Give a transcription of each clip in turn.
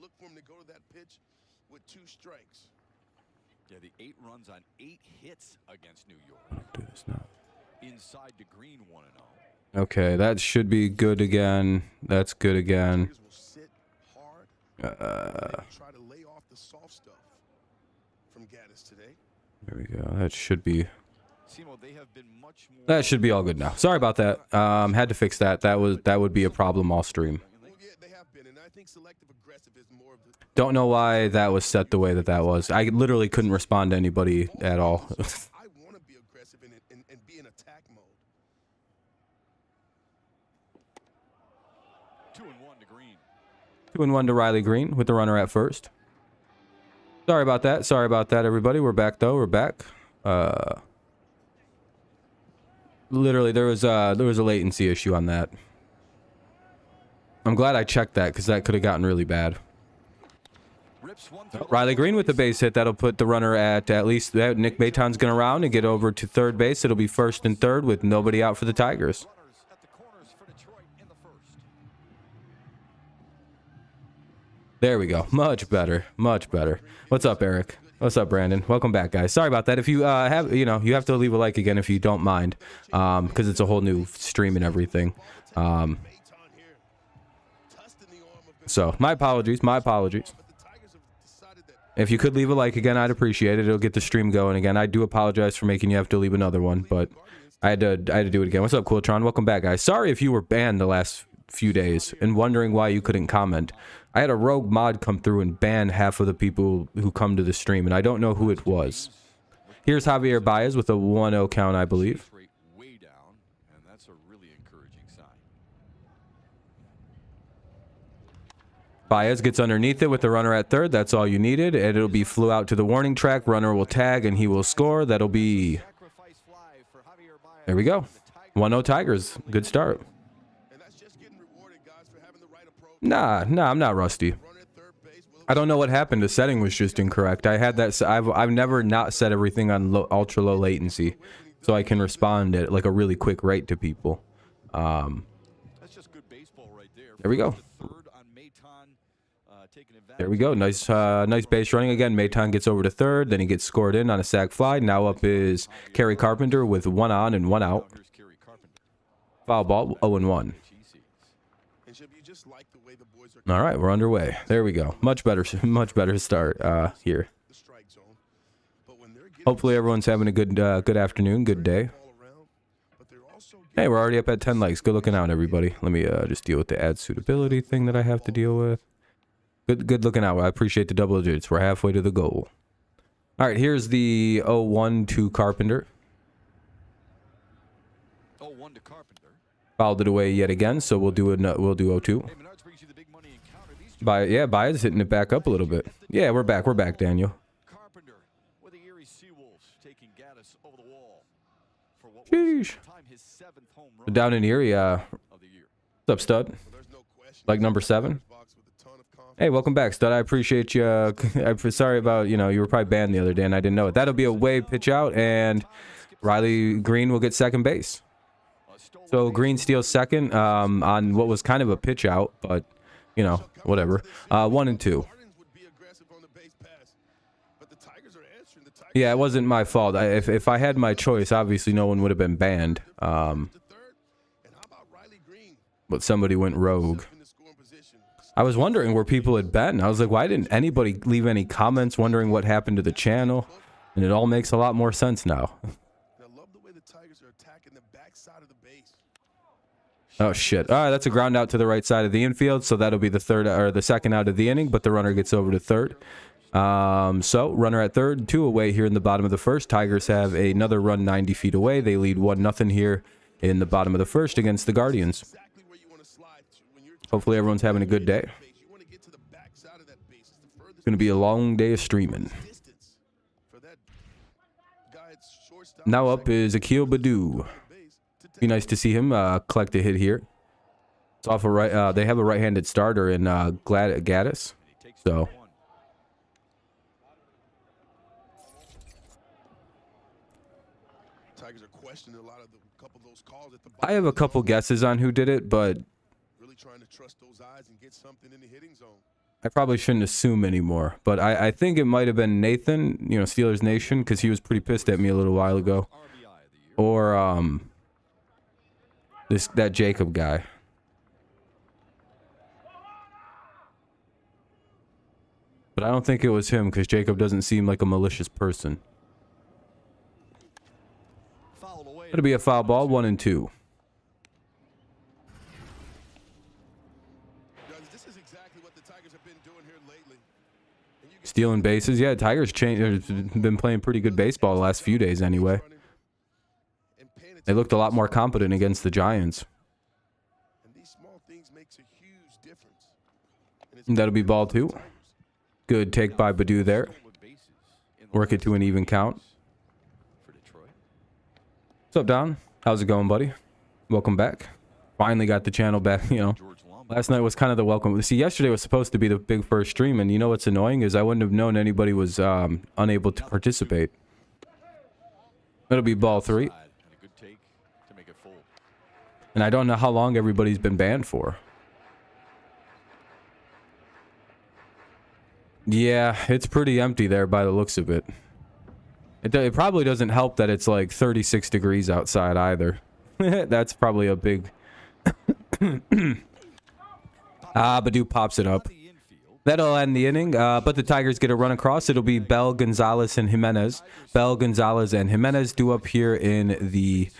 Look for him to go to that pitch with 2 strikes. Yeah, the 8 runs on 8 hits against New York. Do this now. Inside to Green 1-0. Okay, that should be good again. That's good again. Try to lay off the soft stuff from Gaddis today. There we go. That should be. They have been much more. That should be all good now. Sorry about that. Had to fix that. That would be a problem all stream. Don't know why that was set the way that was. I literally couldn't respond to anybody at all. I want to be aggressive and be in attack mode. 2-1 to Green. 2-1 to Riley Green with the runner at first. Sorry about that. Sorry about that, everybody. We're back though. We're back. Literally, there was a latency issue on that. I'm glad I checked that because that could have gotten really bad. Riley Green with the base hit. That'll put the runner at least that. Nick Maton's going to round and get over to third base. It'll be first and third with nobody out for the Tigers. There we go. Much better. Much better. What's up, Eric? What's up, Brandon? Welcome back, guys. Sorry about that. If you have, you have to leave a like again if you don't mind, because it's a whole new stream and everything. So my apologies. My apologies. If you could leave a like again, I'd appreciate it. It'll get the stream going again. I do apologize for making you have to leave another one, but I had to do it again. What's up, Cooltron? Welcome back, guys. Sorry if you were banned the last few days and wondering why you couldn't comment. I had a rogue mod come through and ban half of the people who come to the stream, and I don't know who it was. Here's Javier Baez with a 1-0 count, I believe. Way down, and that's a really encouraging sign. Baez gets underneath it with the runner at third. That's all you needed, and it'll be flew out to the warning track. Runner will tag, and he will score. That'll be... There we go. 1-0 Tigers. Good start. Nah, I'm not rusty. I don't know what happened. The setting was just incorrect. I had that. I've never not set everything on ultra low latency, so I can respond at like a really quick rate to people. There we go. There we go. Nice base running again. Maton gets over to third, then he gets scored in on a sac fly. Now up is Kerry Carpenter with 1 on and 1 out. Foul ball, 0-1. All right, we're underway. There we go. Much better start here. Hopefully everyone's having a good afternoon, good day. Hey, we're already up at 10 likes. Good looking out, everybody. Let me just deal with the ad suitability thing that I have to deal with. Good looking out. I appreciate the double digits. We're halfway to the goal. All right, here's the 0-1 to Carpenter. 0-1 to Carpenter. Fouled it away yet again, so we'll do 0-2. Baez hitting it back up a little bit. Yeah, we're back, Daniel. Carpenter with the Erie Seawolves taking Gaddis over the wall for what was his 7th home run down in Erie. of the year. What's up, Stud? Like number 7. Hey, welcome back, Stud. I appreciate you. I'm sorry about, you were probably banned the other day and I didn't know it. That'll be a way pitch out, and Riley Green will get second base. So Green steals second on what was kind of a pitch out, but whatever. 1-2. Yeah, it wasn't my fault. If I had my choice, obviously no one would have been banned. But somebody went rogue. I was wondering where people had been. I was like, why didn't anybody leave any comments wondering what happened to the channel? And it all makes a lot more sense now. Oh shit. All right, that's a ground out to the right side of the infield, so that'll be the second out of the inning, but the runner gets over to third. So runner at third, 2 away here in the bottom of the first. Tigers have another run 90 feet away. They lead 1-0 here in the bottom of the first against the Guardians. Hopefully everyone's having a good day. It's going to be a long day of streaming. Now up is Akil Baddoo. Be nice to see him collect a hit here. It's off a right. They have a right-handed starter in Gaddis. So I have a couple guesses on who did it, but really trying to trust those eyes and get something in the hitting zone. I probably shouldn't assume anymore, but I think it might have been Nathan, you know, Steelers Nation, because he was pretty pissed at me a little while ago. Or that Jacob guy. But I don't think it was him, because Jacob doesn't seem like a malicious person. It'll be a foul ball, 1 and 2. Stealing bases. Yeah, Tigers been playing pretty good baseball the last few days anyway. They looked a lot more competent against the Giants. That'll be ball 2. Good take by Badu there. Work it to an even count. What's up, Don? How's it going, buddy? Welcome back. Finally got the channel back, you know. Last night was kind of the welcome. See, yesterday was supposed to be the big first stream, and you know what's annoying is I wouldn't have known anybody was unable to participate. It'll be ball 3. And I don't know how long everybody's been banned for. Yeah, it's pretty empty there by the looks of it. It probably doesn't help that it's like 36 degrees outside either. That's probably a big... Badu pops it up. That'll end the inning, but the Tigers get a run across. It'll be Bell, Gonzalez, and Jimenez. Bell, Gonzalez, and Jimenez due up here in the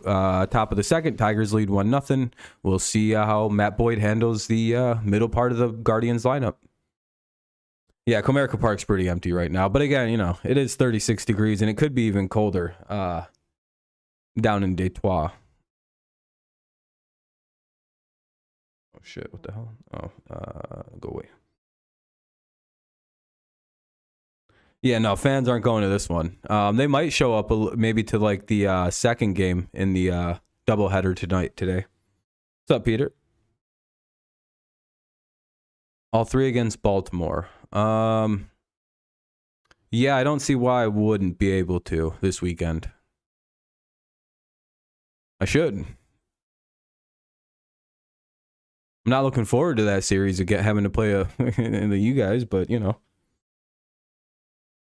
top of the second. Tigers lead 1-0. We'll see how Matt Boyd handles the middle part of the Guardians lineup. Yeah, Comerica Park's pretty empty right now. But again, you know, it is 36 degrees, and it could be even colder down in Detroit. Oh, shit. What the hell? Oh, go away. Yeah, no, fans aren't going to this one. They might show up maybe to, like, the second game in the doubleheader today. What's up, Peter? All 3 against Baltimore. Yeah, I don't see why I wouldn't be able to this weekend. I should. I'm not looking forward to that series again, having to play you guys, but you know.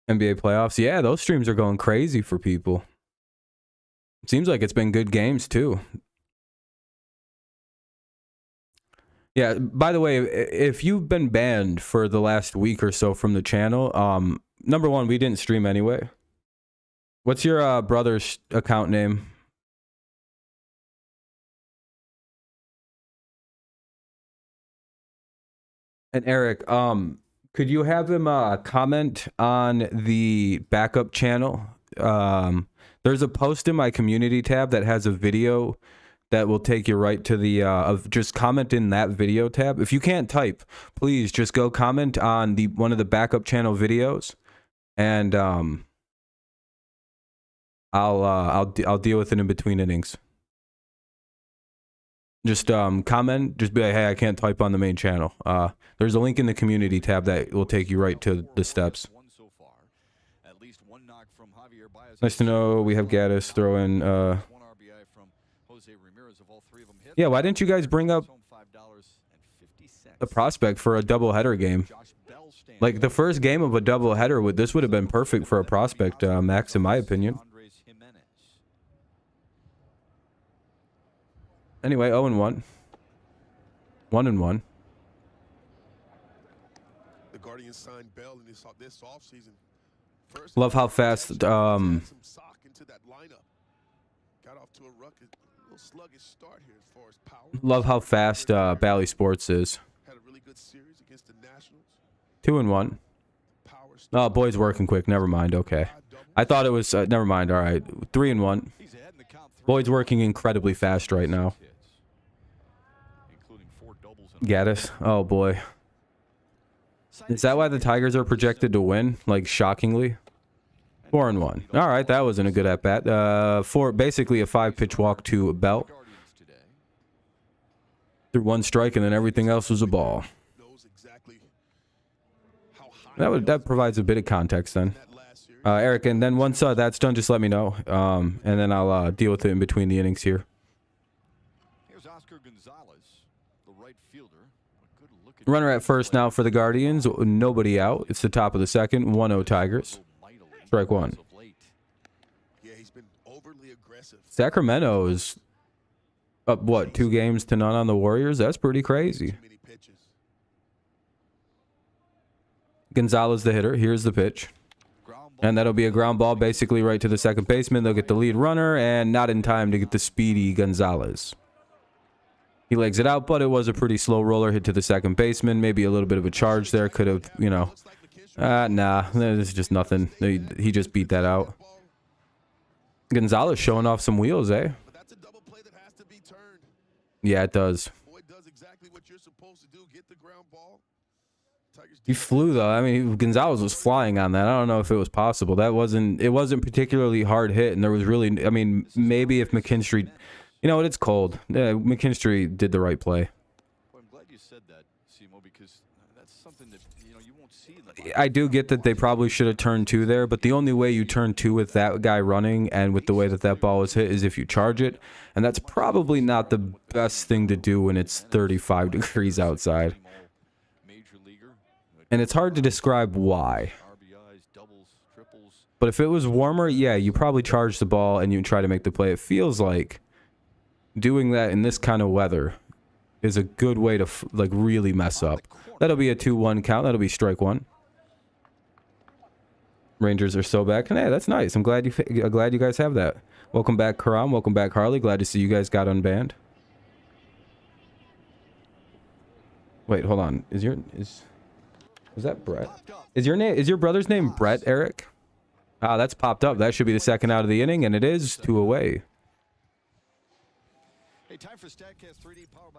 NBA playoffs. Yeah, those streams are going crazy for people. It seems like it's been good games too. Yeah, by the way, if you've been banned for the last week or so from the channel, number one, we didn't stream anyway. What's your brother's account name? And Eric, could you have him comment on the backup channel? There's a post in my community tab that has a video that will take you right to the just comment in that video tab. If you can't type, please just go comment on one of the backup channel videos, and I'll deal with it in between innings. Just comment, just be like, hey, I can't type on the main channel. There's a link in the community tab that will take you right to the steps. Nice to know we have Gaddis throw in. Yeah, why didn't you guys bring up a prospect for a doubleheader game? Like the first game of a doubleheader, this would have been perfect for a prospect, Max, in my opinion. Anyway, 0-1. 1-1. The Guardians signed Bell in this offseason. Love how fast Got off to a little sluggish start here as far as power. Love how fast Bally Sports is. Had a really good series against the Nationals. 2-1. Oh, Boyd's working quick. Never mind. Okay. I thought it was never mind. All right. 3-1. Boyd's working incredibly fast right now. Gaddis. Oh boy. Is that why the Tigers are projected to win? Like shockingly. 4-1. All right, that wasn't a good at bat. Basically a 5-pitch walk to Bell. Threw 1 strike and then everything else was a ball. That provides a bit of context then. Eric, and then once that's done, just let me know, and then I'll deal with it in between the innings here. Runner at first now for the Guardians. Nobody out. It's the top of the second. 1-0 Tigers. Strike one. Yeah, he's been overly aggressive. Sacramento is up, what, 2 games to none on the Warriors? That's pretty crazy. Gonzalez the hitter. Here's the pitch. And that'll be a ground ball basically right to the second baseman. They'll get the lead runner and not in time to get the speedy Gonzalez. He legs it out, but it was a pretty slow roller hit to the second baseman. Maybe a little bit of a charge there. Could have, you know. Nah, there's just nothing. He just beat that out. Gonzalez showing off some wheels, eh? Yeah, it does. He flew though. I mean, Gonzalez was flying on that. I don't know if it was possible. It wasn't particularly hard hit, and there was really, I mean, maybe if McKinstry, you know what, it's cold. Yeah, McKinstry did the right play. Well, I'm glad you said that, Simo, because that's something that you won't see in the I do get that they probably should have turned 2 there, but the only way you turn 2 with that guy running and with the way that that ball was hit is if you charge it, and that's probably not the best thing to do when it's 35 degrees outside. And it's hard to describe why. But if it was warmer, yeah, you probably charge the ball and you try to make the play. It feels like doing that in this kind of weather is a good way to like really mess up. That'll be a 2-1 count. That'll be strike one. Rangers are so back. And hey, that's nice. I'm glad you guys have that. Welcome back, Karam. Welcome back, Harley. Glad to see you guys got unbanned. Wait, hold on. Is that Brett? Is your brother's name Brett, Eric? Ah, that's popped up. That should be the second out of the inning, and it is 2 away.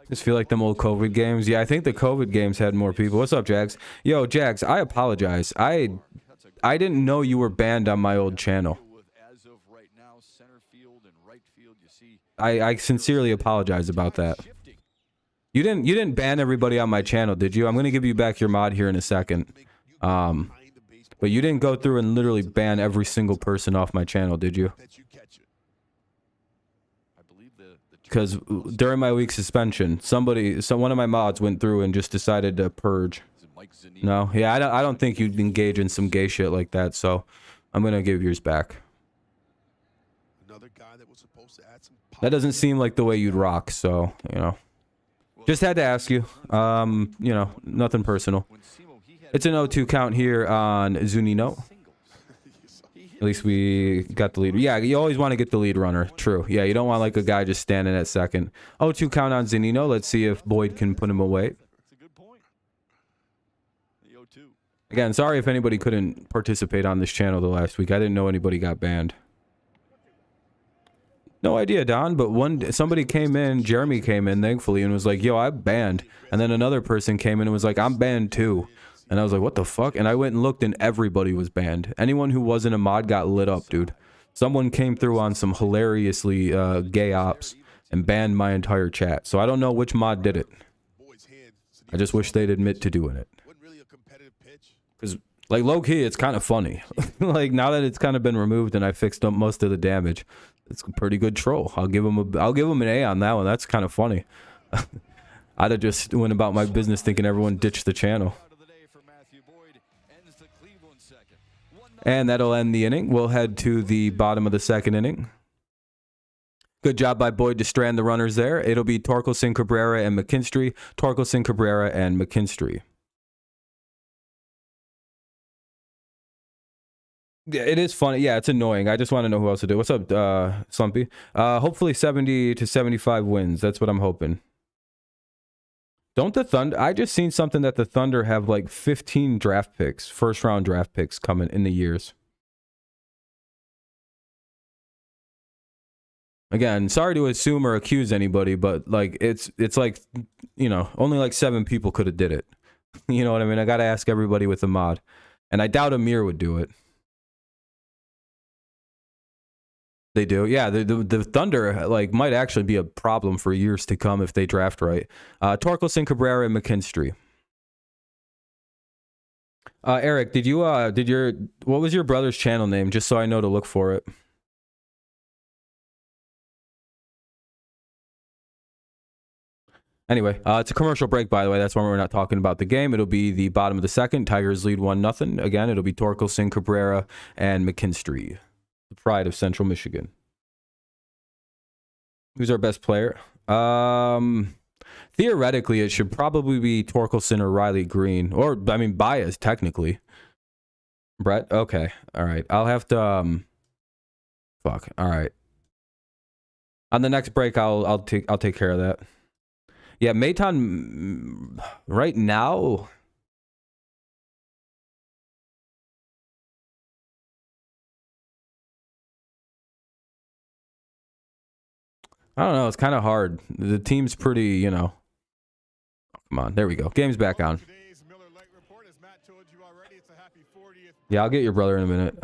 Just feel like them old COVID games. Yeah, I think the COVID games had more people. What's up, Jags? Yo, Jags, I apologize. I didn't know you were banned on my old channel. I sincerely apologize about that. You didn't ban everybody on my channel, did you? I'm going to give you back your mod here in a second. But you didn't go through and literally ban every single person off my channel, did you? Because during my week suspension, one of my mods went through and just decided to purge. No, yeah, I don't think you'd engage in some gay shit like that, so I'm going to give yours back. That doesn't seem like the way you'd rock, so, you know. Just had to ask you. You know, nothing personal. It's an 0-2 count here on Zunino. At least we got the lead. Yeah, you always want to get the lead runner. True. Yeah, you don't want like a guy just standing at second. 0-2 count on Zunino. Let's see if Boyd can put him away. Again, sorry if anybody couldn't participate on this channel the last week. I didn't know anybody got banned. No idea, Don, but somebody came in, Jeremy came in, thankfully, and was like, yo, I'm banned. And then another person came in and was like, I'm banned too. And I was like, what the fuck? And I went and looked and everybody was banned. Anyone who wasn't a mod got lit up, dude. Someone came through on some hilariously gay ops and banned my entire chat. So I don't know which mod did it. I just wish they'd admit to doing it. Because, like, low-key, it's kind of funny. Like, now that it's kind of been removed and I fixed up most of the damage, it's a pretty good troll. I'll give him an A on that one. That's kind of funny. I'd have just went about my business thinking everyone ditched the channel. And that'll end the inning. We'll head to the bottom of the second inning. Good job by Boyd to strand the runners there. It'll be Torkelson, Cabrera, and McKinstry. Torkelson, Cabrera, and McKinstry. Yeah, it is funny. Yeah, it's annoying. I just want to know who else to do. What's up, Slumpy? Hopefully 70 to 75 wins. That's what I'm hoping. Don't the Thunder... I just seen something that the Thunder have like 15 draft picks, first-round draft picks coming in the years. Again, sorry to assume or accuse anybody, but like it's like, you know, only like 7 people could have did it. You know what I mean? I got to ask everybody with a mod. And I doubt Amir would do it. They do, yeah. The Thunder like might actually be a problem for years to come if they draft right. Torkelson, Cabrera, and McKinstry. Eric, what was your brother's channel name? Just so I know to look for it. Anyway, it's a commercial break, by the way. That's why we're not talking about the game. It'll be the bottom of the second. Tigers lead 1-0. Again, it'll be Torkelson, Cabrera, and McKinstry, the pride of Central Michigan. Who's our best player? Theoretically, it should probably be Torkelson or Riley Green. Or, I mean, Baez, technically. Brett? Okay. All right. I'll have to... Fuck. All right. On the next break, I'll take care of that. Yeah, Maton right now. I don't know. It's kind of hard. The team's pretty, you know. Come on, there we go. Game's back on. Yeah, I'll get your brother in a minute.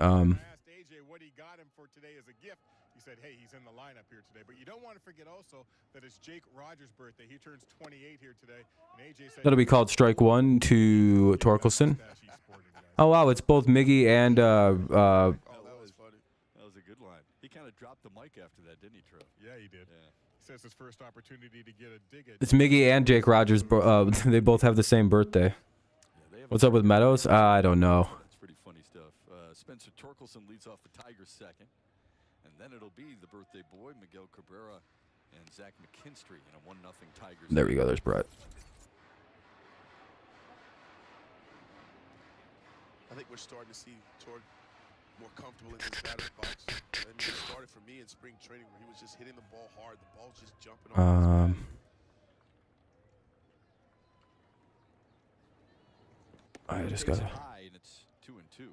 That is Jake Rogers' birthday. He turns 28 here today. And AJ said that'll be called strike one to Torkelson. Oh wow, it's both Miggy and that was funny. That was a good line. He kind of dropped the mic after that, didn't he, Trev? Yeah, he did. Yeah. He says his first opportunity to get a dig at. It's Miggy and Jake Rogers. They both have the same birthday. Yeah, what's up with Meadows? I don't know. That's pretty funny stuff. Spencer Torkelson leads off the Tigers second. And then it'll be the birthday boy, Miguel Cabrera, and Zach McKinstry in a 1-0 Tigers. There we go. There's Brett. I think we're starting to see Torg more comfortable in his batter's box. I mean, it started for me in spring training where he was just hitting the ball hard. The ball's just jumping off. I just got high and it's 2-2.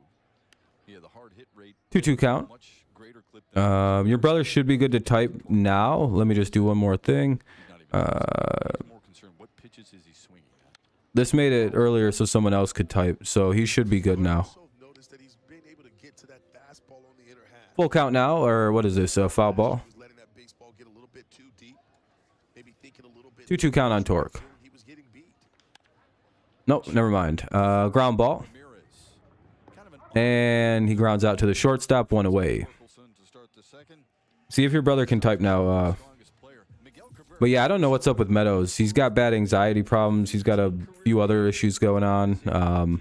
Yeah, the hard hit rate 2-2 count. Your brother should be good to type now. Let me just do one more thing. This made it earlier so someone else could type, so he should be good now. Full count now, or what is this? A foul ball? 2-2 count on Torque. Nope, never mind. Ground ball. And he grounds out to the shortstop, one away. See if your brother can type now. But yeah, I don't know what's up with Meadows. He's got bad anxiety problems. He's got a few other issues going on.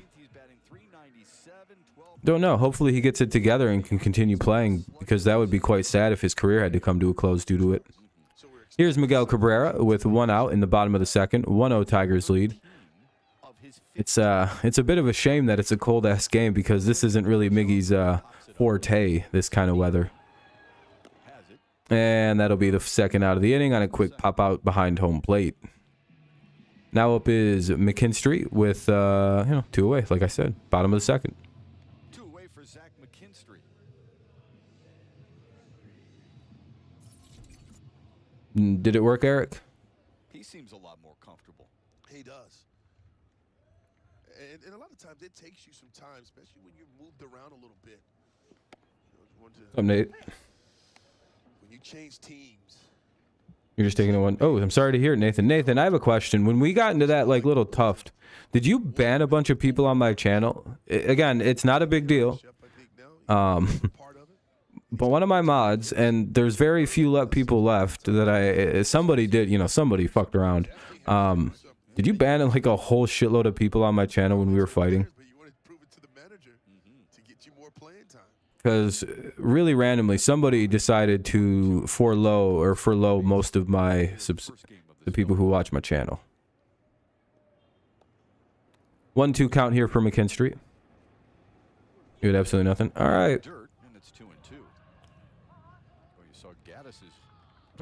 Don't know. Hopefully he gets it together and can continue playing, because that would be quite sad if his career had to come to a close due to it. Here's Miguel Cabrera with one out in the bottom of the second. 1-0 Tigers lead. It's a bit of a shame that it's a cold-ass game, because this isn't really Miggy's forte, this kind of weather. And that'll be the second out of the inning on a quick pop-out behind home plate. Now up is McKinstry with, 2 away, like I said. Bottom of the second. 2 away for Zach McKinstry. Did it work, Eric? He seems a lot more comfortable. He does. And a lot of times it takes you some time, especially when you're moved around a little bit. I'm Nate. When you change teams. You're just taking a one. Oh, I'm sorry to hear it, Nathan. Nathan, I have a question. When we got into that like little tuft, did you ban a bunch of people on my channel? Again, it's not a big deal. But one of my mods, and there's very few people left that somebody did, somebody fucked around. Did you ban like a whole shitload of people on my channel when we were fighting? Because really randomly, somebody decided to furlough most of the people who watch my channel. 1-2 count here for McKinstry. You had absolutely nothing. All right.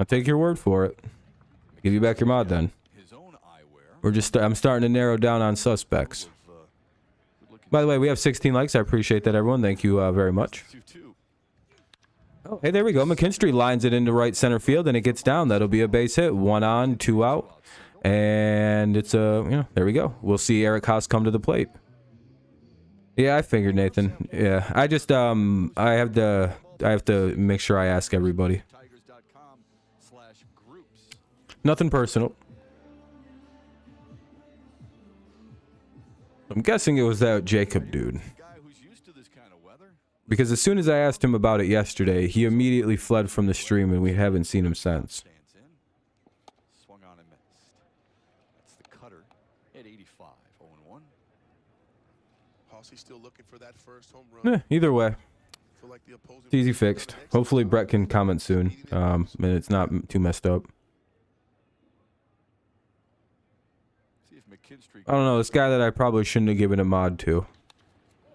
I'll take your word for it. Give you back your mod then. I'm starting to narrow down on suspects. By the way, we have 16 likes. I appreciate that, everyone. Thank you very much. Oh, hey, there we go. McKinstry lines it into right center field, and it gets down. That'll be a base hit. 1 on, 2 out. And it's there we go. We'll see Eric Haas come to the plate. Yeah, I figured, Nathan. Yeah, I just I have to make sure I ask everybody. Nothing personal. I'm guessing it was that Jacob dude. Because as soon as I asked him about it yesterday, he immediately fled from the stream and we haven't seen him since. toss. He's still looking for that first home run. Either way, Feel like the opposing it's easy pitcher is fixed. doing an excellent Hopefully job Brett can comment soon. beating their pitches. And it's not too messed up. See if McKinstry. I don't know. This guy that I probably shouldn't have given a mod to.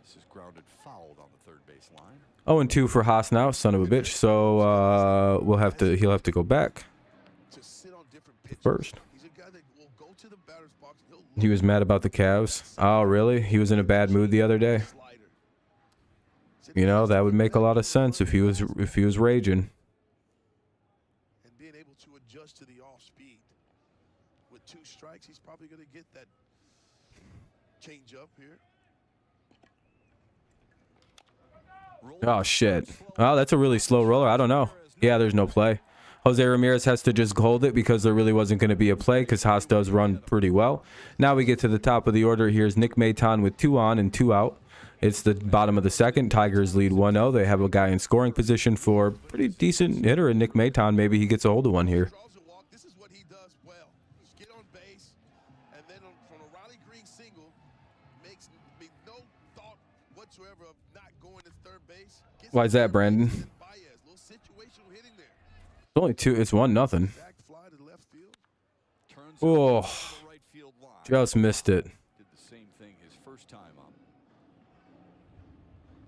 This is grounded fouled on the third base line. 0-2 for Haas now, son of a bitch. So he'll have to go back To sit on different pitches. first. He's a guy that will go to the batter's box. He'll He was mad about the Cavs. Oh, really? He was in a bad mood the other day. slider. You know, that would make a lot of sense if he was raging. And being able to adjust to the off speed. With 2 strikes, he's probably going to get that change up here. Oh shit. Oh, that's a really slow roller. I don't know. Yeah, there's no play. Jose Ramirez has to just hold it because there really wasn't going to be a play because Haas does run pretty well. Now we get to the top of the order. Here's Nick Maton with 2 on and 2 out. It's the bottom of the second. Tigers lead 1-0. They have a guy in scoring position for a pretty decent hitter in Nick Maton. Maybe he gets a hold of one here. Draws a walk. This is what he does well. Just get on base, and then from a Riley Green single, makes no thought whatsoever of not going to third base. Gets Why is to that, third Brandon? base, Baez, little situational hitting there. It's only 2. It's 1-0. Back fly to left field. Turns Oh, on the right field line. just missed it. Did the same thing his first time up.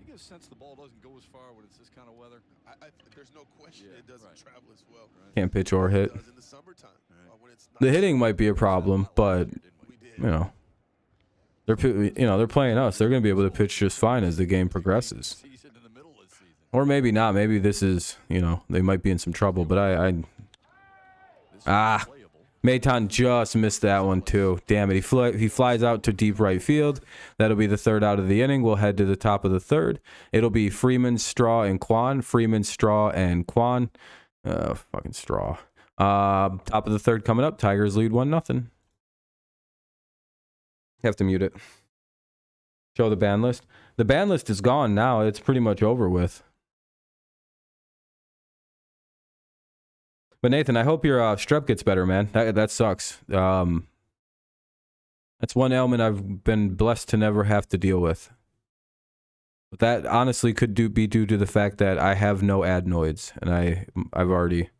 You get a sense the ball doesn't go as far when it's this kind of weather. There's no question Yeah, it doesn't right. travel as well. Can't pitch or hit. It does in the summertime. When it's The not- hitting might be a problem, but we did. you know, they're playing us. They're going to be able to pitch just fine as the game progresses. Season in the middle of the season. Or maybe not. Maybe this is, they might be in some trouble. But This Ah. playable. Maton just missed that one too. Damn it. He flies out to deep right field. That'll be the 3rd out of the inning. We'll head to the top of the 3rd. It'll be Freeman, Straw, and Kwan. Freeman, Straw, and Kwan. Fucking Straw. Top of the 3rd coming up. Tigers lead 1-0. Have to mute it. Show the ban list. The ban list is gone now. It's pretty much over with. But Nathan, I hope your strep gets better, man. That sucks. That's one ailment I've been blessed to never have to deal with. But that honestly could be due to the fact that I have no adenoids, and I've already.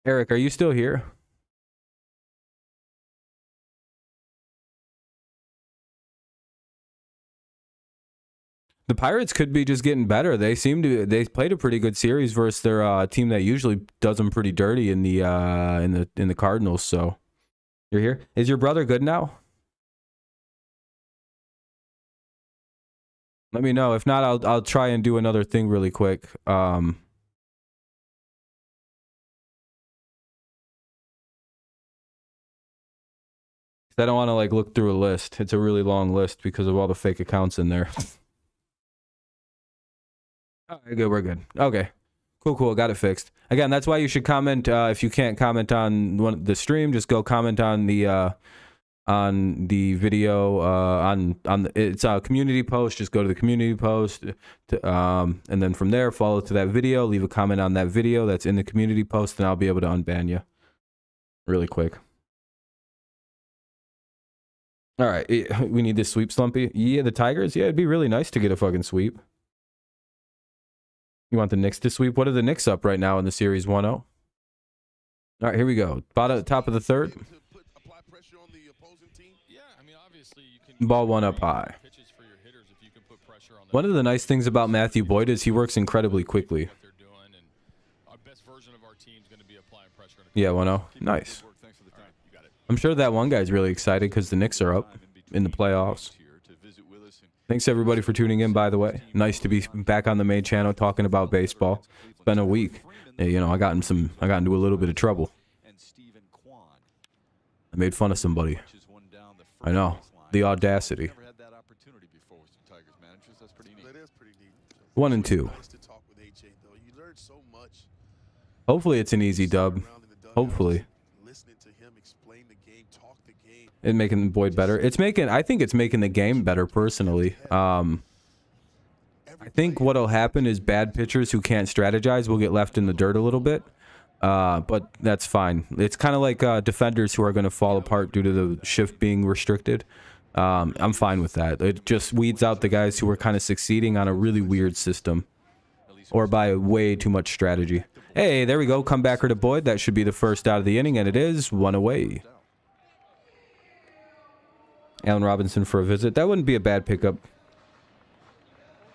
Eric, are you still here? The Pirates could be just getting better. They played a pretty good series versus their team that usually does them pretty dirty in the Cardinals. So you're here. Is your brother good now? Let me know. If not, I'll try and do another thing really quick. I don't want to look through a list. It's a really long list because of all the fake accounts in there. All right, good. We're good. Okay. Cool. Got it fixed. Again, that's why you should comment. If you can't comment on the stream, just go comment on the video. It's a community post. Just go to the community post, and then from there, follow to that video. Leave a comment on that video that's in the community post, and I'll be able to unban you really quick. All right, we need this sweep, Slumpy. Yeah, the Tigers. Yeah, it'd be really nice to get a fucking sweep. You want the Knicks to sweep? What are the Knicks up right now in the series 1-0? All right, here we go. Top of the 3rd. Yeah, I mean, obviously you can Ball 1 up high. pitches for your hitters if you can put pressure on them. One of the nice things about Matthew Boyd is he works incredibly quickly. What they're doing, and our best version of our team is going to be applying pressure. Yeah, 1-0. Nice. Thanks for the time. You got it. I'm sure that one guy's really excited because the Knicks are up in the playoffs. Thanks everybody for tuning in, by the way. Nice to be back on the main channel talking about baseball. It's been a week. Yeah, I got into a little bit of trouble. I made fun of somebody. I know. The audacity. Never had that opportunity before with some Tigers managers. That's pretty neat. That is pretty neat. 1 and 2. Nice to talk with AJ, though. You learn so much. Hopefully it's an easy dub. Hopefully. Listening to him explain the game, talk the game. And making Boyd better. I think it's making the game better personally. I think what'll happen is bad pitchers who can't strategize will get left in the dirt a little bit. But that's fine. It's kind of like defenders who are going to fall apart due to the shift being restricted. I'm fine with that. It just weeds out the guys who are kind of succeeding on a really weird system or by way too much strategy. Hey, there we go. Comebacker to Boyd. That should be the first out of the inning, and it is. One away. Allen Robinson for a visit. That wouldn't be a bad pickup.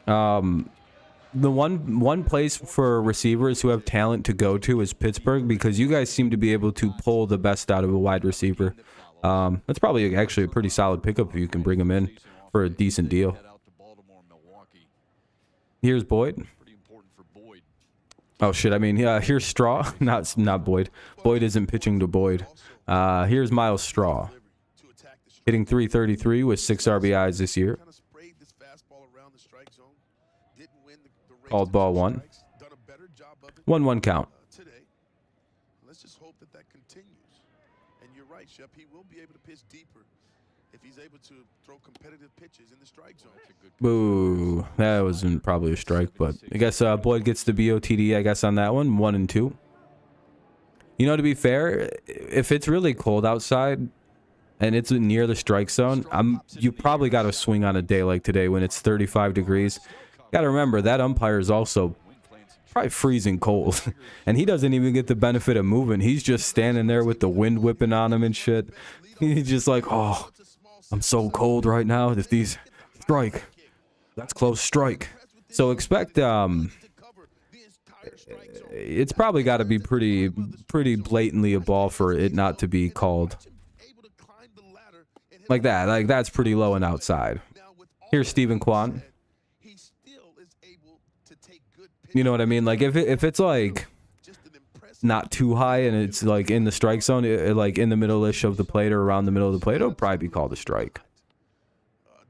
The one place for receivers who have talent to go to is Pittsburgh, because you guys seem to be able to pull the best out of a wide receiver. That's probably actually a pretty solid pickup if you can bring him in for a decent deal. Here's Boyd. Oh shit! I mean, here's Straw. Not Boyd. Boyd isn't pitching to Boyd. Here's Miles Straw, hitting .333 with 6 RBIs this year. Called ball 1. 1-1 count. Let's just hope that continues. And you're right, Shep. He will be able to pitch deeper if he's able to throw competitive pitches in the strike zone. Boo. That wasn't probably a strike, but I guess Boyd gets the BOTD, I guess, on that one. 1-2. You know, to be fair, if it's really cold outside and it's near the strike zone, you probably got to swing on a day like today when it's 35 degrees. Got to remember, that umpire is also probably freezing cold. And he doesn't even get the benefit of moving. He's just standing there with the wind whipping on him and shit. He's just like, oh, I'm so cold right now. If these strike, that's close strike. So expect, it's probably got to be pretty blatantly a ball for it not to be called. Like that. Like, that's pretty low and outside. Here's Stephen Kwan. You know what I mean? Like, if it's like not too high and it's like in the strike zone, like in the middle-ish of the plate or around the middle of the plate, it'll probably be called a strike.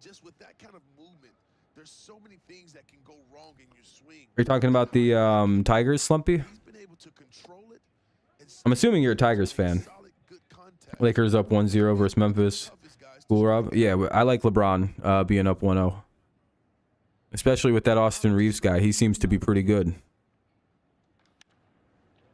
Just with that kind of movement, there's so many things that can go wrong in your swing. Are you talking about the Tigers, Slumpy? I'm assuming you're a Tigers fan. Lakers up 1-0 versus Memphis. Cool, Rob. Yeah, I like LeBron being up 1-0. Especially with that Austin Reeves guy. He seems to be pretty good.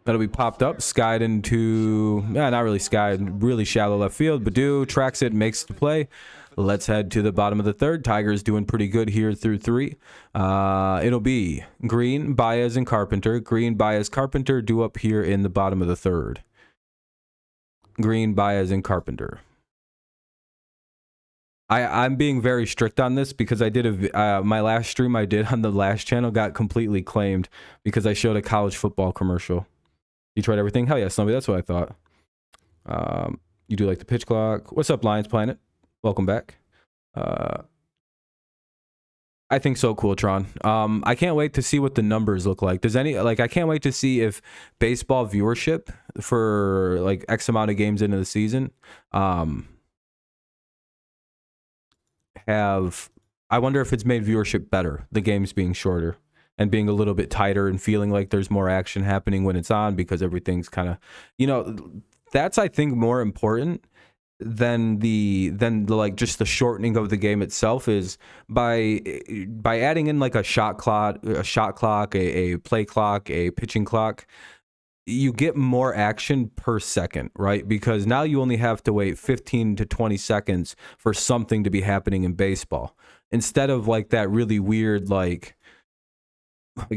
That'll be popped up. Skied into... not really skied. Really shallow left field. Badu tracks it, makes the play. Let's head to the bottom of the third. Tigers doing pretty good here through 3. It'll be Green, Baez, and Carpenter. Green, Baez, Carpenter due up here in the bottom of the third. Green, Baez, and Carpenter. I'm being very strict on this because I did my last stream I did on the last channel got completely claimed because I showed a college football commercial. You tried everything? Hell yeah, somebody. That's what I thought. You do like the pitch clock. What's up, Lions Planet? Welcome back. I think so, Cooltron. I can't wait to see what the numbers look like. I can't wait to see if baseball viewership for like X amount of games into the season I wonder if it's made viewership better, the games being shorter and being a little bit tighter and feeling like there's more action happening when it's on because everything's kind of, you know, that's, I think, more important than the like just the shortening of the game itself is by adding in like a shot clock, a play clock, a pitching clock. You get more action per second, right? Because now you only have to wait 15 to 20 seconds for something to be happening in baseball. Instead of like that really weird, like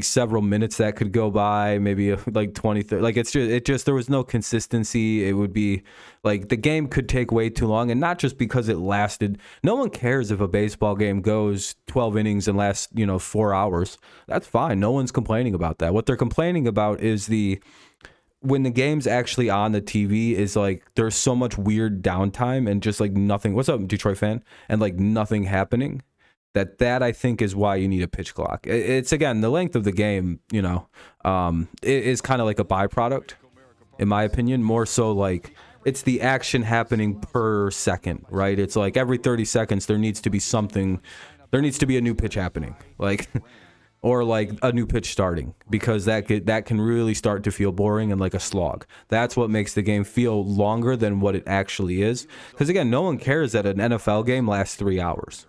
several minutes that could go by, maybe like 20, 30, like it just, there was no consistency. It would be like the game could take way too long, and not just because it lasted. No one cares if a baseball game goes 12 innings and lasts, 4 hours. That's fine. No one's complaining about that. What they're complaining about is when the game's actually on the TV is like there's so much weird downtime and just like nothing. What's up, Detroit fan? And like nothing happening. That I think is why you need a pitch clock. It's again the length of the game. It is kind of like a byproduct, in my opinion. More so like it's the action happening per second, right? It's like every 30 seconds there needs to be something. There needs to be a new pitch happening, like. Or like a new pitch starting, because that can really start to feel boring and like a slog. That's what makes the game feel longer than what it actually is. Because again, no one cares that an NFL game lasts 3 hours.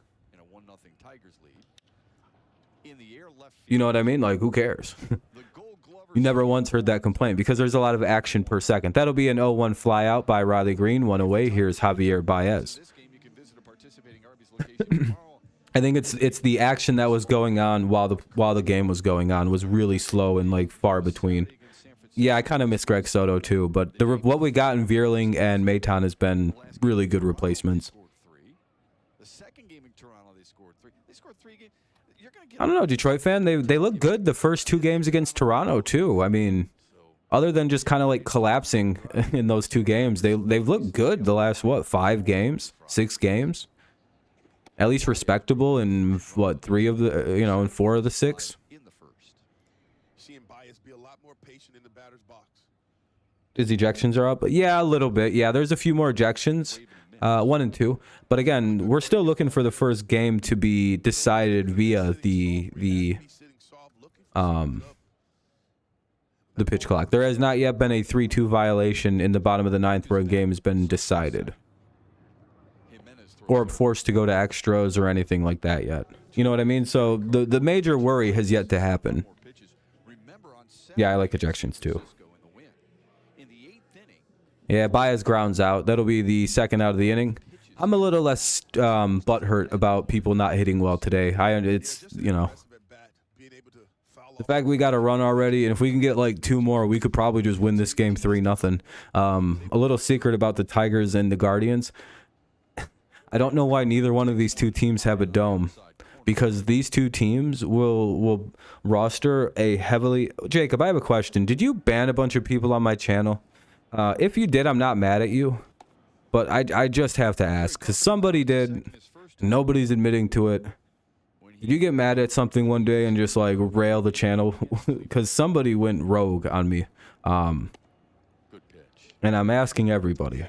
You know what I mean? Like, who cares? You never once heard that complaint because there's a lot of action per second. That'll be an 0-1 flyout by Riley Green. One away. Here's Javier Baez. I think it's the action that was going on while the game was going on was really slow and like far between. Yeah, I kind of miss Greg Soto too, but what we got in Vierling and Maton has been really good replacements. I don't know, Detroit fan. They look good the first 2 games against Toronto too. I mean, other than just kind of like collapsing in those 2 games, they've looked good the last 5 games, 6 games. At least respectable in 3 of the in 4 of the 6. Seeing Baez be a lot more patient in the batter's box. His ejections are up. Yeah, a little bit. Yeah, there's a few more ejections. 1 and 2. But again, we're still looking for the first game to be decided via the pitch clock. There has not yet been a 3-2 violation in the bottom of the 9th where a game has been decided. Or forced to go to extras or anything like that yet. You know what I mean? So the major worry has yet to happen. Yeah, I like ejections too. Yeah, Baez grounds out. That'll be the second out of the inning. I'm a little less butthurt about people not hitting well today. It's, the fact we got a run already, and if we can get like 2 more, we could probably just win this game 3-0. A little secret about the Tigers and the Guardians. I don't know why neither one of these 2 teams have a dome, because these 2 teams will roster a heavily... Jacob, I have a question. Did you ban a bunch of people on my channel? If you did, I'm not mad at you, but I just have to ask, because somebody did. Nobody's admitting to it. Did you get mad at something one day and just like rail the channel? Because somebody went rogue on me. And I'm asking everybody.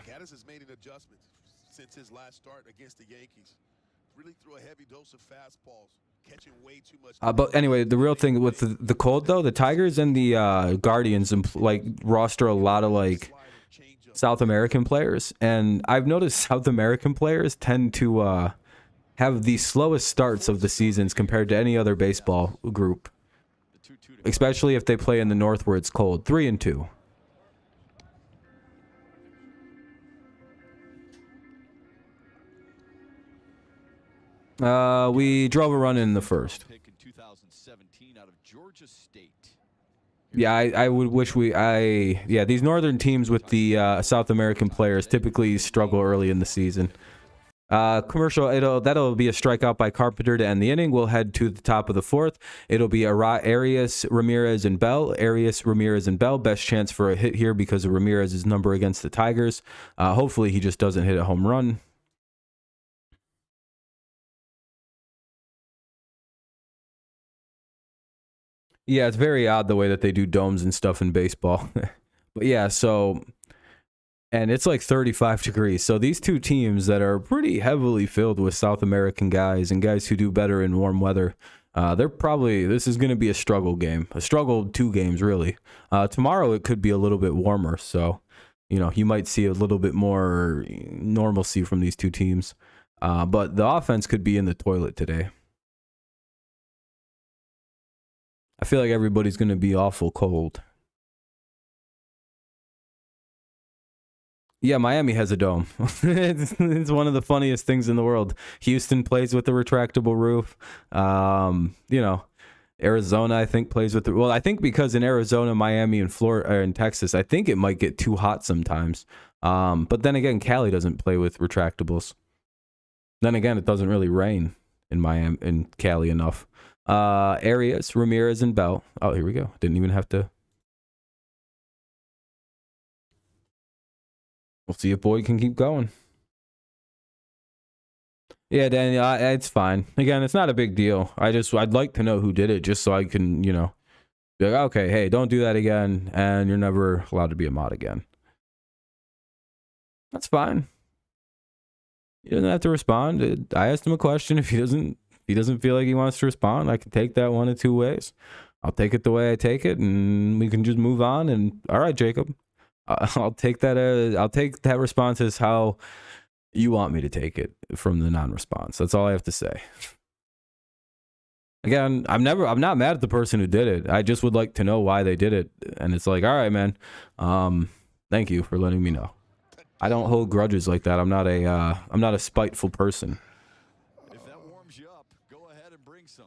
Since his last start against the Yankees, really threw a heavy dose of fastballs, catching way too much. But anyway, the real thing with the cold though, the Tigers and the Guardians like roster a lot of like South American players, and I've noticed South American players tend to have the slowest starts of the seasons compared to any other baseball group, especially if they play in the north where it's cold. 3-2. We drove a run in the first. Yeah, I would wish these northern teams with the South American players typically struggle early in the season. Commercial, that'll be a strikeout by Carpenter to end the inning. We'll head to the top of the 4th. It'll be Arias, Ramirez, and Bell. Arias, Ramirez, and Bell. Best chance for a hit here because of Ramirez's number against the Tigers. Hopefully he just doesn't hit a home run. Yeah, it's very odd the way that they do domes and stuff in baseball. But yeah, and it's like 35 degrees. So these 2 teams that are pretty heavily filled with South American guys and guys who do better in warm weather, this is going to be a struggle game. A struggle 2 games, really. Tomorrow it could be a little bit warmer. So, you might see a little bit more normalcy from these 2 teams. But the offense could be in the toilet today. I feel like everybody's going to be awful cold. Yeah, Miami has a dome. It's one of the funniest things in the world. Houston plays with a retractable roof. Arizona, I think, plays with it. Well, I think because in Arizona, Miami, and Florida, or in Texas, I think it might get too hot sometimes. But then again, Cali doesn't play with retractables. Then again, it doesn't really rain in Miami, in Cali enough. Arias, Ramirez, and Bell. Oh, here we go. Didn't even have to. We'll see if Boyd can keep going. Yeah, Daniel, it's fine. Again, it's not a big deal. I'd like to know who did it just so I can, be like, okay, hey, don't do that again, and you're never allowed to be a mod again. That's fine. He doesn't have to respond. I asked him a question. If he doesn't feel like he wants to respond, I can take that one of 2 ways. I'll take it the way I take it, and we can just move on. And all right, Jacob, I'll take that. I'll take that response as how you want me to take it from the non-response. That's all I have to say. Again, I'm not mad at the person who did it. I just would like to know why they did it. And it's like, all right, man. Thank you for letting me know. I don't hold grudges like that. I'm not a spiteful person. If that warms you up, go ahead and bring some.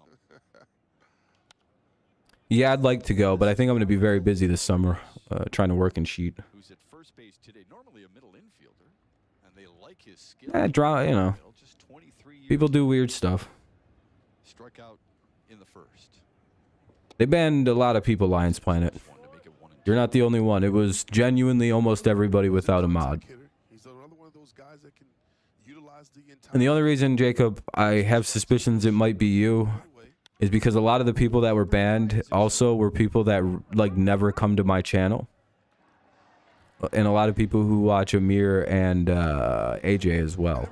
Yeah, I'd like to go, but I think I'm going to be very busy this summer, trying to work and sheet. Who's at first base today? Normally a middle infielder, and they like his skill. You know, people do weird stuff. Struck out in the first. They banned a lot of people Lions Planet. You're not the only one. It was genuinely almost everybody without a mod. And the only reason, Jacob, I have suspicions it might be you is because a lot of the people that were banned also were people that like never come to my channel. And a lot of people who watch Amir and AJ as well.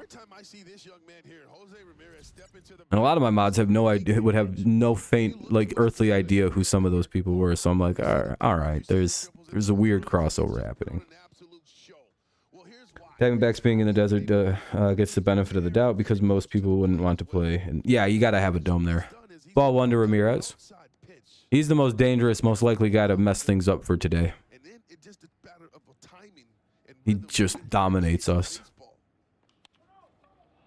And a lot of my mods have no idea, would have no faint, like, earthly idea who some of those people were. So I'm like, all right, there's a weird crossover happening. Diamondbacks being in the desert gets the benefit of the doubt because most people wouldn't want to play. And yeah, you got to have a dome there. Ball one to Ramirez. He's the most dangerous, most likely guy to mess things up for today. He just dominates us.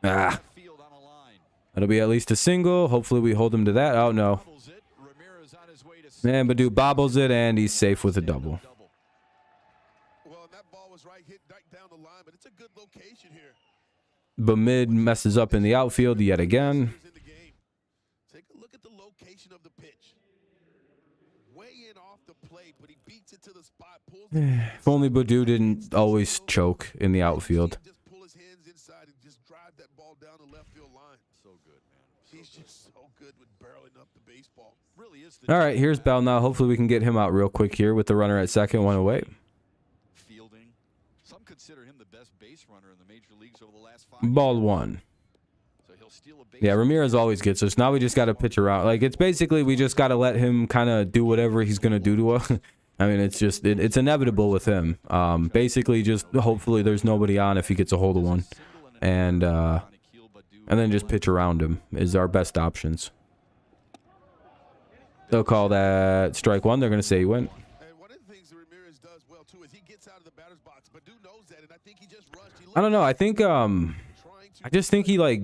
Ah. That'll be at least a single. Hopefully we hold him to that. Oh, no. Man, Badu bobbles it, and he's safe with a double. Bamid messes up in the outfield yet again. Take a look at the location of the pitch. Way in off the plate, but he beats it to the spot. If only Badu didn't always choke in the outfield. Just pull his hands inside and just drive that ball down the left field line. So good, man. He's just so good with barreling up the baseball. Really is the All right, here's Bell now. Hopefully we can get him out real quick here with the runner at second, one away. Fielding. Some consider him the best base runner in the major leagues over the last 5 Ball years. one. So he'll steal a base. Yeah, Ramirez always gets us. Now we just got to pitch around. Like, it's basically we just got to let him kind of do whatever he's going to do to us. I mean, it's just, it's inevitable with him. Basically, just hopefully there's nobody on if he gets a hold of one. And then just pitch around him is our best options. They'll call that strike one. They're going to say he went. And one of the things that Ramirez does well too is he gets out of the batter's box. Badu knows that, and I think he just rushed. I don't know. I think I just think he like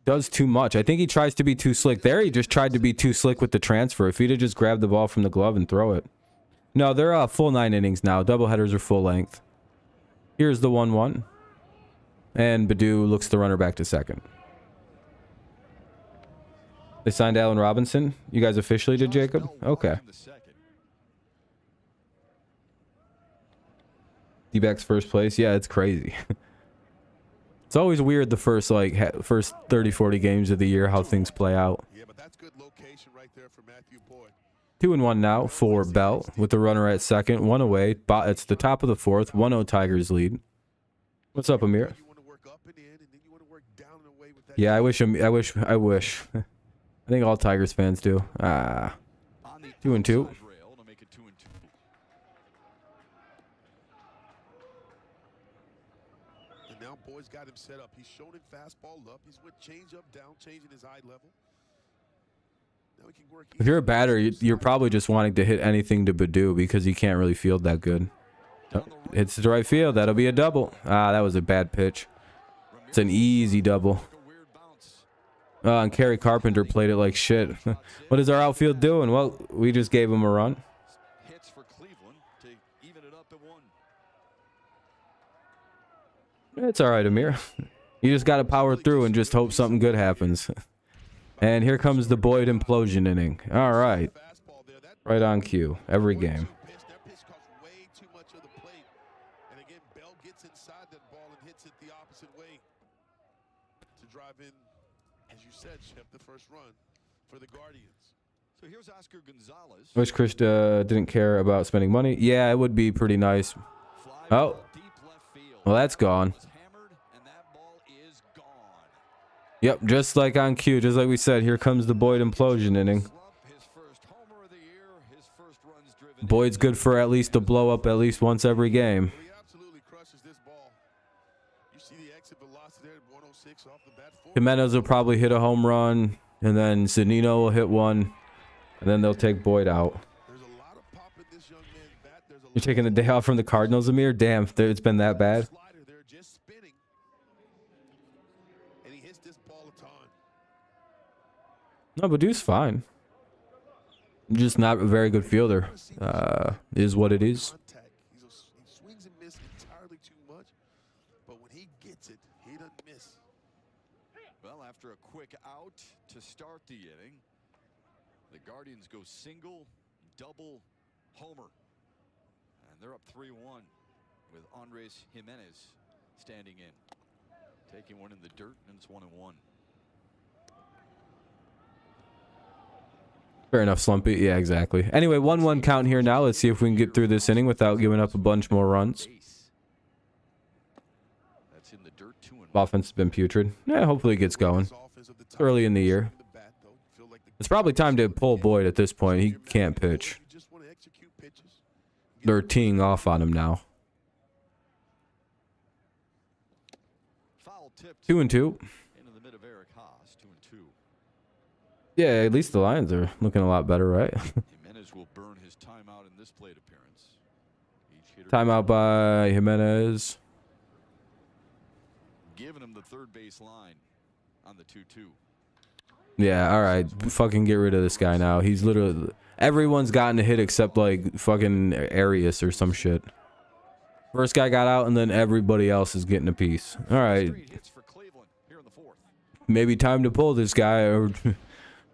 does too much. I think he tries to be too slick. There, he just tried to be too slick with the transfer. If he'd have just grabbed the ball from the glove and throw it. No, they're full 9 innings now. Doubleheaders are full length. Here's the 1-1. And Badu looks the runner back to second. They signed Allen Robinson. You guys officially did, Jacob? Okay. D-backs first place. Yeah, it's crazy. It's always weird the first 30, 40 games of the year how things play out. Yeah, but that's good location right there for Matthew Boyd. 2-1 now for Bell with the runner at second, one away. It's the top of the fourth. 1-0 Tigers lead. What's up, Amir? Yeah, I wish. I think all Tigers fans do. 2-2. And now Boyd's got him set up. He's shown him fastball up. He's with change up down, changing his eye level. Now he can work. If you're a batter, you're probably just wanting to hit anything to Badu because he can't really field that good. Oh, hits the right field. That'll be a double. That was a bad pitch. It's an easy double. And Kerry Carpenter played it like shit. What is our outfield doing? Well, we just gave him a run. Hits for Cleveland to even it up at 1. It's all right, Amir. You just got to power through and just hope something good happens. And here comes the Boyd implosion inning. All right. Right on cue. Every game. That pitch costs way too much of the plate. And again, Bell gets inside that ball and hits it the opposite way to drive in, as you said, Chef, the first run for the Guardians. So here's Oscar Gonzalez. Wish Chris didn't care about spending money. Yeah, it would be pretty nice. Oh. Well, that's gone. Yep, just like on cue, just like we said, here comes the Boyd implosion inning. Boyd's good for at least a blow up at least once every game. He absolutely crushes this ball. You see the exit velocity there at 106 off the bat. Jimenez will probably hit a home run. and then Zunino will hit one, and then they'll take Boyd out. There's a lot of pop in this young man's bat. There's a You're taking the day off from the Cardinals, Amir? Damn, it's been that bad. slider there just spinning. And he hits this ball a ton. No, but dude's fine. Just not a very good fielder. Is what it is. Contact. He swings and misses entirely too much. But when he gets it, he doesn't miss. Well, after a quick out to start the inning, the Guardians go single, double, homer. And they're up 3-1 with Andres Jimenez standing in. Taking one in the dirt, and it's 1-1. Fair enough, Slumpy. Yeah, exactly. Anyway, 1-1 count here now. Let's see if we can get through this inning without giving up a bunch more runs. That's in the dirt, 2-1. Offense has been putrid. Yeah, hopefully it gets going. It's early in the year. It's probably time to pull Boyd at this point. He can't pitch. They're teeing off on him now. 2-2. Into the mid of Eric Haas, 2-2. Yeah, at least the Lions are looking a lot better, right? Jimenez will burn his timeout in this plate appearance. Each hitter Timeout by Jimenez. giving him the third base line on the 2-2. Yeah, all right. Fucking get rid of this guy now. He's literally... Everyone's gotten a hit except, like, fucking Arias or some shit. First guy got out, and then everybody else is getting a piece. All right. Maybe time to pull this guy. Or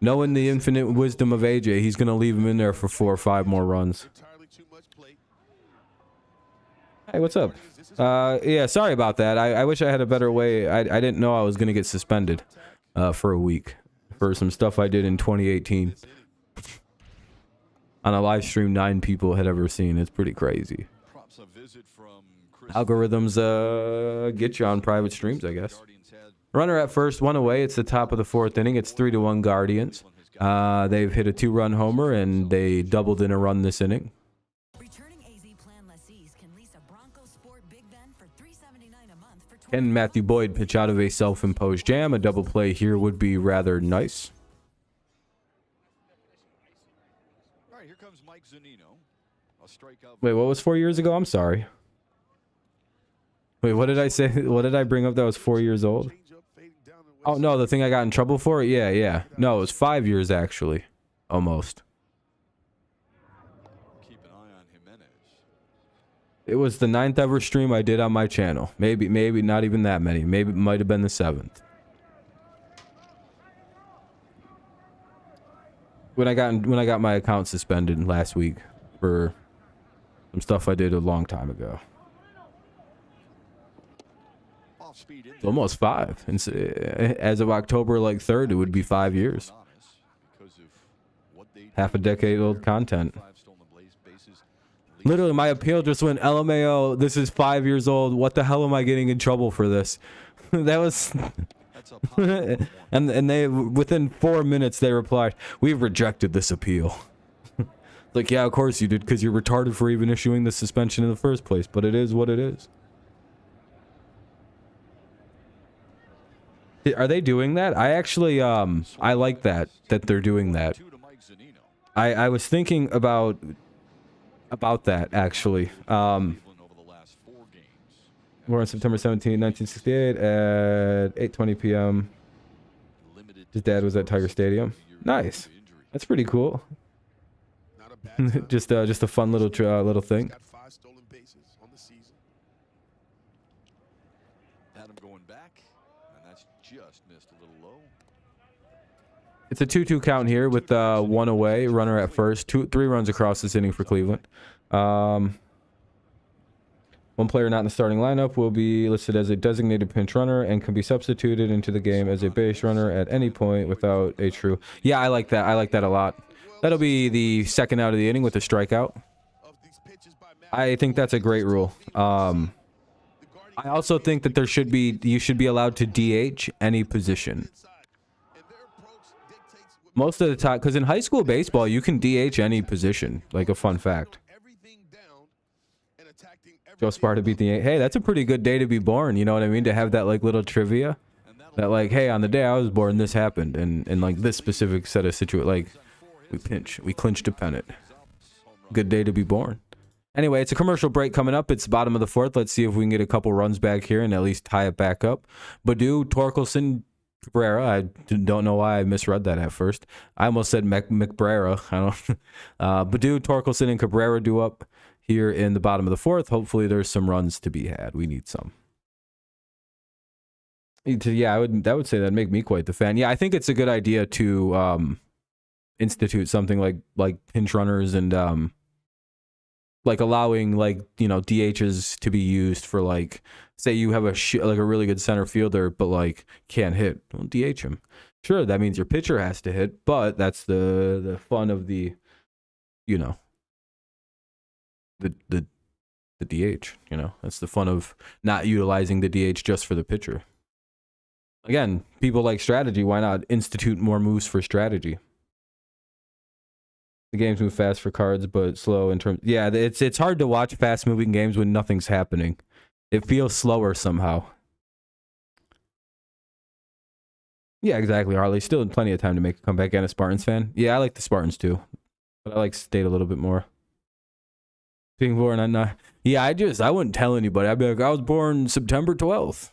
knowing the infinite wisdom of AJ, he's going to leave him in there for 4 or 5 more runs. Hey, what's up? Yeah, sorry about that. I wish I had a better way. I didn't know I was going to get suspended for a week for some stuff I did in 2018. On a live stream 9 people had ever seen. It's pretty crazy. Algorithms get you on private streams, I guess. Runner at first, 1 away. It's the top of the 4th inning. It's 3-1 Guardians. They've hit a 2-run homer, and they doubled in a run this inning. Can Matthew Boyd pitch out of a self-imposed jam? A double play here would be rather nice. All right, here comes Mike Zunino. A strikeout. Wait, what was 4 years ago? I'm sorry. Wait, what did I say? What did I bring up that was 4 years old? Oh, no, the thing I got in trouble for? Yeah. No, it was 5 years, actually. Almost. Keep an eye on Jimenez. It was the 9th ever stream I did on my channel. Maybe not even that many. Maybe it might have been the 7th. When I got my account suspended last week for some stuff I did a long time ago. It's almost 5. And as of October like 3rd, it would be 5 years. Half a decade old content. Literally, my appeal just went, LMAO, this is 5 years old. What the hell am I getting in trouble for this? That was... and they, within 4 minutes, they replied, we've rejected this appeal. Like, yeah, of course you did, because you're retarded for even issuing the suspension in the first place. But it is what it is. Are they doing that? I actually, I like that they're doing that. I was thinking about that, actually. We're on September 17, 1968 at 8:20 p.m. His dad was at Tiger Stadium. Nice. That's pretty cool. just a fun little thing. It's a 2-2 count here with 1 away, runner at first. 3 runs across this inning for Cleveland. One player not in the starting lineup will be listed as a designated pinch runner and can be substituted into the game as a base runner at any point without a true. Yeah, I like that. I like that a lot. That'll be the second out of the inning with a strikeout. I think that's a great rule. I also think that you should be allowed to DH any position. Most of the time, because in high school baseball, you can DH any position. Like a fun fact. Joe Sparta beat the... Hey, that's a pretty good day to be born. You know what I mean? To have that like little trivia. that like, hey, on the day I was born, this happened, and like this specific set of like we clinched a pennant. Good day to be born. Anyway, it's a commercial break coming up. It's the bottom of the fourth. Let's see if we can get a couple runs back here and at least tie it back up. Badu, Torkelson, Cabrera. I don't know why I misread that at first. I almost said McBrera. I don't. Badu, Torkelson, and Cabrera do up here in the bottom of the fourth. Hopefully, there's some runs to be had. We need some. Yeah, that would say that'd make me quite the fan. Yeah, I think it's a good idea to institute something like pinch runners and like allowing like, you know, DHs to be used for like, say you have like a really good center fielder but like can't hit, well, DH him. Sure, that means your pitcher has to hit, but that's the fun of the, you know, the DH, you know, that's the fun of not utilizing the DH just for the pitcher. Again, people like strategy, why not institute more moves for strategy? The games move fast for cards, but slow in terms. Yeah, it's hard to watch fast-moving games when nothing's happening. It feels slower somehow. Yeah, exactly, Harley. Still plenty of time to make a comeback and a Spartans fan. Yeah, I like the Spartans too, but I like State a little bit more. Being born on not. Yeah, I wouldn't tell anybody. I'd be like, I was born September 12th.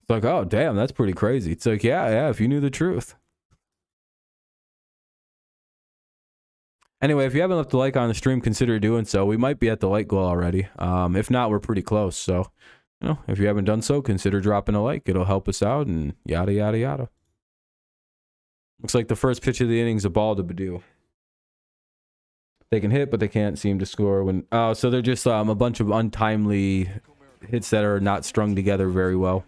It's like, oh damn, that's pretty crazy. It's like, yeah, if you knew the truth. Anyway, if you haven't left a like on the stream, consider doing so. We might be at the like goal already. If not, we're pretty close. So, you know, if you haven't done so, consider dropping a like. It'll help us out and yada, yada, yada. Looks like the first pitch of the inning's a ball to Badu. They can hit, but they can't seem to score when... Oh, so they're just a bunch of untimely hits that are not strung together very well.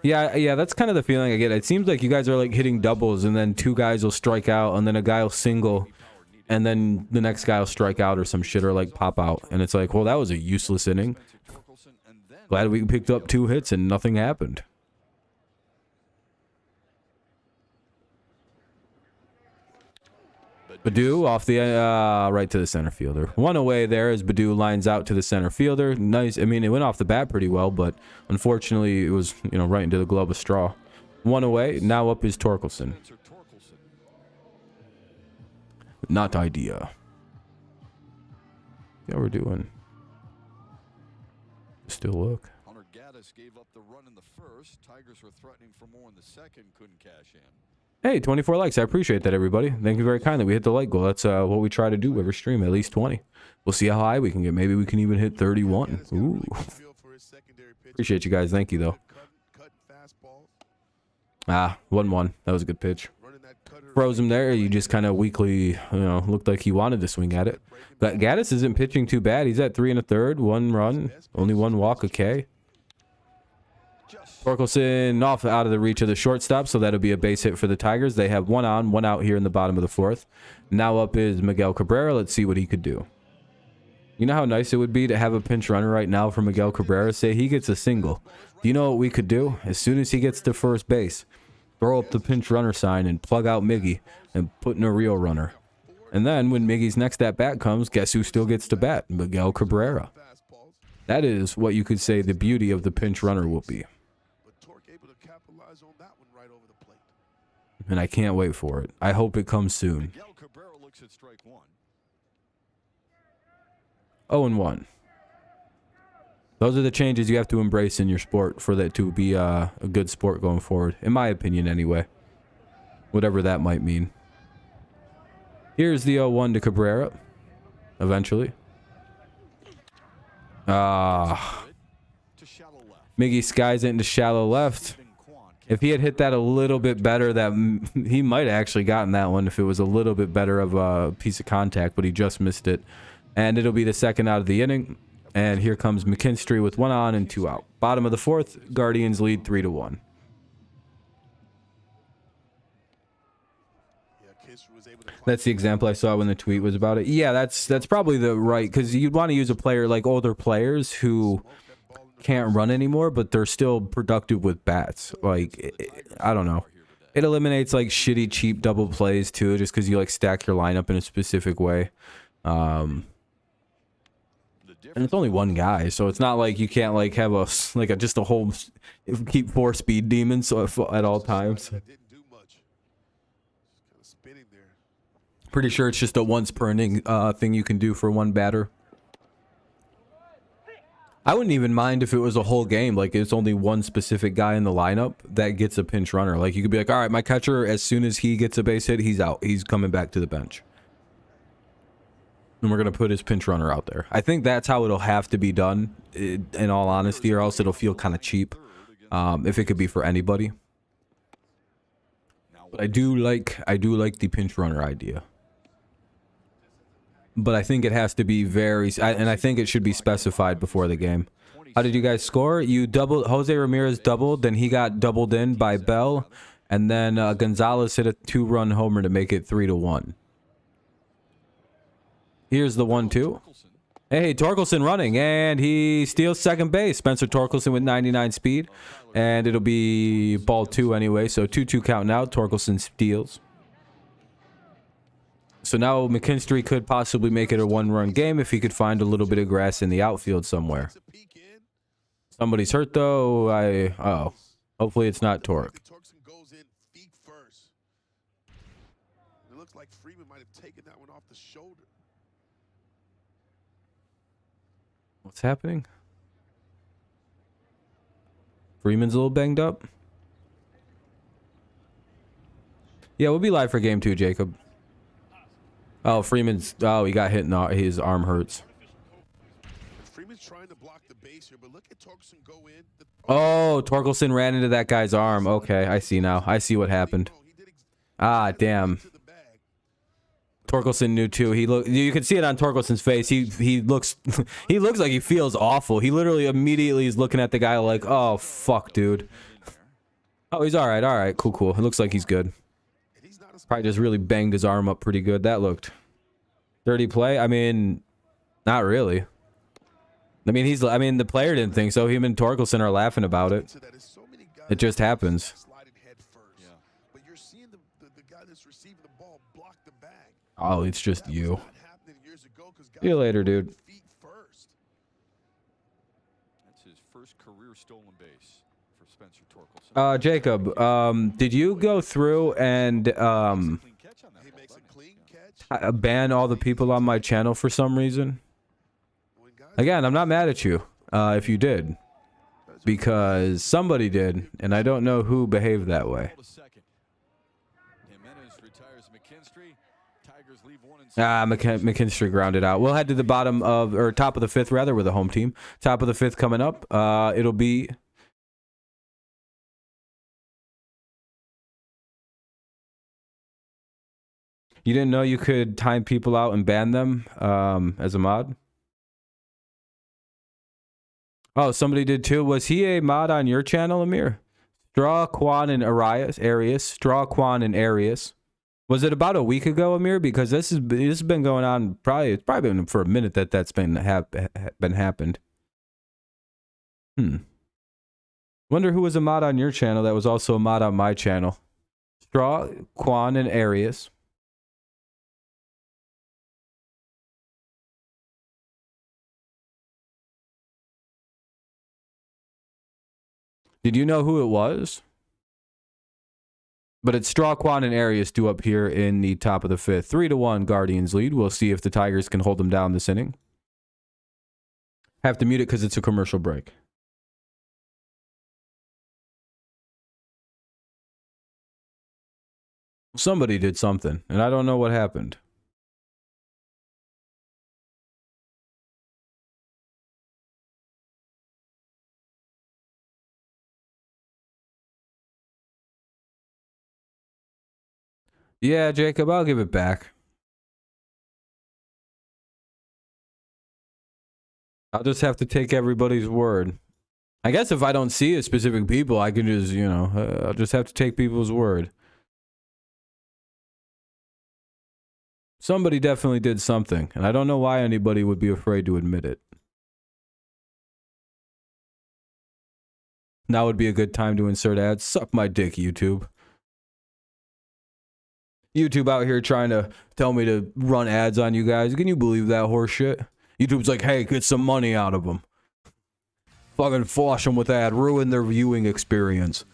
Yeah, that's kind of the feeling I get. It seems like you guys are like hitting doubles and then two guys will strike out and then a guy will single and then the next guy will strike out or some shit or like pop out. And it's like, well, that was a useless inning. Glad we picked up 2 hits and nothing happened. Badu off the right to the center fielder. One away there as Badu lines out to the center fielder. Nice. I mean, it went off the bat pretty well, but unfortunately, it was, you know, right into the glove of straw. One away. Now up is Torkelson. Not idea. Yeah, we're doing. Still look. Hunter Gaddis gave up the run in the first. Tigers were threatening for more in the second. Couldn't cash in. Hey, 24 likes. I appreciate that, everybody. Thank you very kindly. We hit the like goal. That's what we try to do every stream, at least 20. We'll see how high we can get. Maybe we can even hit 31. Ooh. Appreciate you guys. Thank you, though. 1-1. That was a good pitch. Froze him there. You just kind of weakly, you know, looked like he wanted to swing at it. But Gaddis isn't pitching too bad. He's at 3 1/3. 1 run. Only 1 walk. Okay. Torkelson off out of the reach of the shortstop, so that'll be a base hit for the Tigers. They have 1 on, 1 out here in the bottom of the fourth. Now up is Miguel Cabrera. Let's see what he could do. You know how nice it would be to have a pinch runner right now for Miguel Cabrera? Say he gets a single. Do you know what we could do? As soon as he gets to first base, throw up the pinch runner sign and plug out Miggy and put in a real runner. And then when Miggy's next at bat comes, guess who still gets to bat? Miguel Cabrera. That is what you could say the beauty of the pinch runner will be. And I can't wait for it. I hope it comes soon. 0-1. Those are the changes you have to embrace in your sport for that to be a good sport going forward. In my opinion, anyway. Whatever that might mean. Here's the 0-1 to Cabrera. Eventually. Miggy skies it into shallow left. If he had hit that a little bit better, that he might have actually gotten that one if it was a little bit better of a piece of contact, but he just missed it. And it'll be the second out of the inning. And here comes McKinstry with 1 on and 2 out. Bottom of the fourth, Guardians lead 3-1. That's the example I saw when the tweet was about it. Yeah, that's probably the right, because you'd want to use a player like older players who can't run anymore, but they're still productive with bats. Like, I don't know. It eliminates like shitty, cheap double plays too, just because you like stack your lineup in a specific way. And it's only one guy, so it's not like you can't like have a just a whole keep 4 speed demons at all times. Pretty sure it's just a once per inning thing you can do for one batter. I wouldn't even mind if it was a whole game, like it's only one specific guy in the lineup that gets a pinch runner. Like you could be like, all right, my catcher, as soon as he gets a base hit, he's out. He's coming back to the bench. And we're going to put his pinch runner out there. I think that's how it'll have to be done, in all honesty, or else it'll feel kind of cheap if it could be for anybody. But I do like the pinch runner idea. But I think it has to be and I think it should be specified before the game. How did you guys score? You doubled, Jose Ramirez doubled, then he got doubled in by Bell, and then Gonzalez hit a 2-run homer to make it 3-1. Here's the 1-2. Hey, Torkelson running, and he steals second base. Spencer Torkelson with 99 speed, and it'll be ball 2 anyway, so 2-2 counting out. Torkelson steals. So now McKinstry could possibly make it a 1-run game if he could find a little bit of grass in the outfield somewhere. Somebody's hurt though. Hopefully it's not Torque. It looks like Freeman might have taken that one off the shoulder. What's happening? Freeman's a little banged up. Yeah, we'll be live for game 2, Jacob. Oh, Freeman's... Oh, he got hit and his arm hurts. Freeman's trying to block the base here, but look at Torkelson go in. Oh, Torkelson ran into that guy's arm. Okay, I see now. I see what happened. Ah, damn. Torkelson knew too. You can see it on Torkelson's face. He looks he looks like he feels awful. He literally immediately is looking at the guy like, "Oh, fuck, dude." Oh, he's all right. All right. Cool. It looks like he's good. Probably just really banged his arm up pretty good. That looked dirty play. I mean, not really. I mean, the player didn't think so. Him and Torkelson are laughing about it. It just happens. Oh, it's just you. See you later, dude. That's his first career stolen base for Spencer Torkelson. Jacob, did you go through and ban all the people on my channel for some reason? Again, I'm not mad at you if you did, because somebody did, and I don't know who behaved that way. McKinstry grounded out. We'll head to the bottom of, or top of the 5th rather, with the home team. Top of the 5th coming up. It'll be... You didn't know you could time people out and ban them as a mod? Oh, somebody did too. Was he a mod on your channel, Amir? Straw, Quan, and Arias. Straw, Quan, and Arias. Was it about a week ago, Amir? Because this has been going on. It's probably been for a minute that's been happened. Wonder who was a mod on your channel that was also a mod on my channel. Straw, Quan, and Arias. Did you know who it was? But it's Straw, Quan, and Arias due up here in the top of the 5th. 3-1 Guardians lead. We'll see if the Tigers can hold them down this inning. Have to mute it because it's a commercial break. Somebody did something, and I don't know what happened. Yeah, Jacob, I'll give it back. I'll just have to take everybody's word. I guess if I don't see a specific people, I can just, I'll just have to take people's word. Somebody definitely did something, and I don't know why anybody would be afraid to admit it. Now would be a good time to insert ads. Suck my dick, YouTube. YouTube out here trying to tell me to run ads on you guys. Can you believe that horse shit? YouTube's like, hey, get some money out of them. Fucking flush them with that. Ruin their viewing experience.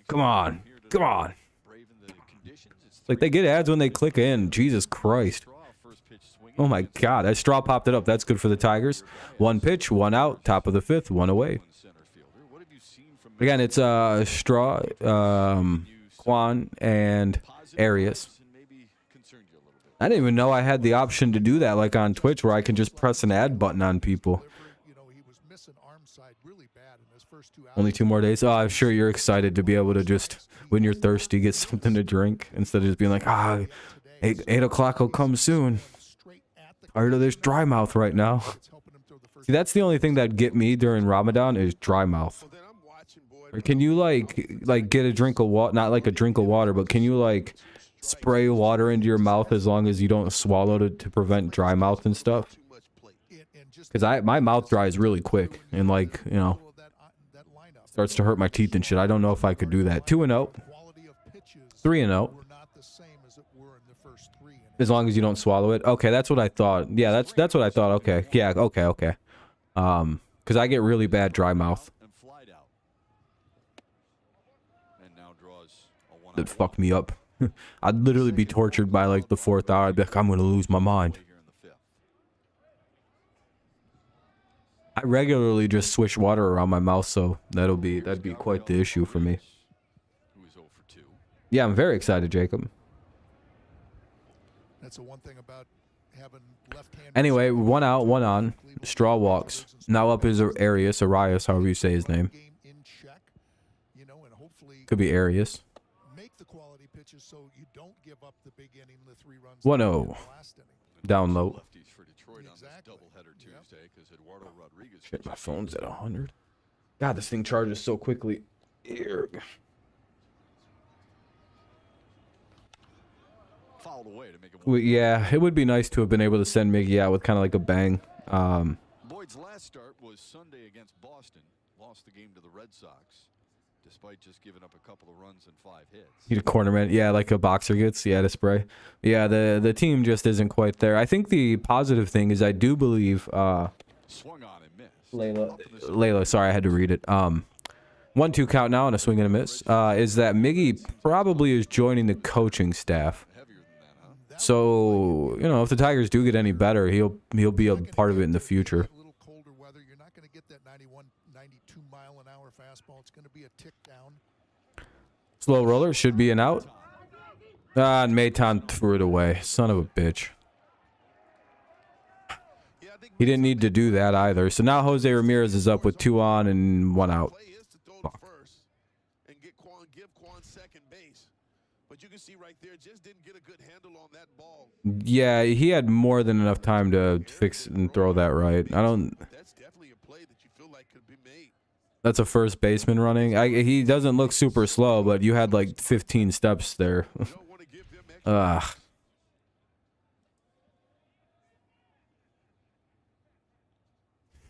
Come on. Come on. Like, they get ads when they click in. Jesus Christ. Oh my God. That straw popped it up. That's good for the Tigers. 1 pitch, 1 out. Top of the 5th, 1 away. Again, it's Straw, Quan, and Arias. I didn't even know I had the option to do that, like on Twitch, where I can just press an ad button on people. Only 2 more days. Oh, I'm sure you're excited to be able to just, when you're thirsty, get something to drink instead of just being like, 8 o'clock will come soon. Tired of this dry mouth right now. See, that's the only thing that get me during Ramadan is dry mouth. Or can you like get a drink of water, not like a drink of water, but can you like spray water into your mouth as long as you don't swallow to prevent dry mouth and stuff? Because my mouth dries really quick and, like, you know, starts to hurt my teeth and shit. I don't know if I could do that. 2-0. 3-0. As long as you don't swallow it. Okay, that's what I thought. Yeah, that's what I thought. Okay. Yeah, okay. Because I get really bad dry mouth. That fucked me up. I'd literally be tortured by like the 4th hour. I'd be like, I'm gonna lose my mind. I regularly just swish water around my mouth, so that'd be quite the issue for me. Yeah, I'm very excited, Jacob. That's the one thing about having left-handed. Anyway, 1 out, 1 on. Straw walks. Now up is Arias, however you say his name. Could be Arias. 1-0. Down low. Shit, my phone's at 100. God, this thing charges so quickly. Yeah, it would be nice to have been able to send Miggy out with kind of like a bang. Boyd's last start was Sunday against Boston. Lost the game to the Red Sox, despite just giving up a couple of runs and 5 hits. Need a cornerman, yeah, like a boxer gets, yeah, to spray. Yeah, the team just isn't quite there. I think the positive thing is I do believe Swung on and missed. Layla, sorry, I had to read it. 1-2 count now and a swing and a miss. Is that Miggy probably is joining the coaching staff. So, you know, if the Tigers do get any better, he'll be a part of it in the future. Slow roller should be an out. And Maton threw it away. Son of a bitch. He didn't need to do that either. So now Jose Ramirez is up with 2 on and 1 out. Yeah, he had more than enough time to fix and throw that right. That's a first baseman running. He doesn't look super slow, but you had like 15 steps there. Ugh.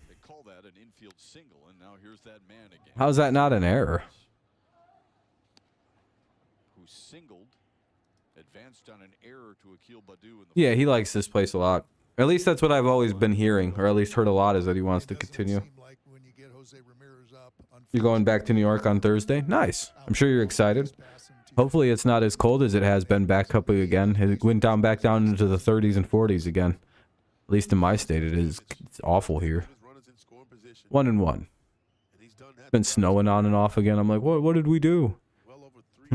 They call that an infield single, and now here's that man again. How's that not an error? Who singled, advanced on an error to Akil Baddoo in the Yeah, he likes this place a lot. At least that's what I've always been hearing, or at least heard a lot, is that he wants to continue. You're going back to New York on Thursday? Nice. I'm sure you're excited. Hopefully it's not as cold as it has been back up again. It went back down into the 30s and 40s again. At least in my state, it's awful here. 1-1. It's been snowing on and off again. I'm like, what did we do?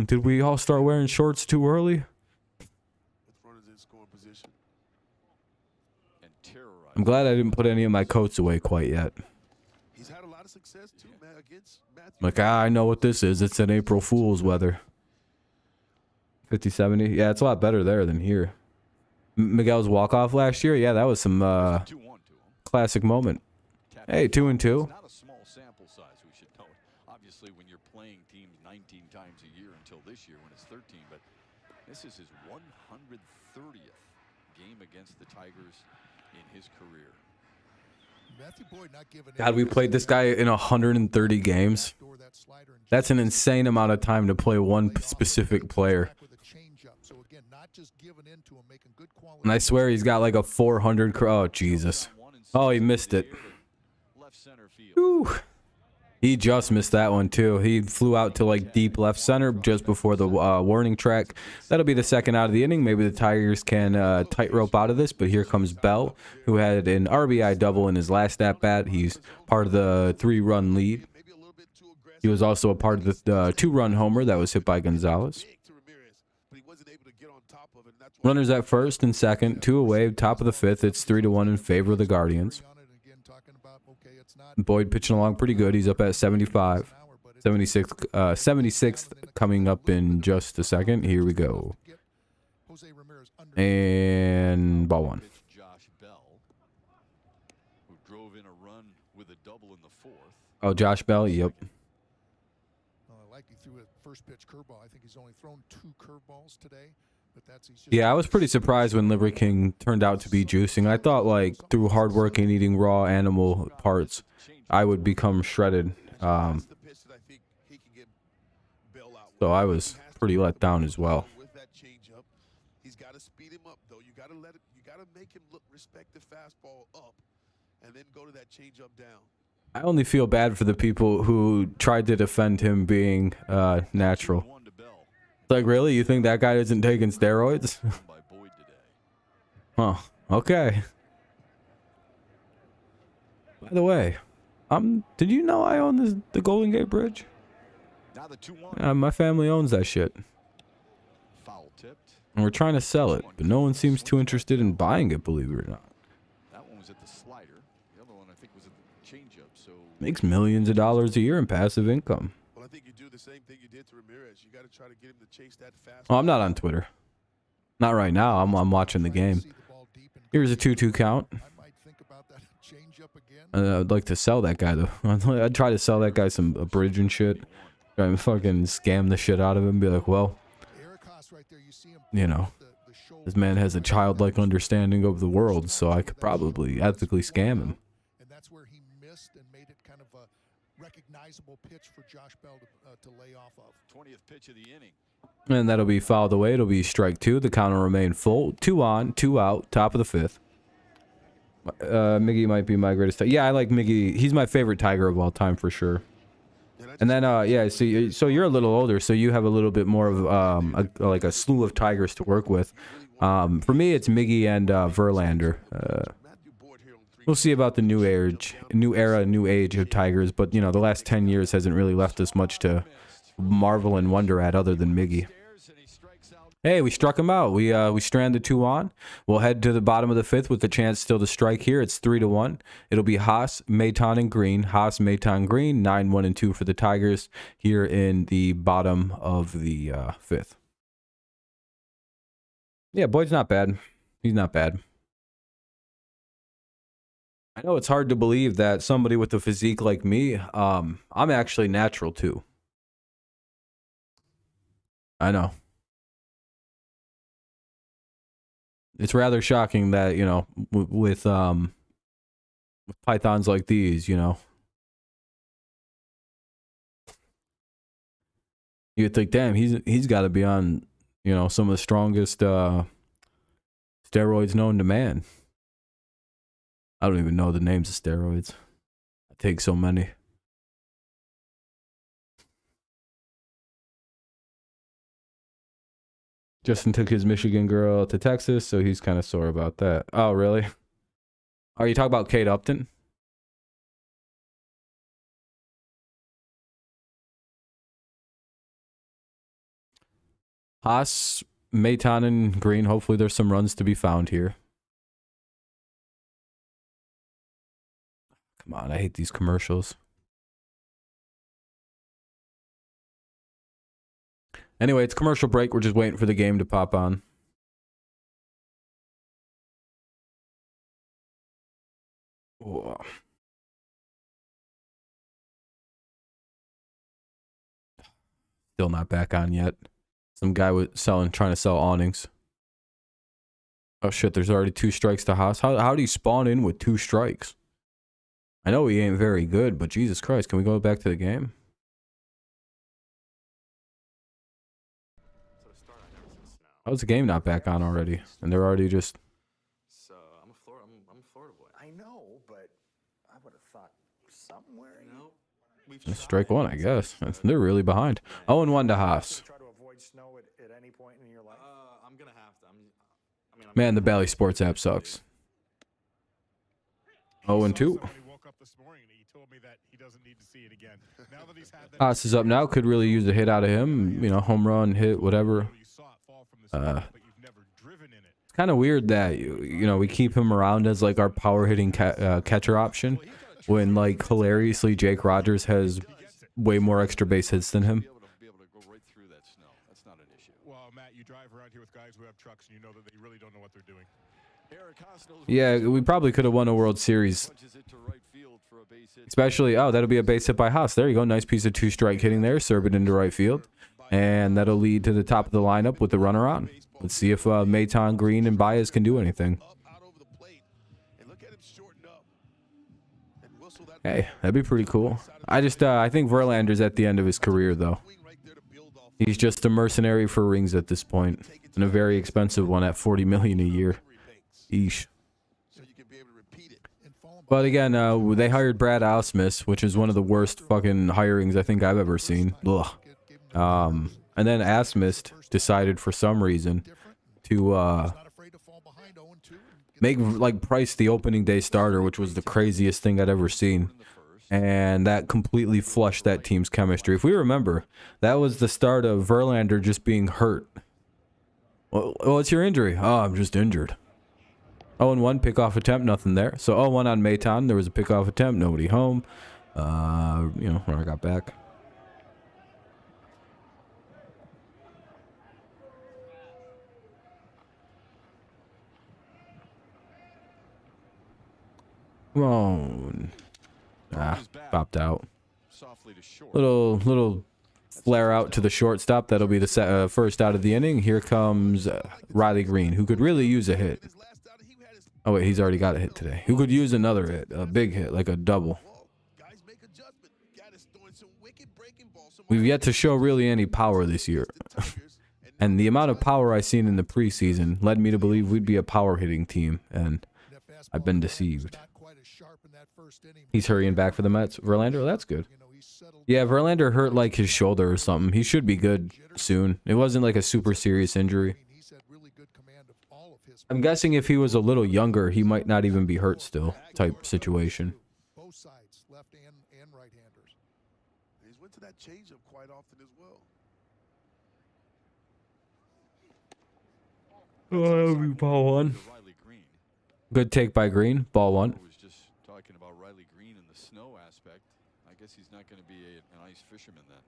Did we all start wearing shorts too early? I'm glad I didn't put any of my coats away quite yet. He's had a lot of success too, man, against Matthew. Like, I know what this is. It's an April Fool's weather. 50-70. Yeah, it's a lot better there than here. Miguel's walk-off last year? Yeah, that was some classic moment. Hey, 2-2. Not a small sample size, we should note. Obviously, when you're playing teams 19 times a year until this year when it's 13, but this is his 130th game against the Tigers in his career. God, we played this guy in 130 games. That's an insane amount of time to play one specific player. not just giving in to him, making good quality. And I swear he's got like a 400. Oh, Jesus. Oh, he missed it. Whew. He just missed that one, too. He flew out to like deep left center just before the warning track. That'll be the second out of the inning. Maybe the Tigers can tightrope out of this, but here comes Bell, who had an RBI double in his last at-bat. He's part of the 3-run lead. He was also a part of the 2-run homer that was hit by Gonzalez. Runners at first and second, 2 away, top of the 5th. It's 3-1 in favor of the Guardians. Boyd pitching along pretty good. He's up at 75. 76th coming up in just a second. Here we go. And ball 1. Oh, Josh Bell, yep. I like he threw a first pitch curveball. I think he's only thrown 2 curveballs today. Yeah, I was pretty surprised when Liver King turned out to be juicing. I thought, like, through hard work and eating raw animal parts, I would become shredded. So I was pretty let down as well. He's got to speed him up, though. You got to make him respect the fastball up, and then go to that changeup down. I only feel bad for the people who tried to defend him being natural. Like, really? You think that guy isn't taking steroids? Huh. Okay. By the way, did you know I own the Golden Gate Bridge? My family owns that shit. And we're trying to sell it, but no one seems too interested in buying it, believe it or not. That one was at the slider. The other one, I think, was at the changeup. So makes millions of dollars a year in passive income. Well, I think you do the same thing you did to Ramirez. You got to try to get him to chase that fast. Oh, I'm not on Twitter. Not right now. I'm watching the game. Here's a 2-2 count. I'd like to sell that guy, though. I'd try to sell that guy a bridge and shit. Try and fucking scam the shit out of him. Be like, well, you know, this man has a childlike understanding of the world, so I could probably ethically scam him. And that's where he missed and made it kind of a recognizable pitch for Josh Bell to lay off of. 20th pitch of the inning. And that'll be fouled away. It'll be strike 2. The count will remain full. 2 on, 2 out, top of the 5th. Miggy might be my greatest. Yeah, I like Miggy. He's my favorite Tiger of all time for sure. And then, yeah, so you're a little older, so you have a little bit more of like a slew of Tigers to work with. For me, it's Miggy and Verlander. We'll see about the new era, new age of Tigers, but you know, the last 10 years hasn't really left us much to marvel and wonder at other than Miggy. Hey, we struck him out. We stranded 2 on. We'll head to the bottom of the 5th with the chance still to strike here. It's 3-1. It'll be Haas, Maton, and Green. Haas, Maton, Green. 9-1 and 2 for the Tigers here in the bottom of the 5th. Yeah, Boyd's not bad. He's not bad. I know it's hard to believe that somebody with a physique like me, I'm actually natural too. I know. It's rather shocking that, you know, with pythons like these, you know, you'd think, damn, he's got to be on, you know, some of the strongest steroids known to man. I don't even know the names of steroids. I take so many. Justin took his Michigan girl to Texas, so he's kind of sore about that. Oh, really? Are you talking about Kate Upton? Haas, Maton, and Green. Hopefully there's some runs to be found here. Come on, I hate these commercials. Anyway, it's commercial break. We're just waiting for the game to pop on. Whoa. Still not back on yet. Some guy trying to sell awnings. Oh shit, there's already 2 strikes to Haas. How do you spawn in with 2 strikes? I know he ain't very good, but Jesus Christ, can we go back to the game? How's the game not back on already? And they're already just... So I'm a Florida boy. I know, but I would have thought somewhere. No. Strike one, I guess. They're really behind. 0-1 to Haas. Try to avoid snow at any point in your life. I'm gonna have to. Man, the Bally Sports app sucks. 0-2. Haas is up now. Could really use a hit out of him. You know, home run, hit, whatever. It's kind of weird that, you know, we keep him around as like our power hitting catcher option when, like, hilariously Jake Rogers has way more extra base hits than him. Yeah, we probably could have won a World Series. Especially, oh, that'll be a base hit by Haas. There you go. Nice piece of two-strike hitting there. Serve it into right field. And that'll lead to the top of the lineup with the runner on. Let's see if Maton, Green, and Baez can do anything. Hey, that'd be pretty cool. I think Verlander's at the end of his career, though. He's just a mercenary for rings at this point, and a very expensive one at $40 million a year. Eesh. But again, they hired Brad Ausmus, which is one of the worst fucking hirings I think I've ever seen. Ugh. And then Ausmus decided for some reason to make like Price the opening day starter, which was the craziest thing I'd ever seen. And that completely flushed that team's chemistry. If we remember, that was the start of Verlander just being hurt. Well, what's your injury? Oh, I'm just injured. 0-1, pickoff attempt, nothing there. So 0-1 on Maton. There was a pickoff attempt, nobody home. You know, when I got back. Come on. Popped out. Little flare out to the shortstop. That'll be the first out of the inning. Here comes Riley Green, who could really use a hit. Oh, wait, he's already got a hit today. Who could use another hit, a big hit, like a double. We've yet to show really any power this year. And the amount of power I've seen in the preseason led me to believe we'd be a power hitting team, and I've been deceived. He's hurrying back for the Mets. Verlander, that's good. Yeah, Verlander hurt like his shoulder or something. He should be good soon. It wasn't like a super serious injury. I'm guessing if he was a little younger, he might not even be hurt still, type situation. Both sides, left and right-handers. He's went to that changeup quite often as well. Ball one. Good take by Green. Ball one. I was just talking about Riley Green and the snow aspect. I guess he's not going to be an ice fisherman then.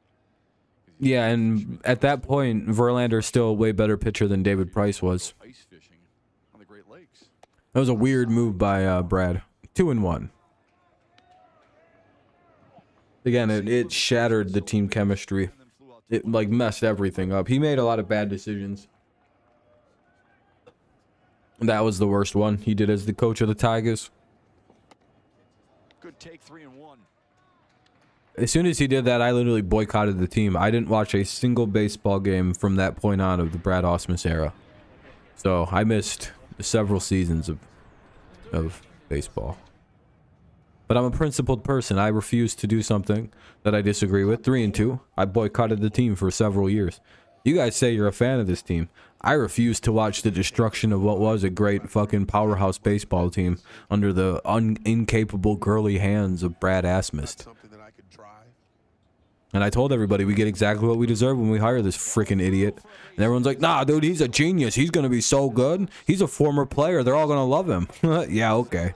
Yeah, and at that point, Verlander's still a way better pitcher than David Price was. Ice fishing on the Great Lakes. That was a weird move by Brad. 2-1. Again, it shattered the team chemistry. It like messed everything up. He made a lot of bad decisions. That was the worst one he did as the coach of the Tigers. Good take, 3-1. As soon as he did that, I literally boycotted the team. I didn't watch a single baseball game from that point on of the Brad Ausmus era. So I missed several seasons of baseball. But I'm a principled person. I refuse to do something that I disagree with. 3-2. I boycotted the team for several years. You guys say you're a fan of this team. I refuse to watch the destruction of what was a great fucking powerhouse baseball team under the incapable girly hands of Brad Ausmus. And I told everybody we get exactly what we deserve when we hire this freaking idiot. And everyone's like, nah, dude, he's a genius. He's going to be so good. He's a former player. They're all going to love him. Yeah, okay.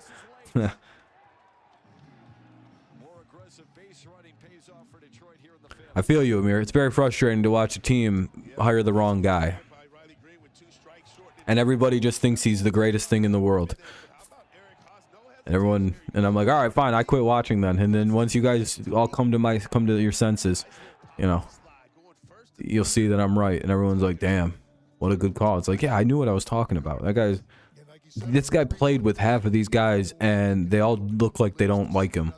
I feel you, Amir. It's very frustrating to watch a team hire the wrong guy. And everybody just thinks he's the greatest thing in the world. And I'm like, all right, fine, I quit watching then. And then once you guys all come to your senses, you know, you'll see that I'm right. And everyone's like, damn, what a good call. It's like, yeah, I knew what I was talking about. This guy played with half of these guys, and they all look like they don't like him.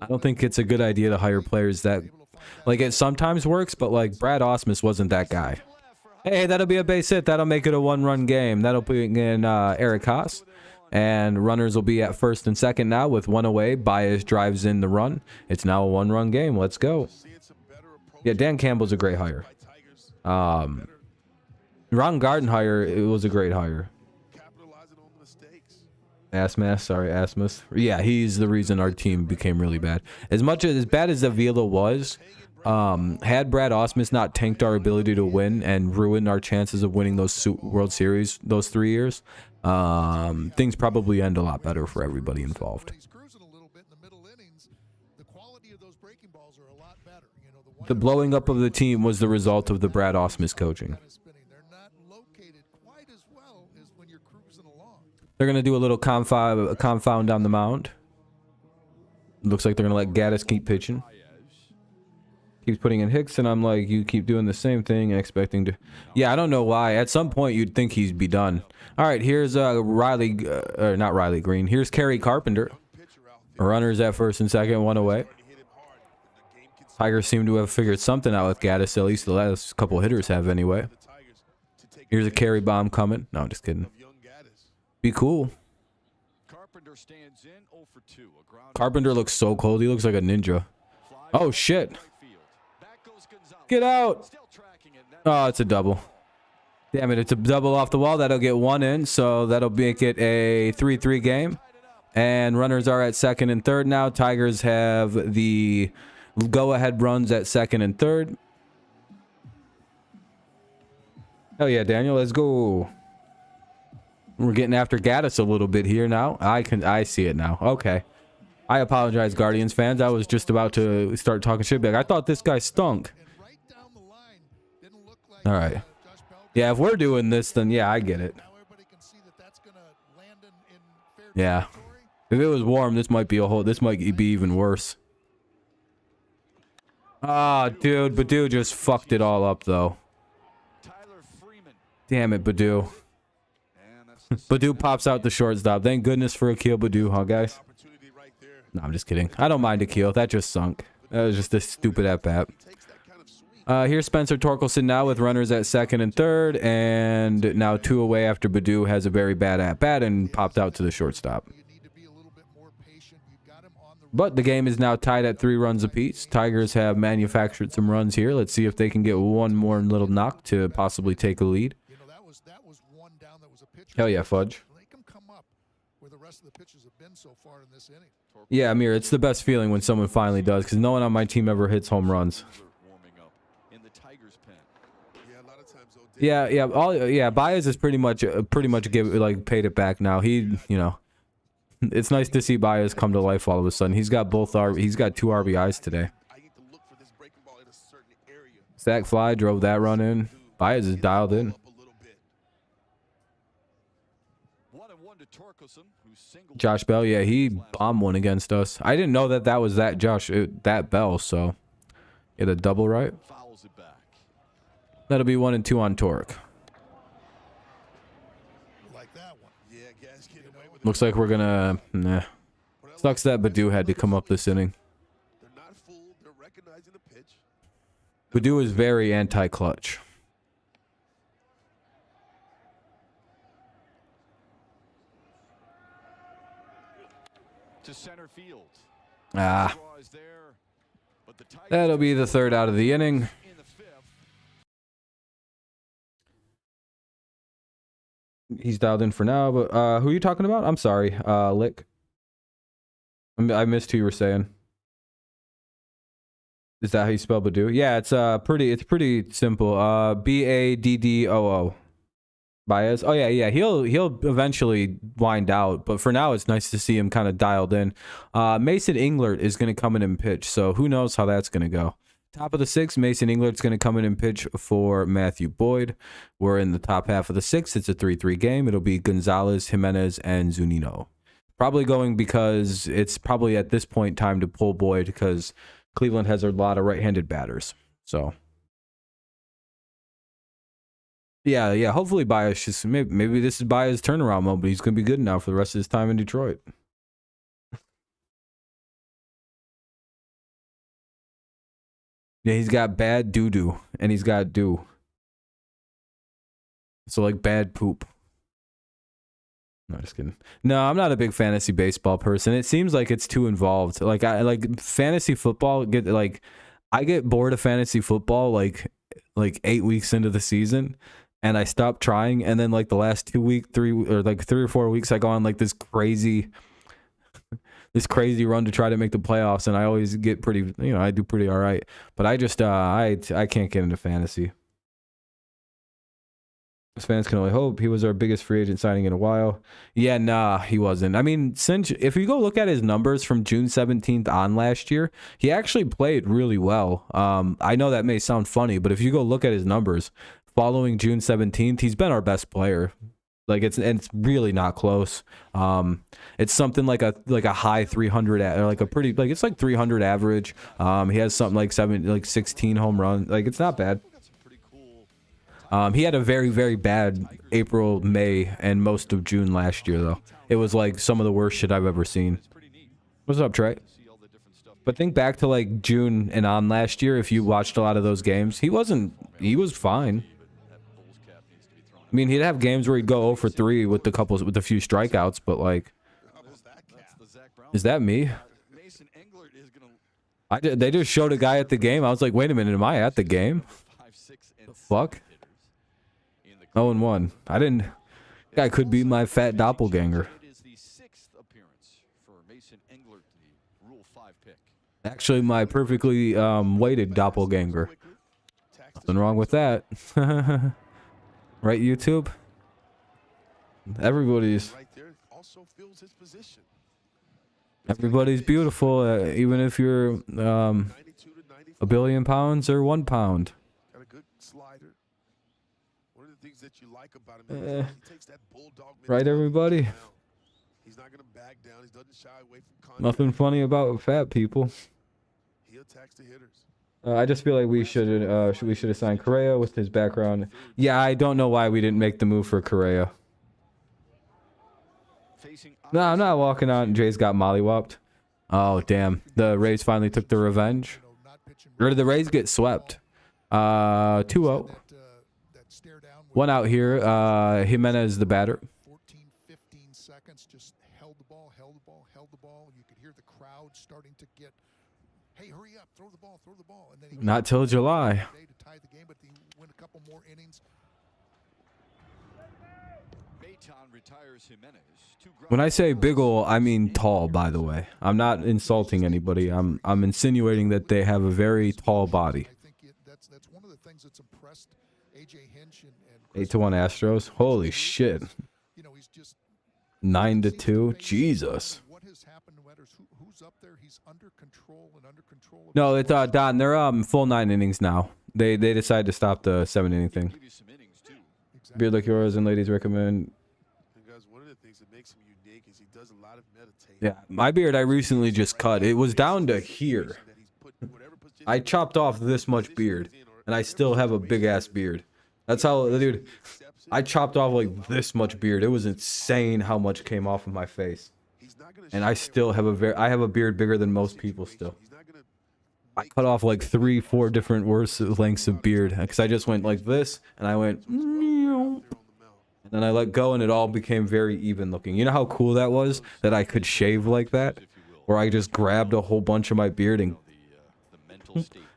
I don't think it's a good idea to hire players that, like, it sometimes works, but like Brad Ausmus wasn't that guy. Hey, that'll be a base hit. That'll make it a 1-run game. That'll be in Eric Haas. And runners will be at first and second now with 1 away. Baez drives in the run. It's now a 1-run game. Let's go. Yeah, Dan Campbell's a great hire. Ron Gardenhire, it was a great hire. Asmus. Yeah, he's the reason our team became really bad. As bad as Avila was, had Brad Ausmus not tanked our ability to win and ruined our chances of winning those World Series those 3 years, things probably end a lot better for everybody involved. The blowing up of the team was the result of the Brad Ausmus coaching. They're going to do a little confound on the mound. Looks like they're going to let Gaddis keep pitching. Keeps putting in Hicks, and I'm like, you keep doing the same thing and expecting to... Yeah, I don't know why. At some point, you'd think he'd be done. All right, here's not Riley Green. Here's Kerry Carpenter. Runners at first and second, 1 away. Tigers seem to have figured something out with Gaddis. At least the last couple hitters have anyway. Here's a carry bomb coming. No, I'm just kidding. Be cool. Carpenter looks so cold. He looks like a ninja. Oh, shit. Get out. Oh, it's a double. Damn it, it's a double off the wall. That'll get 1 in, so that'll make it a 3-3 game. And runners are at second and third now. Tigers have the go-ahead runs at second and third. Hell yeah, Daniel, let's go. We're getting after Gaddis a little bit here now. I see it now. Okay. I apologize, Guardians fans. I was just about to start talking shit back. I thought this guy stunk. All right. Yeah, if we're doing this, then yeah, I get it. Yeah. If it was warm, this might be even worse. Ah, dude, Badu just fucked it all up though. Damn it, Badu. Badu pops out the shortstop. Thank goodness for Akil Badu, huh, guys? No, I'm just kidding. I don't mind Akil. That just sunk. That was just a stupid at-bat. Here's Spencer Torkelson now with runners at second and third. And now 2 away after Badu has a very bad at-bat and popped out to the shortstop. But the game is now tied at 3 runs apiece. Tigers have manufactured some runs here. Let's see if they can get one more little knock to possibly take a lead. Hell yeah, Fudge. Yeah, Amir, it's the best feeling when someone finally does, because no one on my team ever hits home runs. Yeah, Baez is pretty much paid it back now. It's nice to see Baez come to life all of a sudden. He's got 2 RBIs today. Sack fly drove that run in. Baez is dialed in. Josh Bell, yeah, he bombed one against us. I didn't know that was that Bell, so get a double right. That'll be 1 and 2 on Torque. Looks like we're gonna... Nah. Sucks that Badu had to come up this inning. Badu is very anti-clutch. To center field. That'll be the 3rd out of the inning. He's dialed in for now, but who are you talking about? I'm sorry, Lick. I missed who you were saying. Is that how you spell Badu? Yeah, it's pretty simple. Baddoo. Baez. Oh yeah. He'll eventually wind out, but for now it's nice to see him kind of dialed in. Mason Englert is going to come in and pitch, so who knows how that's going to go. Top of the 6th, Mason Englert's going to come in and pitch for Matthew Boyd. We're in the top half of the 6th. It's a 3-3 game. It'll be Gonzalez, Jimenez, and Zunino. Probably going because it's probably at this point time to pull Boyd because Cleveland has a lot of right-handed batters. So yeah. Hopefully Baez just maybe this is Baez's turnaround moment, but he's going to be good now for the rest of his time in Detroit. Yeah, he's got bad doo-doo, and he's got do. So like bad poop. No, just kidding. No, I'm not a big fantasy baseball person. It seems like it's too involved. Like I like fantasy football. I get bored of fantasy football like 8 weeks into the season, and I stop trying. And then like the last 3 or 4 weeks, I go on like this crazy run to try to make the playoffs, and I always get pretty. I do pretty all right. But I just I can't get into fantasy. Fans can only hope. He was our biggest free agent signing in a while. Yeah, nah, he wasn't. I mean, if you go look at his numbers from June 17th on last year, he actually played really well. I know that may sound funny, but if you go look at his numbers following June 17th, he's been our best player. Like it's really not close. It's something like a high 300 or like a pretty it's like 300 average. He has something like 16 home runs. Like it's not bad. He had a very, very bad April, May, and most of June last year, though. It was like some of the worst shit I've ever seen. What's up, Trey? But think back to like June and on last year. If you watched a lot of those games, he was fine. I mean, he'd have games where he'd go 0 for 3 with a few strikeouts, but like, is that me? They just showed a guy at the game. I was like, wait a minute, am I at the game? The fuck? 0-1. Guy could be my fat doppelganger. Actually, my perfectly weighted doppelganger. Nothing wrong with that. Right, YouTube? Everybody's beautiful, even if you're a billion pounds or 1 pound. Got a good slider. One of the things that you like about him is he takes that bulldog mentality. Right, everybody? He's not going to back down. He doesn't shy away from contact. Nothing funny about fat people. He attacks the hitters. I just feel like we should have signed Correa with his background. Yeah, I don't know why we didn't make the move for Correa. No, I'm not walking on. Jay's got mollywopped. Oh, damn. The Rays finally took the revenge. Or did the Rays get swept? 2-0. One out here. Jimenez, the batter. 14, 15 seconds, just held the ball. You could hear the crowd starting to get, hey, hurry up, throw the ball. And then Not till July. To tie the game, but he win a couple more innings. When I say big ol', I mean tall, by the way. I'm not insulting anybody. I'm insinuating that they have a very tall body. I think that's one of the things that's impressed AJ Hinch and 8-1 Astros. Holy shit. He's just 9-2. Jesus. What has happened no matter who's up there, he's under control. No, it's Don. They're full 9 innings now. They decided to stop the 7-inning thing. Beard like yours and ladies recommend. One of the things that makes him unique is he does a lot of meditating. Yeah, my beard I recently just cut. It was down to here. I chopped off this much beard, and I still have a big ass beard. That's how, dude. I chopped off like this much beard. It was insane how much came off of my face, and I still have I have a beard bigger than most people still. I cut off like 3-4 different worse lengths of beard because I just went like this, and I went. And then I let go, and it all became very even looking. You know how cool that was? That I could shave like that? Where I just grabbed a whole bunch of my beard, and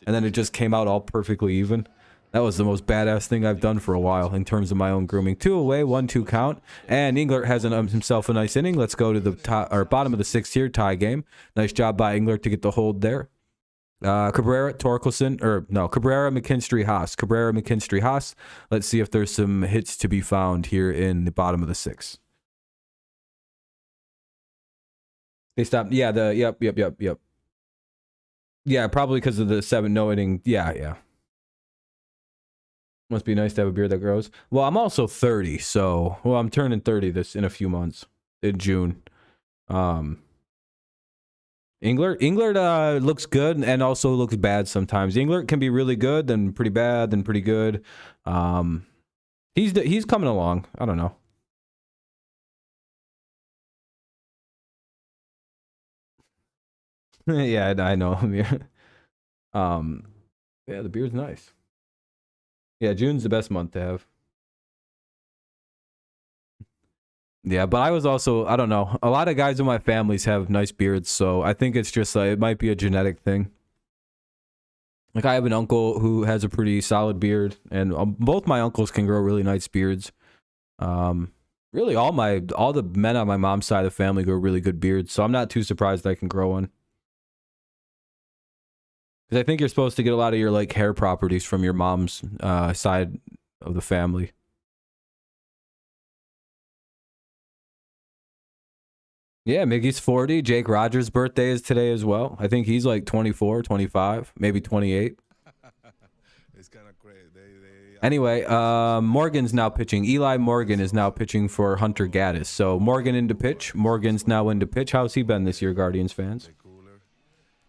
then it just came out all perfectly even. That was the most badass thing I've done for a while in terms of my own grooming. 2 away, 1-2 count. And Englert has himself a nice inning. Let's go to the bottom of the 6th here, tie game. Nice job by Englert to get the hold there. Cabrera, Cabrera, McKinstry, Haas. Let's see if there's some hits to be found here in the bottom of the 6th. They stopped. Yeah, yep. Yeah, probably because of the 7 no inning. Yeah. Must be nice to have a beard that grows. Well, I'm also 30, so I'm turning 30 in a few months in June. Englert looks good and also looks bad sometimes. Englert can be really good, then pretty bad, then pretty good. He's coming along. I don't know. Yeah, I know. Yeah, the beard's nice. Yeah, June's the best month to have. Yeah, but I was also, I don't know. A lot of guys in my families have nice beards, so I think it's just it might be a genetic thing. Like I have an uncle who has a pretty solid beard, and both my uncles can grow really nice beards. Really all the men on my mom's side of the family grow really good beards, so I'm not too surprised I can grow one. Because I think you're supposed to get a lot of your like hair properties from your mom's side of the family. Yeah, Miggy's 40. Jake Rogers' birthday is today as well. I think he's like 24, 25, maybe 28. It's kind of great. Anyway, Morgan's now pitching. Eli Morgan is now pitching for Hunter Gaddis. So Morgan into pitch. Morgan's now into pitch. How's he been this year, Guardians fans? Cooler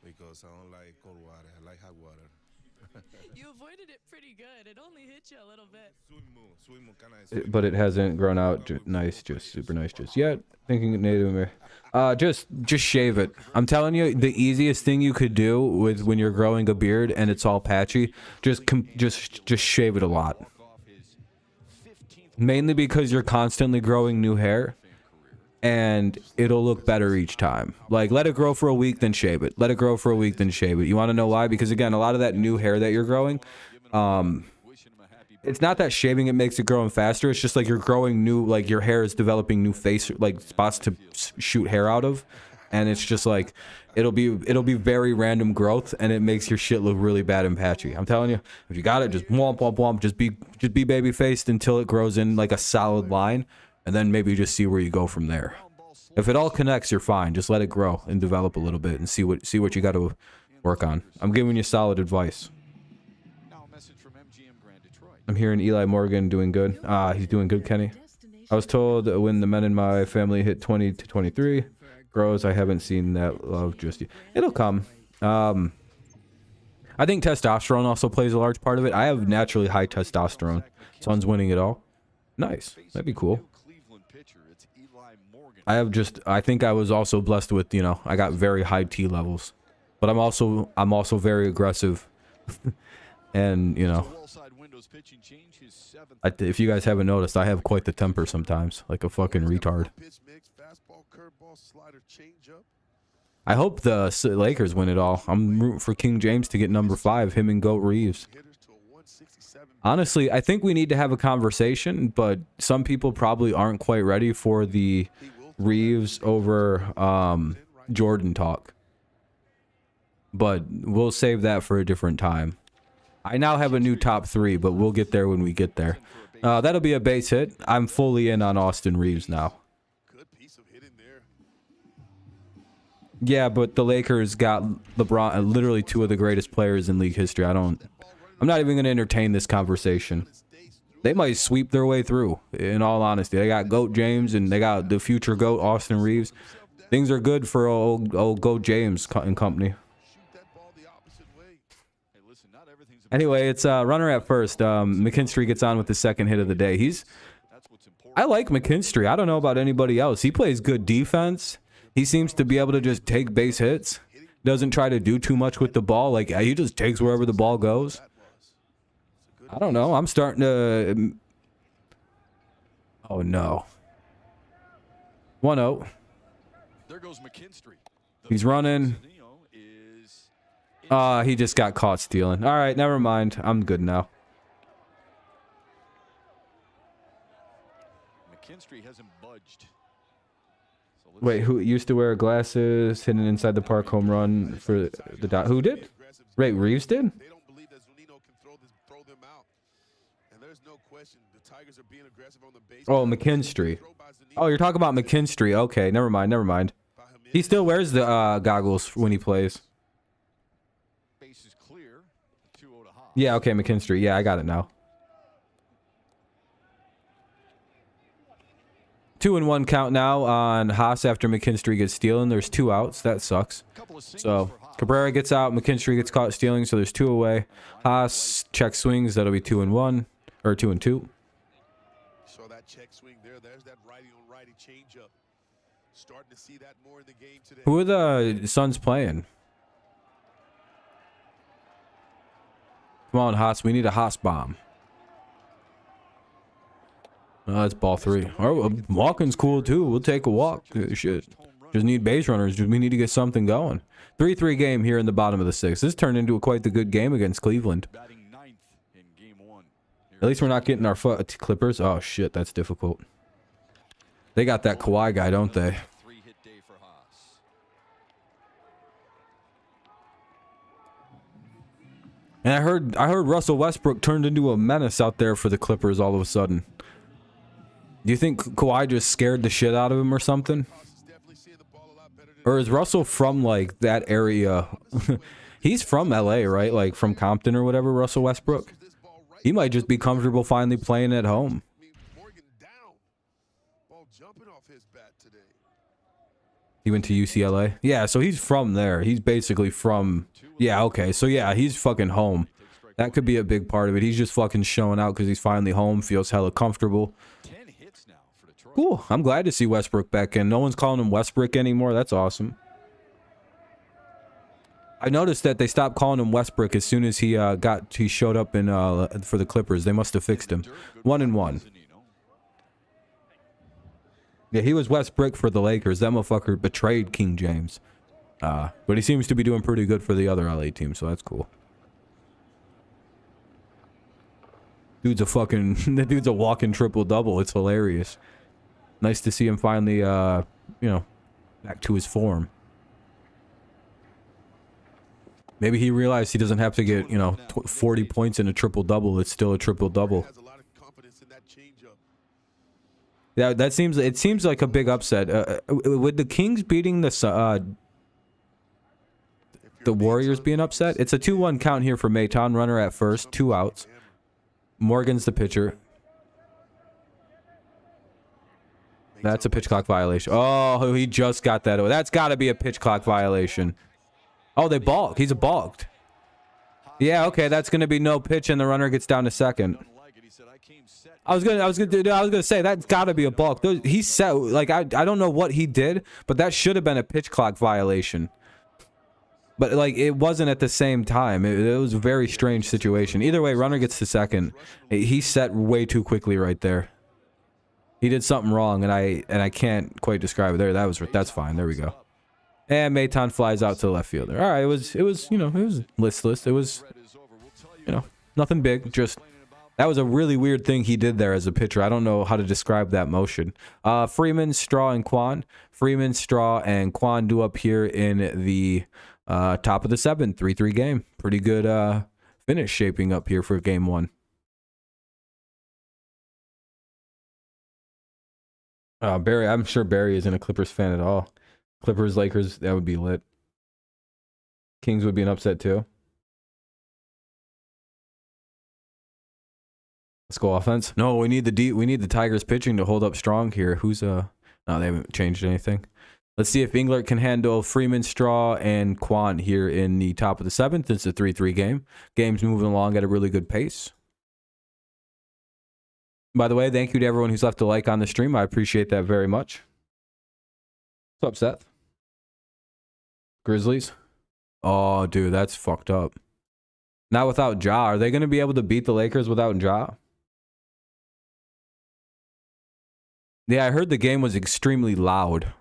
because I don't like cold water. I like hot water. You avoided it pretty good. It only hit you a little bit. But it hasn't grown out nice, just super nice just yet. Thinking Native just shave it. I'm telling you, the easiest thing you could do with when you're growing a beard and it's all patchy, just shave it a lot. Mainly because you're constantly growing new hair, and it'll look better each time. Like, let it grow for a week, then shave it. Let it grow for a week, then shave it. You want to know why? Because again, a lot of that new hair that you're growing, it's not that shaving it makes it growing faster. It's just like you're growing new, like your hair is developing new face, like spots to shoot hair out of, and it's just like it'll be very random growth, and it makes your shit look really bad and patchy. I'm telling you, if you got it, just womp womp womp, just be baby faced until it grows in like a solid line, and then maybe just see where you go from there. If it all connects, you're fine. Just let it grow and develop a little bit and see what you got to work on. I'm giving you solid advice. I'm hearing Eli Morgan doing good. He's doing good, Kenny. I was told when the men in my family hit 20 to 23 grows, I haven't seen that love just yet. It'll come. I think testosterone also plays a large part of it. I have naturally high testosterone. Son's winning it all. Nice. That'd be cool. I think I was also blessed with, I got very high T levels. But I'm also very aggressive. And, if you guys haven't noticed, I have quite the temper sometimes, like a fucking retard. I hope the Lakers win it all. I'm rooting for King James to get number 5, him and Goat Reeves. Honestly, I think we need to have a conversation, but some people probably aren't quite ready for the Reeves over Jordan talk. But we'll save that for a different time. I now have a new top 3, but we'll get there when we get there. That'll be a base hit. I'm fully in on Austin Reeves now. Yeah, but the Lakers got LeBron, literally 2 of the greatest players in league history. I'm not even going to entertain this conversation. They might sweep their way through, in all honesty. They got GOAT James, and they got the future GOAT Austin Reeves. Things are good for old GOAT James and company. Anyway, it's runner at first. McKinstry gets on with the second hit of the day. I like McKinstry. I don't know about anybody else. He plays good defense. He seems to be able to just take base hits. Doesn't try to do too much with the ball. Like, he just takes wherever the ball goes. I don't know. I'm starting to... Oh, no. 1-0. There goes McKinstry. He's running. He just got caught stealing. All right, never mind. I'm good now. McKinstry hasn't budged. Wait, who used to wear glasses, hitting inside the park home run for the dot? Who did? Wait, Reeves did? Oh, McKinstry. Oh, you're talking about McKinstry. Okay, never mind. He still wears the goggles when he plays. Yeah, okay, McKinstry. Yeah, I got it now. 2-1 count now on Haas after McKinstry gets stealing. There's 2 outs. That sucks. So Cabrera gets out. McKinstry gets caught stealing, so there's 2 away. Haas check swings. That'll be 2-1 or 2-2. So that check swing there. There's that righty on righty changeup. Starting to see that more in the game today. Who are the Suns playing? Come on, Haas. We need a Haas bomb. That's ball 3. Oh, walking's cool too. We'll take a walk. Shit. Just need base runners. We need to get something going. 3-3 game here in the bottom of the 6th. This turned into quite the good game against Cleveland. At least we're not getting our Clippers. Oh shit, that's difficult. They got that Kawhi guy, don't they? And I heard Russell Westbrook turned into a menace out there for the Clippers all of a sudden. Do you think Kawhi just scared the shit out of him or something? Or is Russell from like that area? He's from LA, right? Like from Compton or whatever, Russell Westbrook. He might just be comfortable finally playing at home. He went to UCLA? Yeah, so he's from there. He's basically from... Yeah, okay. So yeah, he's fucking home. That could be a big part of it. He's just fucking showing out because he's finally home. Feels hella comfortable. Cool. I'm glad to see Westbrook back in. No one's calling him Westbrook anymore. That's awesome. I noticed that they stopped calling him Westbrook as soon as he showed up in for the Clippers. They must have fixed him. 1-1. Yeah, he was Westbrook for the Lakers. That motherfucker betrayed King James. But he seems to be doing pretty good for the other LA team, so that's cool. Dude's a walking triple-double. It's hilarious. Nice to see him finally, you know, back to his form. Maybe he realized he doesn't have to get, you know, 40 points in a triple-double. It's still a triple-double. Yeah, it seems like a big upset. With the Kings beating the Warriors being upset, it's a 2-1 count here for Mayton. Runner at first, 2 outs. Morgan's the pitcher. That's a pitch clock violation. Oh, he just got that. That's got to be a pitch clock violation. Oh, they balked. He's a balked. Yeah, okay, that's going to be no pitch, and the runner gets down to second. I was gonna say that's got to be a balk. He said, like, I don't know what he did, but that should have been a pitch clock violation. But like, it wasn't at the same time. It was a very strange situation. Either way, runner gets to second. He set way too quickly right there. He did something wrong, and I can't quite describe it. That's fine. There we go. And Mayton flies out to the left fielder. All right, it was you know, it was listless. It was, you know, nothing big. Just that was a really weird thing he did there as a pitcher. I don't know how to describe that motion. Freeman, Straw, and Kwan. Freeman, Straw, and Kwan do up here in the top of the 7th. 3-3 game. Pretty good finish shaping up here for game 1. Barry, I'm sure Barry isn't a Clippers fan at all. Clippers, Lakers, that would be lit. Kings would be an upset too. Let's go offense. No, we need the Tigers pitching to hold up strong here. Who's no, they haven't changed anything. Let's see if Englert can handle Freeman, Straw, and Kwan here in the top of the 7th. It's a 3-3 game. Game's moving along at a really good pace. By the way, thank you to everyone who's left a like on the stream. I appreciate that very much. What's up, Seth? Grizzlies? Oh, dude, that's fucked up. Not without Ja. Are they going to be able to beat the Lakers without Ja? Yeah, I heard the game was extremely loud.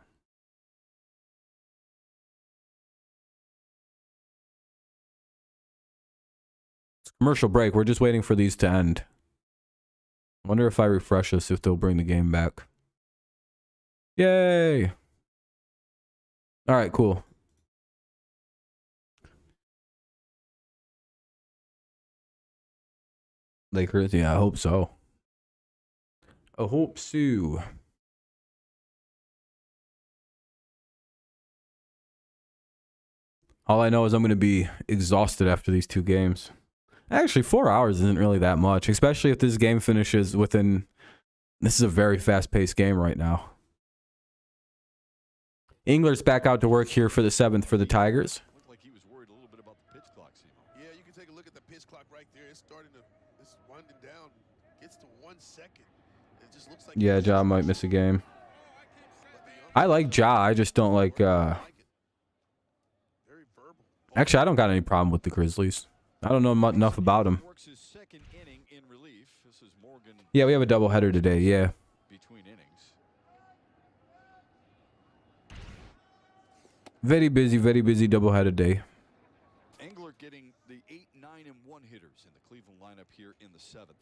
It's commercial break. We're just waiting for these to end. I wonder if I refresh this, if they'll bring the game back. Yay! All right, cool. Lakers, yeah, I hope so. I hope so. All I know is I'm going to be exhausted after these 2 games. Actually, 4 hours isn't really that much, especially if this game finishes within... This is a very fast-paced game right now. Engler's back out to work here for the 7th for the Tigers. Looked like he was worried a little bit about the pitch clock, Simo. Yeah, you can take a look at the pitch clock right there. It's winding down. Gets to 1 second. It just looks like... Yeah, Ja might miss a game. I like Ja. I just don't like... Actually, I don't got any problem with the Grizzlies. I don't know enough about them. Yeah, we have a doubleheader today, yeah. Very busy doubleheader day. Englert getting the 8, 9, and 1 hitters in the Cleveland lineup here in the 7th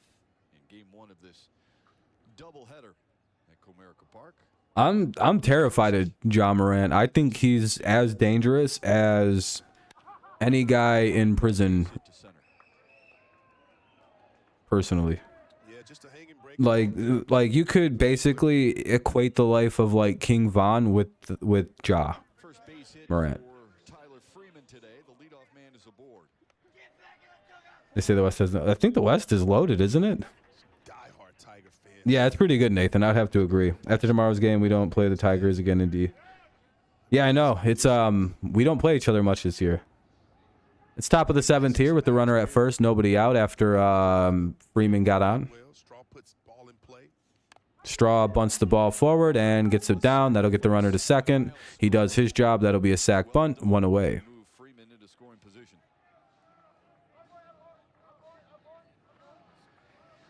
in game 1 of this doubleheader at Comerica Park. I'm terrified of Ja Morant. I think he's as dangerous as any guy in prison. Personally. Like you could basically equate the life of like King Von with Ja Morant. They say the West has I think the West is loaded, isn't it? Yeah, it's pretty good, Nathan. I'd have to agree. After tomorrow's game, we don't play the Tigers again in D. Yeah, I know. It's we don't play each other much this year. It's top of the 7th here with the runner at first, nobody out after Freeman got on. Straw bunts the ball forward and gets it down. That'll get the runner to second. He does his job. That'll be a sack bunt, 1 away.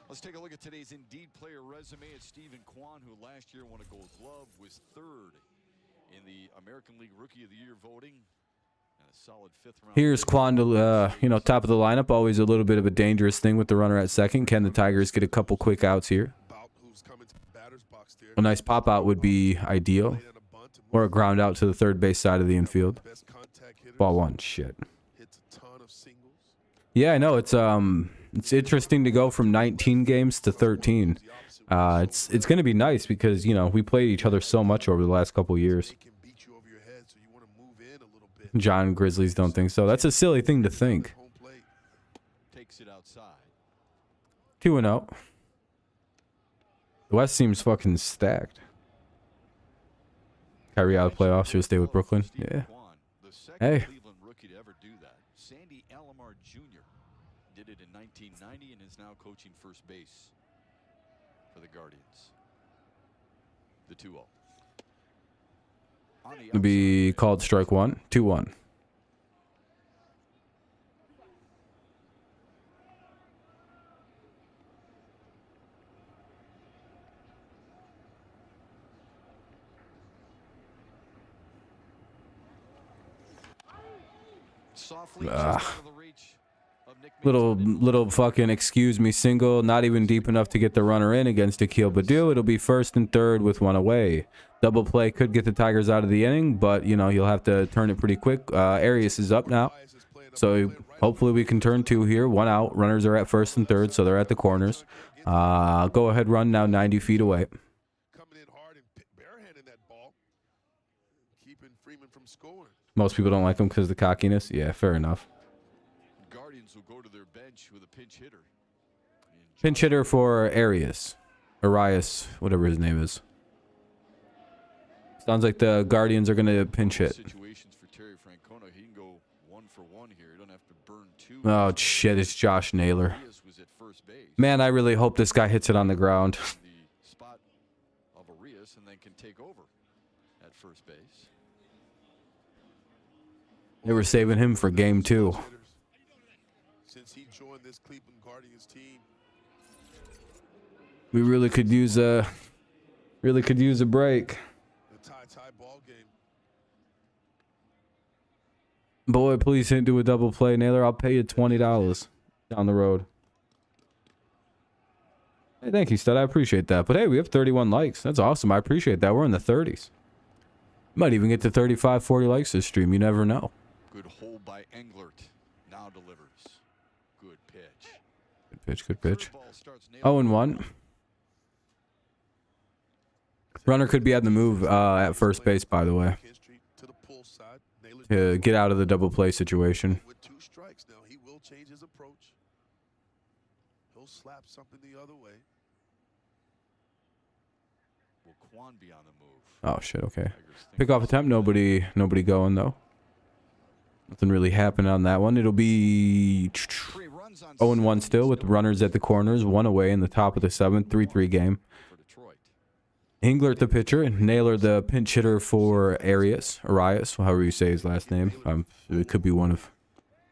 Let's take a look at today's Indeed player resume. It's Stephen Kwan, who last year won a Gold Glove, was 3rd in the American League Rookie of the Year voting, and a solid 5th round. Here's Kwan to, top of the lineup. Always a little bit of a dangerous thing with the runner at second. Can the Tigers get a couple quick outs here? A nice pop out would be ideal, or a ground out to the third base side of the infield. Ball 1, shit. Yeah, I know. It's interesting to go from 19 games to 13. It's going to be nice because, we played each other so much over the last couple years. John Grizzlies don't think so. That's a silly thing to think. 2-0. The West seems fucking stacked. Kyrie out of playoffs. Should stay with Brooklyn. Yeah. Hey. Did it in 1990 and is now coaching first base for the Guardians. The 2-0. It'll be called strike 1. 2-1. Little fucking excuse me single, not even deep enough to get the runner in against Akil Badu. It'll be 1st and 3rd with 1 away. Double play could get the Tigers out of the inning, but you'll have to turn it pretty quick. Arias is up now, so hopefully we can turn 2 here. 1 out. Runners are at 1st and 3rd, so they're at the corners. Go ahead run now 90 feet away. Most people don't like him because of the cockiness. Yeah, fair enough. Guardians will go to their bench with a pinch hitter. Pinch hitter for Arias. Whatever his name is. Sounds like the Guardians are going to pinch hit. Situations for Terry Francona. He can go 1 for 1 here. You don't have to burn 2. Oh, shit. It's Josh Naylor. Man, I really hope this guy hits it on the ground. The spot of Arias and then can take over at first base. They were saving him for game 2. Since he joined this Cleveland Guardians team, we really could use a break. Tie ball game. Boy, please hit do a double play, Naylor. I'll pay you $20 down the road. Hey, thank you, stud. I appreciate that. But hey, we have 31 likes. That's awesome. I appreciate that. We're in the 30s. Might even get to 35, 40 likes this stream. You never know. Good hold by Englert. Now delivers. Good pitch. Good pitch, good pitch. 0-1. Runner could be on the move at first base, by the way. To get out of the double play situation. With 2 strikes now, he will change his approach. He'll slap something the other way. Will Kwan be on the move? Oh shit, okay. Pickoff attempt, nobody going though. Nothing really happened on that one. It'll be 0-1 still with runners at the corners, 1 away in the top of the 7th, 3-3 game. Englert the pitcher, Naylor the pinch hitter for Arias, however you say his last name. It could be one of.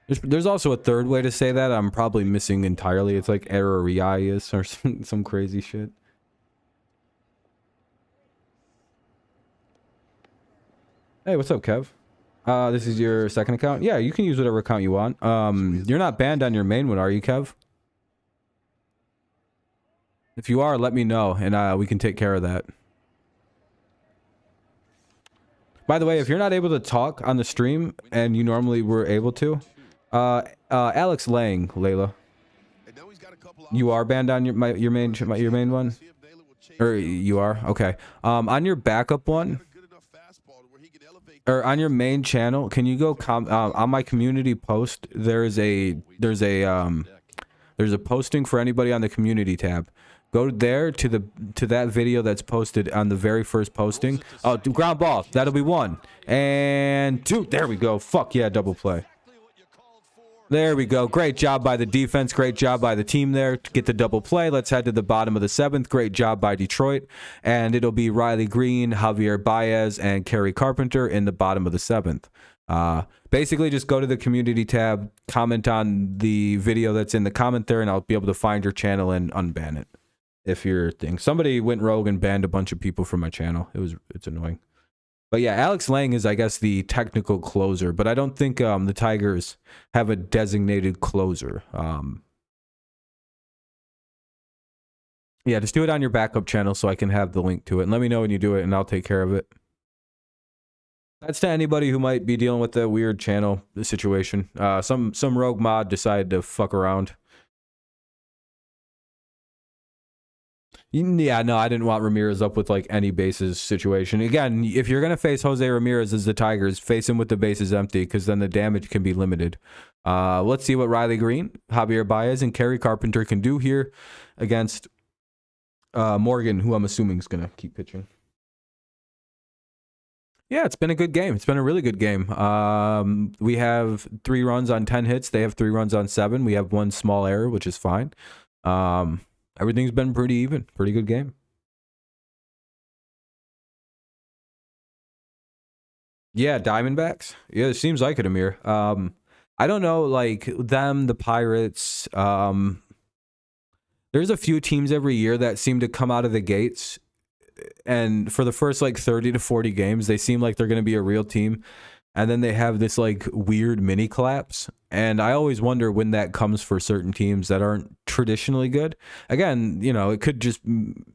There's also a third way to say that. I'm probably missing entirely. It's like Arias or some crazy shit. Hey, what's up, Kev? This is your second account? Yeah, you can use whatever account you want. You're not banned on your main one, are you, Kev? If you are, let me know, and we can take care of that. By the way, if you're not able to talk on the stream, and you normally were able to, Alex Lang, Layla. You are banned on your main one? Or you are? Okay. On your backup one, or on your main channel, can you go on my community post? There's a posting for anybody on the community tab. Go there to that video that's posted on the very first posting. Oh, ground ball. That'll be 1 and 2. There we go. Fuck yeah, double play. There we go. Great job by the defense. Great job by the team there to get the double play. Let's head to the bottom of the 7th. Great job by Detroit. And it'll be Riley Green, Javier Baez, and Kerry Carpenter in the bottom of the 7th. Basically, just go to the community tab, comment on the video that's in the comment there, and I'll be able to find your channel and unban it. If your thing. Somebody went rogue and banned a bunch of people from my channel. It's annoying. But yeah, Alex Lang is, I guess, the technical closer, but I don't think the Tigers have a designated closer. Yeah, just do it on your backup channel so I can have the link to it. And let me know when you do it, and I'll take care of it. That's to anybody who might be dealing with a weird channel situation. Some rogue mod decided to fuck around. Yeah, no, I didn't want Ramirez up with like any bases situation. Again, if you're going to face Jose Ramirez as the Tigers, face him with the bases empty because then the damage can be limited. Let's see what Riley Green, Javier Baez, and Kerry Carpenter can do here against Morgan, who I'm assuming is going to keep pitching. Yeah, it's been a good game. It's been a really good game. We have 3 runs on 10 hits. They have 3 runs on 7. We have 1 small error, which is fine. Everything's been pretty even. Pretty good game. Yeah, Diamondbacks. Yeah, it seems like it, Amir. I don't know, like them, the Pirates. There's a few teams every year that seem to come out of the gates, and for the first like 30 to 40 games, they seem like they're going to be a real team. And then they have this like weird mini collapse. And I always wonder when that comes for certain teams that aren't traditionally good. Again, you know, it could just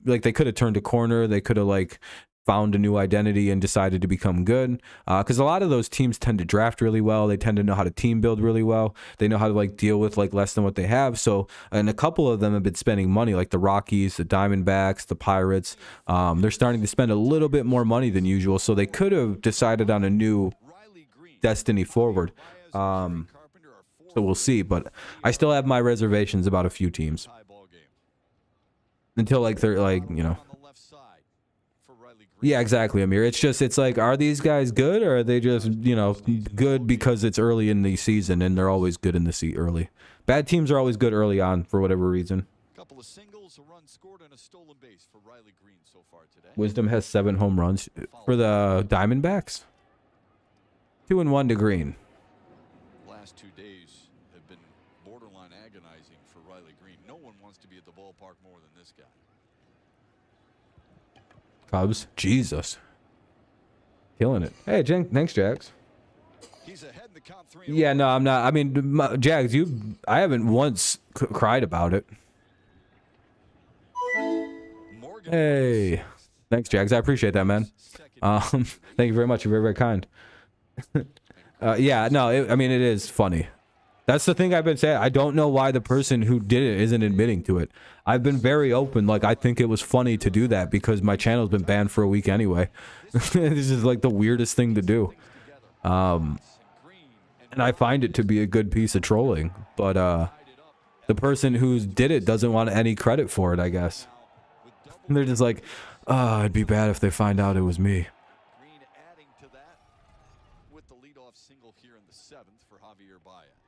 like they could have turned a corner. They could have like found a new identity and decided to become good. Because a lot of those teams tend to draft really well. They tend to know how to team build really well. They know how to like deal with like less than what they have. So, and a couple of them have been spending money, like the Rockies, the Diamondbacks, the Pirates. They're starting to spend a little bit more money than usual. So they could have decided on a new destiny forward. So we'll see, but I still have my reservations about a few teams until like they're like, you know. Yeah, exactly, Amir. It's like, are these guys good, or are they just, you know, good because it's early in the season and they're always good in the seat early? Bad teams are always good early on for whatever reason. Couple of singles, a run scored, and a stolen base for Riley Green so far today. Wisdom has 7 home runs for the Diamondbacks. 2-1 to Green. Last 2 days have been borderline agonizing for Riley Green. No one wants to be at the ballpark more than this guy. Cubs, Jesus, killing it. Hey, thanks, Jax. He's ahead in the count 3. Yeah, no, I'm not. I mean, Jags, I haven't once cried about it. Hey, thanks, Jags. I appreciate that, man. Thank you very much. You're very, very kind. Yeah, no, I mean, it is funny. That's the thing I've been saying. I don't know why the person who did it isn't admitting to it. I've been very open. Like, I think it was funny to do that because my channel's been banned for a week anyway. This is like the weirdest thing to do. And I find it to be a good piece of trolling. But the person who did it doesn't want any credit for it, I guess. And they're just like, oh, it'd be bad if they find out it was me.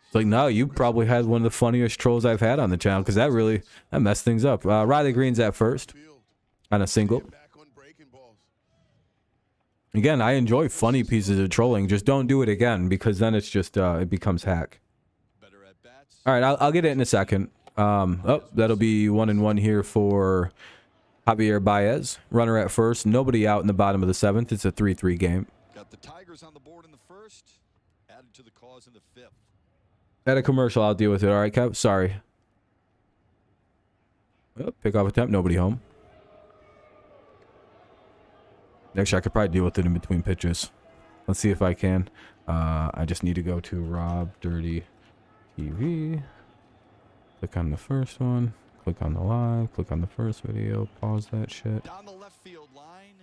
It's like, no, you probably had one of the funniest trolls I've had on the channel because that messed things up. Riley Green's at first on a single. Again, I enjoy funny pieces of trolling. Just don't do it again because then it's just it becomes hack. All right, I'll get it in a second. Oh, that'll be 1-1 here for Javier Baez. Runner at first. Nobody out in the bottom of the 7th. It's a 3-3 game. Got the Tigers on the board in the first, added to the cause in the fifth. At a commercial, I'll deal with it. All right, Kev. Sorry. Oh, pick off attempt. Nobody home. Actually, I could probably deal with it in between pitches. Let's see if I can. I just need to go to Rob Dirty TV. Click on the first one. Click on the live. Click on the first video. Pause that shit. Down the left field line.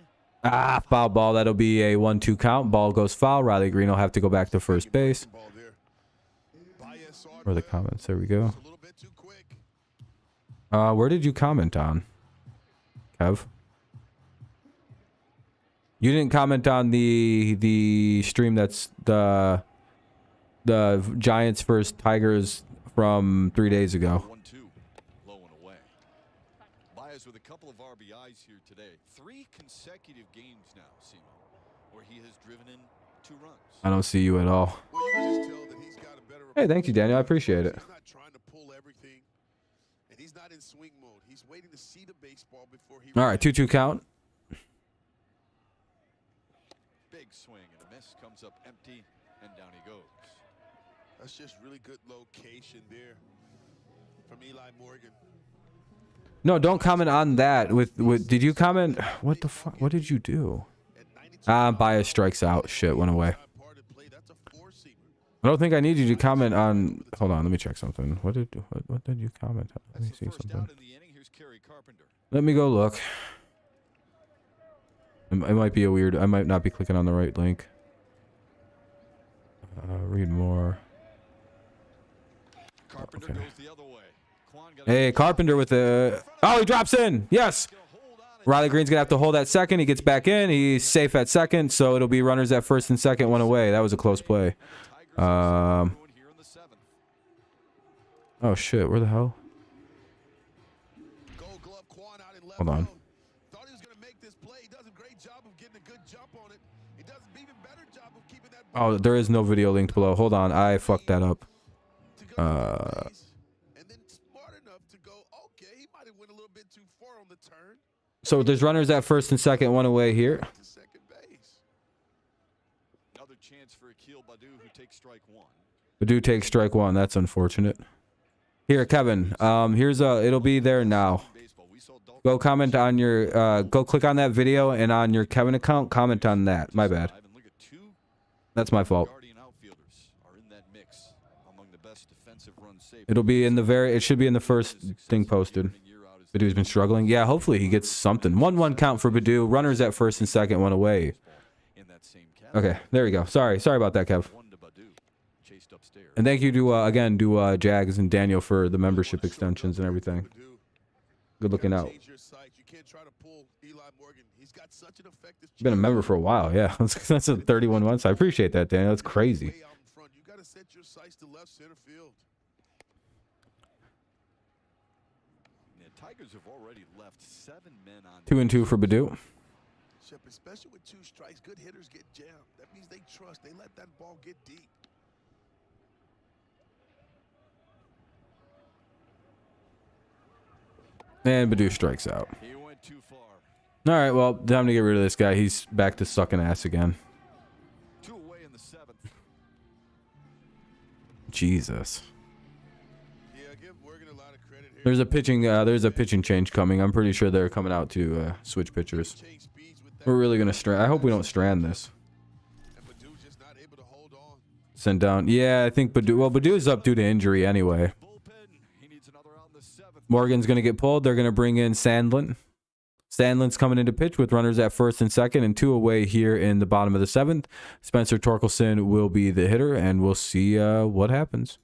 Ah, foul ball. That'll be a 1-2 count. Ball goes foul. Riley Green will have to go back to first base. Where are the comments? There we go. Where did you comment on, Kev? You didn't comment on the stream that's the Giants versus Tigers from 3 days ago. 1-2, low and away. Baez with a couple of RBIs here today. 3 consecutive games now, Simo, where he has driven in 2 runs. I don't see you at all. Hey, thank you, Daniel. I appreciate it. He's not trying to pull everything, and he's not in swing mode. He's waiting to see the baseball before he. All right, 2-2 count. Big swing and a miss, comes up empty, and down he goes. That's just really good location there from Eli Morgan. No, don't comment on that. With did you comment? What the fuck? What did you do? Baez strikes out. Shit, went away. I don't think I need you to comment on. Hold on, let me check something. What did you comment on? Let me see something. Let me go look. It might be a weird. I might not be clicking on the right link. Read more. Carpenter goes the other way. Hey, Carpenter with the. Oh, he drops in. Yes. Riley Green's gonna have to hold at second. He gets back in. He's safe at second, so it'll be runners at first and second. One away. That was a close play. Oh shit! Where the hell? Hold on. Oh, there is no video linked below. Hold on, I fucked that up. So there's runners at first and second, one away here. Another chance for Akil Baddoo, who takes strike 1. Baddoo takes strike 1. That's unfortunate. Here, Kevin. Here's it'll be there now. Go comment on your. Go click on that video and on your Kevin account. Comment on that. My bad. That's my fault. It'll be in the very. It should be in the first thing posted. Badoo's been struggling. Yeah, hopefully he gets something. 1-1 count for Baddoo. Runners at first and second, one away. Okay, there we go. Sorry about that, Kev. And thank you to again to Jags and Daniel for the membership extensions and everything. Good looking out. Been a member for a while, yeah. That's a 31 months. I appreciate that, Daniel. That's crazy. Tigers have already left 7 men on 2-2 for Baddoo. Especially with 2 strikes, good hitters get jammed. That means they trust. They let that ball get deep. And Baddoo strikes out. He went too far. All right, well, time to get rid of this guy. He's back to sucking ass again. 2 away in the 7th. Jesus. There's a pitching change coming. I'm pretty sure they're coming out to switch pitchers. We're really gonna strand. I hope we don't strand this. Send down. Yeah, I think Baddoo. Well, Baddoo's up due to injury anyway. Morgan's gonna get pulled. They're gonna bring in Sandlin. Sandlin's coming into pitch with runners at first and second and 2 away here in the bottom of the 7th. Spencer Torkelson will be the hitter, and we'll see what happens.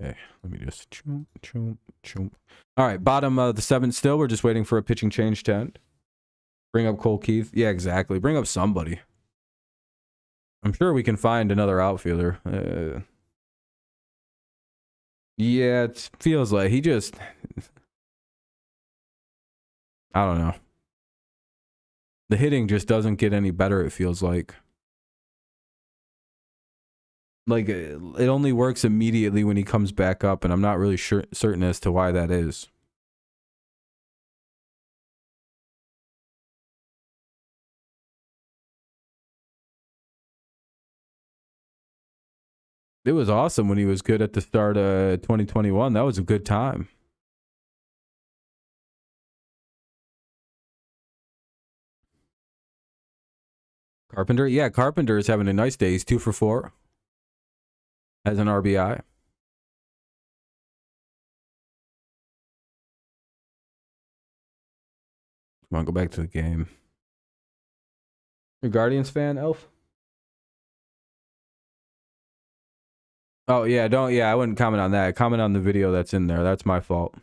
Okay, let me just choom. All right, bottom of the 7th still. We're just waiting for a pitching change to end. Bring up Cole Keith. Yeah, exactly. Bring up somebody. I'm sure we can find another outfielder. Yeah, it feels like he just... I don't know. The hitting just doesn't get any better, it feels like. Like, it only works immediately when he comes back up, and I'm not really certain as to why that is. It was awesome when he was good at the start of 2021. That was a good time. Carpenter? Yeah, Carpenter is having a nice day. He's 2 for 4. As an RBI. Come on, go back to the game. You're a Guardians fan, Elf? Oh, yeah, I wouldn't comment on that. Comment on the video that's in there. That's my fault.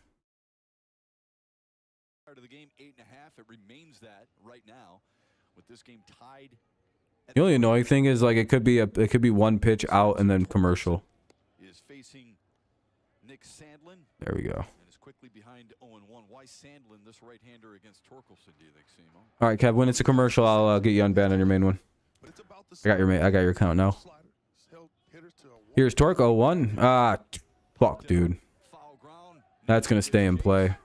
Part of the game, 8.5. It remains that right now with this game tied. The only annoying thing is, like, it could be one pitch out and then commercial. Is facing Nick Sandlin. There we go. And is quickly behind 0-1. Why Sandlin, this right-hander against Torkelson, do you think, Simo? All right, Kev, when it's a commercial, I'll get you unbanned on your main one. I got your account now. Here's Torque 0-1. Ah, fuck, dude. That's going to stay in play.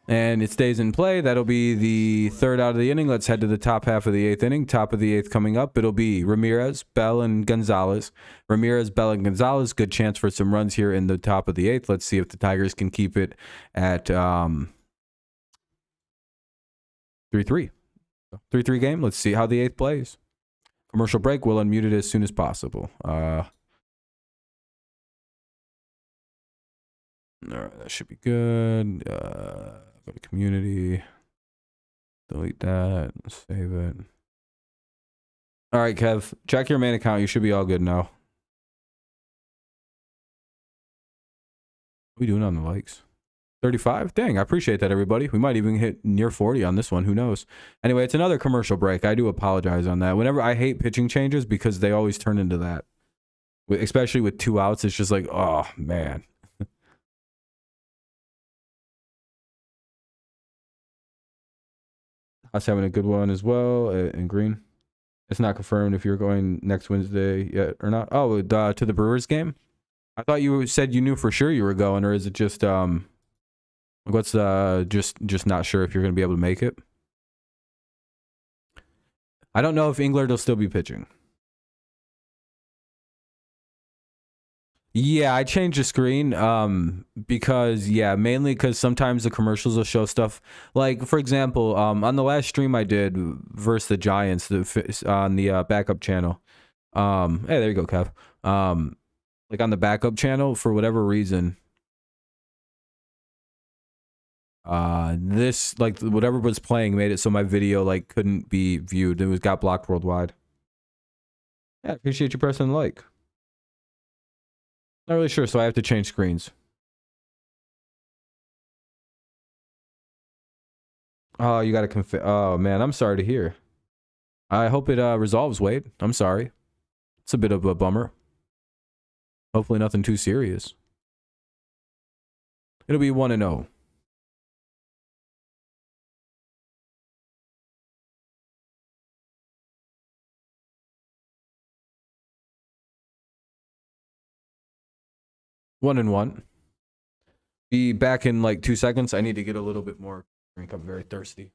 And it stays in play. That'll be the 3rd out of the inning. Let's head to the top half of the 8th inning. Top of the 8th coming up. It'll be Ramirez, Bell, and Gonzalez. Ramirez, Bell, and Gonzalez. Good chance for some runs here in the top of the 8th. Let's see if the Tigers can keep it at 3-3. 3-3 game. Let's see how the 8th plays. Commercial break. We'll unmute it as soon as possible. All right, that should be good. Go to community. Delete that. Save it. All right, Kev. Check your main account. You should be all good now. What are we doing on the likes? 35? Dang, I appreciate that, everybody. We might even hit near 40 on this one. Who knows? Anyway, it's another commercial break. I do apologize on that. Whenever I hate pitching changes because they always turn into that. Especially with 2 outs, it's just like, oh, man. Us having a good one as well in green. It's not confirmed if you're going next Wednesday yet or not. Oh, to the Brewers game? I thought you said you knew for sure you were going, or is it just what's just not sure if you're going to be able to make it? I don't know if Englert will still be pitching. Yeah, I changed the screen because, yeah, mainly because sometimes the commercials will show stuff. Like, for example, on the last stream I did versus the Giants on the backup channel. Hey, there you go, Kev. Like on the backup channel, for whatever reason, this, like, whatever was playing made it so my video, like, couldn't be viewed. It got blocked worldwide. Yeah, appreciate you pressing like. Not really sure, so I have to change screens. Oh, you got to oh, man, I'm sorry to hear. I hope it resolves, Wade. I'm sorry. It's a bit of a bummer. Hopefully nothing too serious. It'll be 1-0. One and one. Be back in like 2 seconds. I need to get a little bit more drink. I'm very thirsty.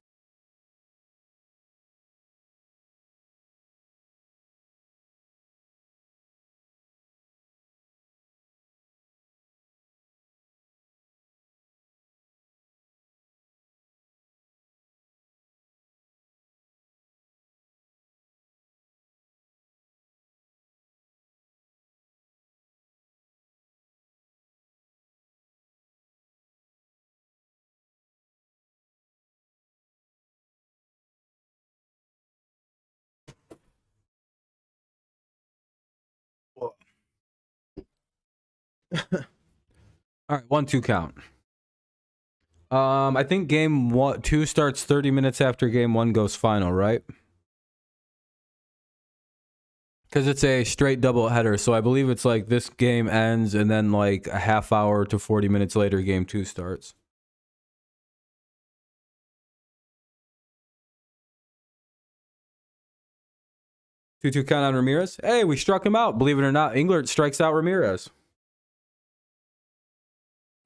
All right, 1-2 count. I think game 2 starts 30 minutes after game 1 goes final, right? Because it's a straight double header, so I believe it's like this game ends and then like a half hour to 40 minutes later game 2 starts. 2-2 count on Ramirez. Hey, we struck him out. Believe it or not, Englert strikes out Ramirez.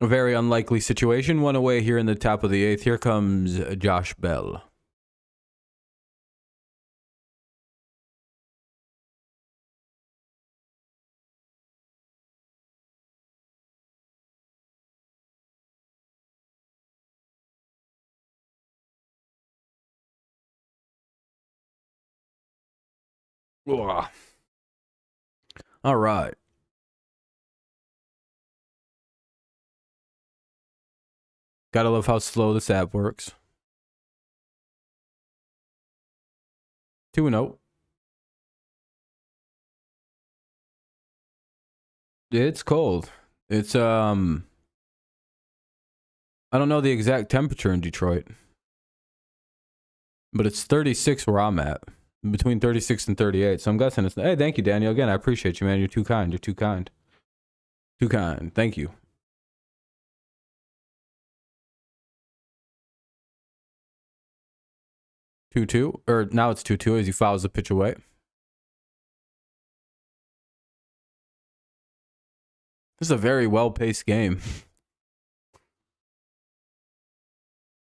A very unlikely situation. One away here in the top of the 8th. Here comes Josh Bell. Ugh. All right. Gotta love how slow this app works. 2-0. It's cold. It's I don't know the exact temperature in Detroit, but it's 36 where I'm at. Between 36 and 38. So I'm guessing it's... Hey, thank you, Daniel. Again, I appreciate you, man. You're too kind. You're too kind. Too kind. Thank you. Two-two. Or now it's 2-2 as he fouls the pitch away. This is a very well-paced game.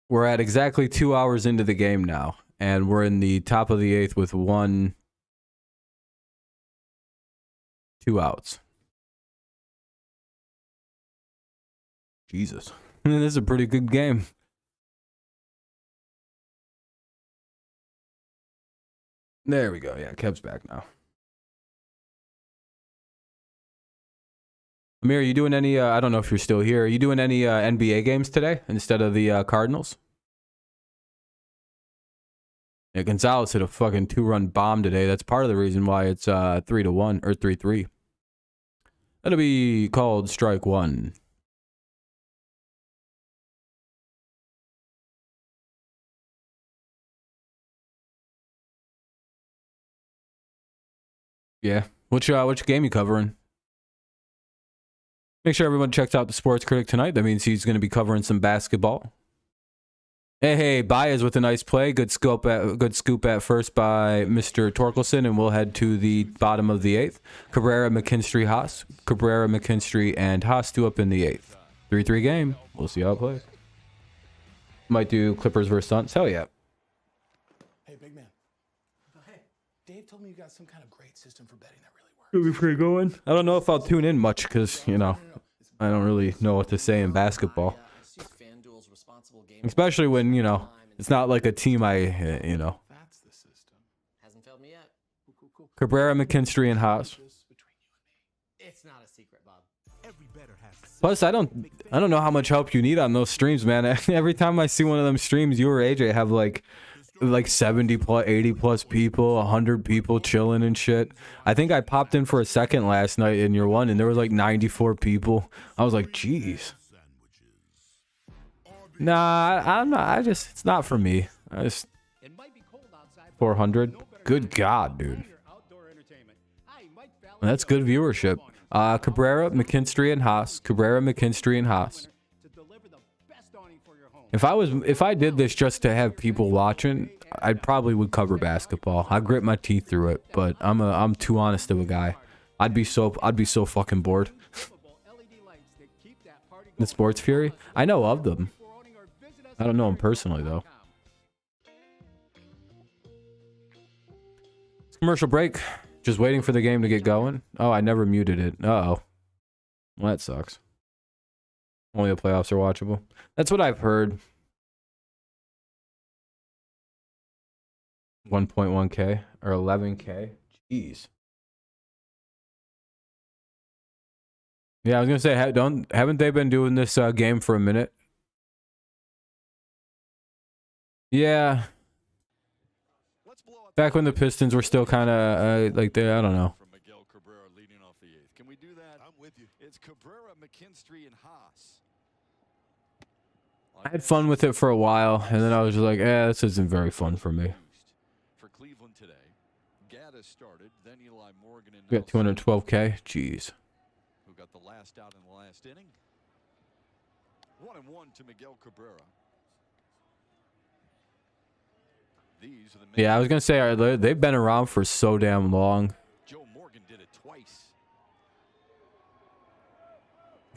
We're at exactly 2 hours into the game now. And we're in the top of the 8th with 2 outs. Jesus. This is a pretty good game. There we go. Yeah, Kev's back now. Amir, are you doing any, I don't know if you're still here. Are you doing any NBA games today instead of the Cardinals? Yeah, Gonzalez hit a fucking 2-run bomb today. That's part of the reason why it's 3-1 or 3-3. That'll be called strike one. Yeah. Which game you covering? Make sure everyone checks out the Sports Critic tonight. That means he's going to be covering some basketball. Hey, Baez with a nice play. Good scoop at first by Mr. Torkelson, and we'll head to the bottom of the 8th. Cabrera, McKinstry, Haas. Cabrera, McKinstry, and Haas do up in the 8th. 3-3 game. We'll see how it plays. Might do Clippers versus Suns. Hell yeah. Hey, big man. Hey, Dave told me you got some kind of great system for betting that really works. It'll be pretty going. I don't know if I'll tune in much because, you know, I don't really know what to say in basketball. Especially when, you know, it's not like a team you know. That's the system. Hasn't failed me yet. Cool. Cabrera, McKinstry, and Haas. It's not a secret, Bob. Plus, I don't know how much help you need on those streams, man. Every time I see one of them streams, you or AJ have like 70 plus, 80 plus people, 100 people chilling and shit. I think I popped in for a second last night in your one, and there was like 94 people. I was like, jeez. Nah, I'm not. It's not for me. 400. Good God, dude. That's good viewership. Cabrera, McKinstry, and Haas. Cabrera, McKinstry, and Haas. If I did this just to have people watching, I probably would cover basketball. I grit my teeth through it, but I'm too honest of a guy. I'd be so fucking bored. The Sports Fury? I know of them. I don't know him personally, though. Commercial break. Just waiting for the game to get going. Oh, I never muted it. Uh-oh. Well, that sucks. Only the playoffs are watchable. That's what I've heard. 1.1K or 11K. Jeez. Yeah, I was going to say, haven't they been doing this game for a minute? Yeah. Back when the Pistons were still kind of like they, I don't know. From Miguel Cabrera leading off the 8th. Can we do that? I'm with you. It's Cabrera, McKinstry, and Haas. I had fun with it for a while, and then I was just like, this isn't very fun for me. For Cleveland today, Gaddis started, then Eli Morgan and We got 212K. Jeez. Who got the last out in the last inning? 1-1 to Miguel Cabrera. These are the Yeah, I was gonna say they've been around for so damn long. Joe Morgan did it twice.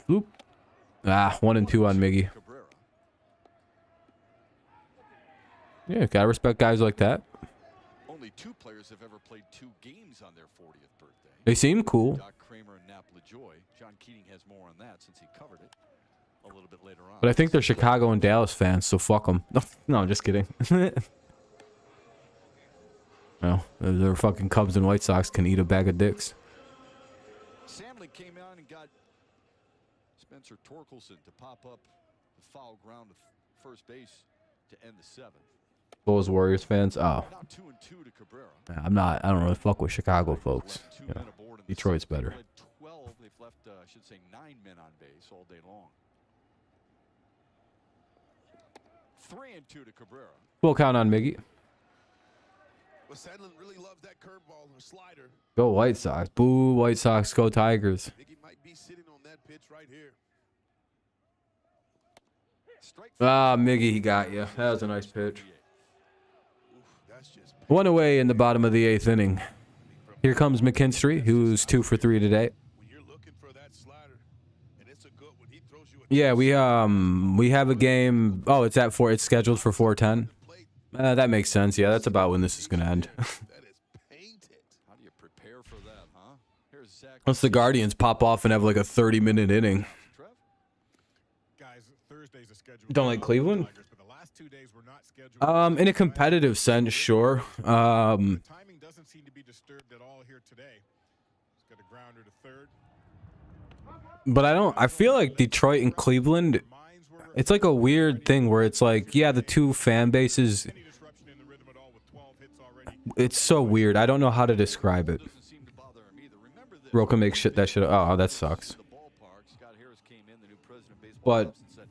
Oop. 1 and 2 on Miggy. Cabrera. Yeah, gotta respect guys like that. Only 2 players have ever played 2 games on their 40th birthday. They seem cool. Doc Kramer and Nap LaJoy. John Keating has more on that since he covered it a little bit later on. But I think they're Chicago and Dallas fans, so fuck them. No, I'm just kidding. No, their fucking Cubs and White Sox can eat a bag of dicks. Samley came out and got Spencer Torkelson to pop up the foul ground of first base to end the 7th. Bulls Warriors fans. Oh, Now 2-2 to Cabrera. I don't really fuck with Chicago folks. Two Yeah. men aboard in the Detroit's 6th. better. They've led 12. They've left, I should say, 9 men on base all day long. 3-2 to Cabrera. Full count on Miggy. Well, Sandlin really loves that curveball or slider. Go White Sox. Boo, White Sox. Go Tigers. Miggy might be sitting on that pitch right here. Miggy, he got you. That was a nice pitch. Oof, that's just 1 away in the bottom of the 8th inning. Here comes McKinstry, who's 2 for 3 today. when you're looking for that slider, and it's a good one. He throws you a Yeah, we have a game. Oh, it's at 4. It's scheduled for 4:10. That makes sense. Yeah, that's about when this is gonna end. that is painted. How do you prepare for that, huh? Here's Zach. Once the Guardians pop off and have like a 30-minute inning. Trev? Guys, Thursday's a schedule. Don't like Cleveland? Tigers, but the last 2 days were not scheduled. In a competitive sense, sure. Timing doesn't seem to be disturbed at all here today. He's got a grounder to third. But I feel like Detroit and Cleveland, it's like a weird thing where it's like, yeah, the two fan bases, Any disruption in the rhythm at all with 12 hits already. it's so weird. I don't know how to describe it. Doesn't seem to bother him either. Remember this. Roka makes that shit. Oh, that sucks. The ballpark. Scott Harris came in, the new president of baseball But, ops, and said,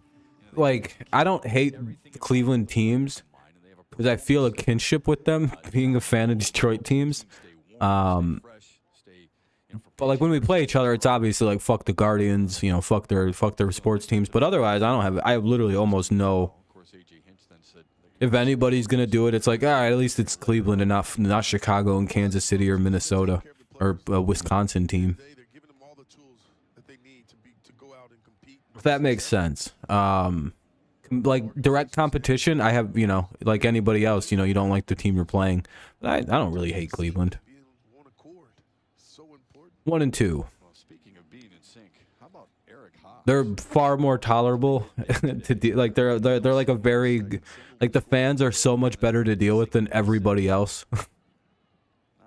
you know, like, I don't hate the Cleveland teams and they have a because I feel a kinship with them, being a fan of Detroit teams. stay warm, stay fresh, stay, you know, for But like when we play each other, it's obviously like fuck the Guardians, you know, fuck their sports teams. But otherwise, I literally almost know of course, A.J. Hinch then said, if anybody's gonna do it, it's like, all right, at least it's Cleveland and not Chicago and Kansas City or Minnesota or a Wisconsin team. They're giving them all the tools that they need to go out and compete. If that makes sense. Like direct competition, I have, you know, like anybody else, you know, you don't like the team you're playing. But I don't really hate Cleveland. Being on one accord, so important. 1 and 2. well, speaking of being in sync, how about Eric Haas? They're far more tolerable to like they're like a very like the fans are so much better to deal with than everybody else. Not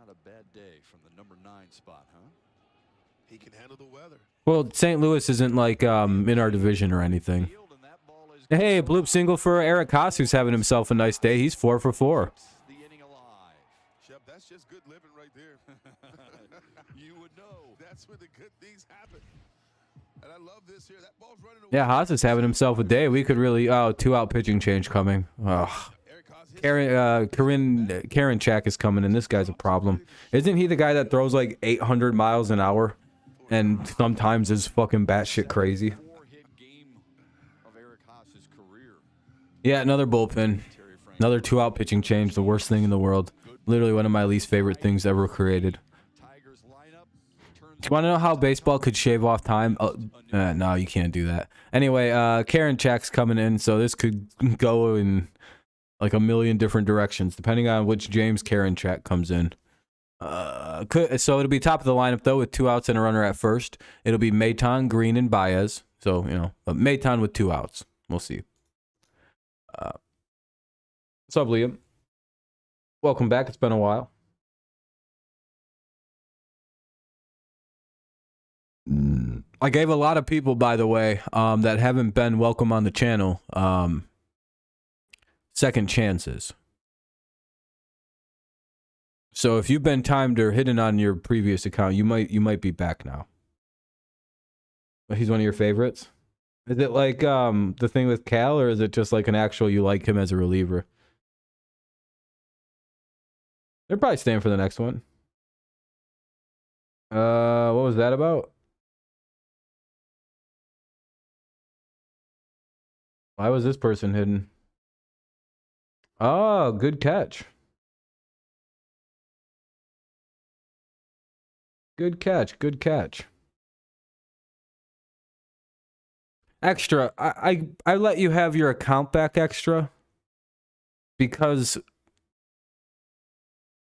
a bad day from the number 9 spot, huh? He can handle the weather. Well, St. Louis isn't like in our division or anything. Field, and that ball is Hey, bloop single for Eric Haas, who's having himself a nice day. He's 4 for 4. the inning alive. Shep, that's just good living right there. You would know. That's when the good things happen. And I love this here. That ball's running away. Yeah, Haas is having himself a day. We could really 2-out pitching change coming. Ugh. Eric Haas hits Karen Chak is coming in. This guy's a problem. Isn't he the guy that throws like 800 miles an hour and sometimes is fucking batshit crazy? 4-hit game of Eric Haas's career. Yeah, another bullpen. Another 2-out pitching change. The worst thing in the world. Literally one of my least favorite things ever created. Tigers lineup turns Do you want to know how baseball could shave off time? No, you can't do that. Anyway, Karen Chak's coming in, so this could go in like a million different directions, depending on which James Karen Chak comes in. So it'll be top of the lineup, though, with 2 outs and a runner at first. It'll be Maton, Green, and Baez. So, you know, Maton with 2 outs. We'll see. What's up, Liam? Welcome back. It's been a while. I gave a lot of people, by the way, that haven't been welcome on the channel, second chances. So if you've been timed or hidden on your previous account, you might be back now. He's one of your favorites? Is it like the thing with Cal, or is it just like an actual you like him as a reliever? They're probably staying for the next one. What was that about? Why was this person hidden? Oh, good catch. Good catch. Good catch. Extra. I let you have your account back extra because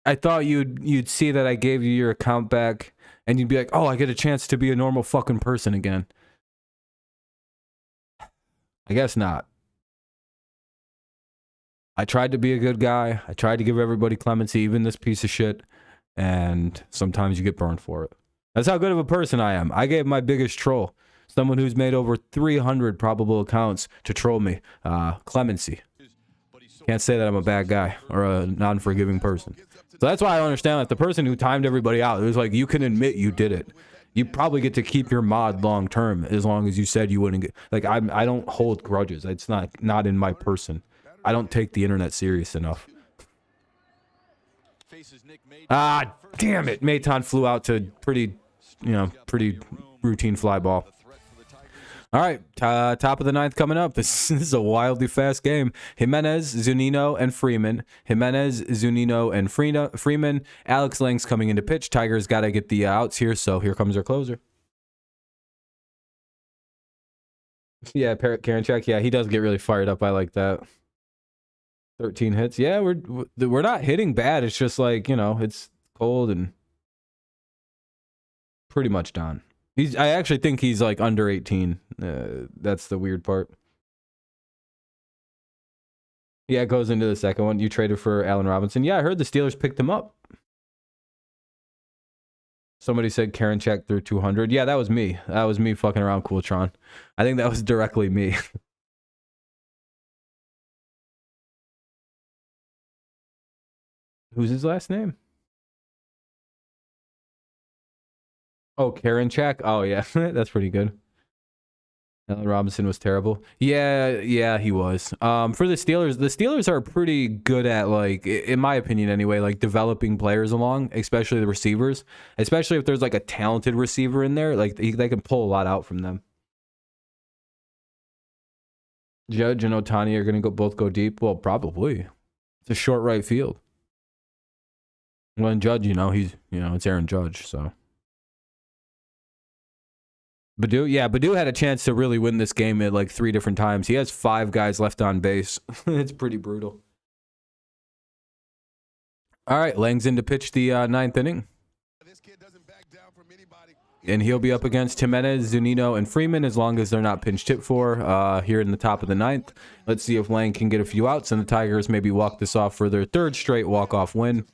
I thought you'd see that I gave you your account back and you'd be like, "Oh, I get a chance to be a normal fucking person again." I guess not. I tried to be a good guy. I tried to give everybody clemency, even this piece of shit, and sometimes you get burned for it. That's how good of a person I am. I gave my biggest troll, someone who's made over 300 probable accounts, to troll me, clemency. Can't say that I'm a bad guy or a non-forgiving person. So that's why I don't understand that the person who timed everybody out, it was like, you can admit you did it. You probably get to keep your mod long term as long as you said you wouldn't get, like, I don't hold grudges. It's not in my person. I don't take the internet serious enough. Ah, damn it. Mayton flew out to pretty routine fly ball. All right, top of the ninth coming up. This is a wildly fast game. Jimenez, Zunino, and Freeman. Jimenez, Zunino, and Freeman. Alex Lang's coming into pitch. Tigers got to get the outs here, so here comes our closer. Yeah, Karinchak. Yeah, he does get really fired up. I like that. 13 hits. Yeah, we're not hitting bad. It's just like, it's cold and pretty much done. I actually think he's like under 18. That's the weird part. Yeah, it goes into the second one. You traded for Allen Robinson. Yeah, I heard the Steelers picked him up. Somebody said Karinchak threw 200. Yeah, that was me. That was me fucking around, Cooltron. I think that was directly me. Who's his last name? Oh, Karinchak. Oh, yeah. That's pretty good. Allen Robinson was terrible. Yeah, he was. For the Steelers are pretty good at, like, in my opinion anyway, like developing players along, especially the receivers. Especially if there's like a talented receiver in there, like they can pull a lot out from them. Judge and Ohtani are going to both go deep. Well, probably. It's a short right field. When Judge, it's Aaron Judge, so. Badu had a chance to really win this game at like 3 different times. He has 5 guys left on base. It's pretty brutal. All right, Lang's in to pitch the 9th inning. And he'll be up against Jimenez, Zunino, and Freeman as long as they're not pinched hit for here in the top of the 9th. Let's see if Lang can get a few outs and the Tigers maybe walk this off for their 3rd straight walk-off win,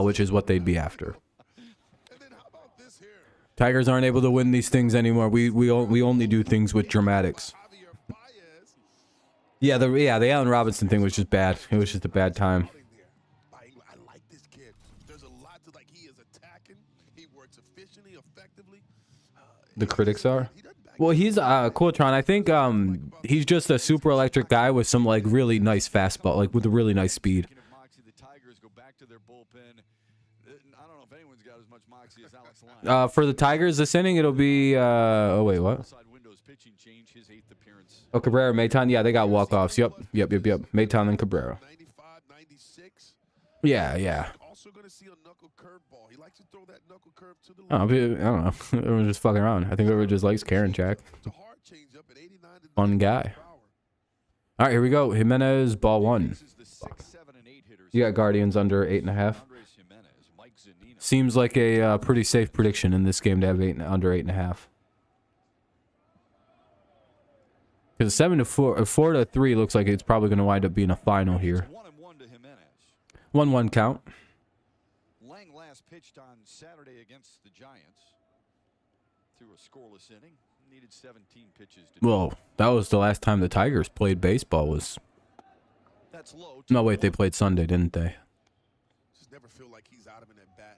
which is what they'd be after. Tigers aren't able to win these things anymore. We only do things with dramatics. Yeah, the Allen Robinson thing was just bad. It was just a bad time. The critics are? Well, he's Cooltron. I think he's just a super electric guy with some like really nice fastball, like with a really nice speed. For the Tigers this inning, it'll be oh wait, what? Oh, Cabrera, Mayton. Yeah, they got walk-offs. Yep. Mayton and Cabrera. Yeah. Oh, I don't know. Everyone just fucking around. I think everyone just likes Karinchak. Fun guy. All right, here we go. Jimenez, ball 1. Fuck. You got Guardians under 8.5. Seems like a pretty safe prediction in this game to have under 8.5. Because 7-4, 4-3 looks like it's probably going to wind up being a final here. 1-1 count. Lang last pitched on Saturday against the Giants. Threw a scoreless inning. Needed 17 pitches. Well, that was the last time the Tigers played baseball. Was that's low. No, wait, they played Sunday, didn't they? Just never feel like he's out of in that bat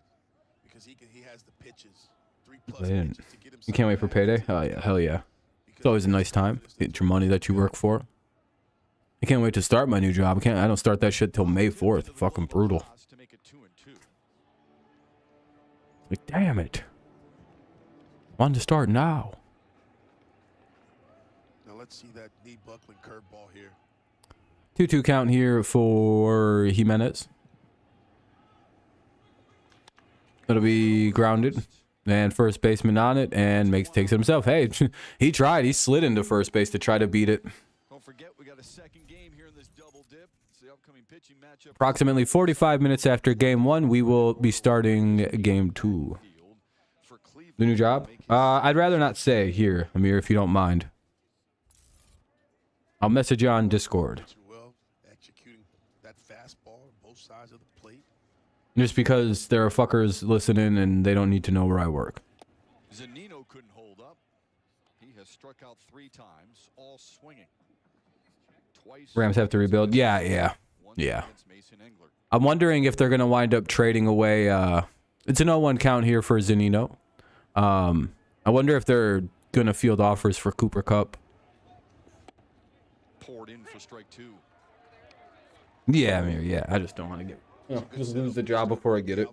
because he has the pitches. 3+ They didn't. pitches to get him. You can't wait for payday? Oh yeah, hell yeah. It's always a nice time. Get your money that you work for. I can't wait to start my new job. I don't start that shit till May 4th. Fucking brutal. Like, damn it. Wanted to start now. Now let's see that knee buckling curveball here. 2-2 count here for Jimenez. It'll be grounded. And first baseman on it and takes it himself. Hey, he tried. He slid into first base to try to beat it. Don't forget, we got a second game here in this double dip. It's the upcoming pitching matchup. Approximately 45 minutes after game 1, we will be starting game 2. The new job? I'd rather not say here, Amir, if you don't mind. I'll message you on Discord. Well, executing that fastball on both sides of the plate. Just because there are fuckers listening and they don't need to know where I work. Zunino couldn't hold up. He has struck out 3 times, all swinging. Twice. Rams have to rebuild. Yeah. I'm wondering if they're going to wind up trading away. It's an 0-1 count here for Zunino. I wonder if they're going to field offers for Cooper Kupp. Poured in for strike 2. Yeah, Amir, yeah. I just don't want to get... just lose the job before I get it.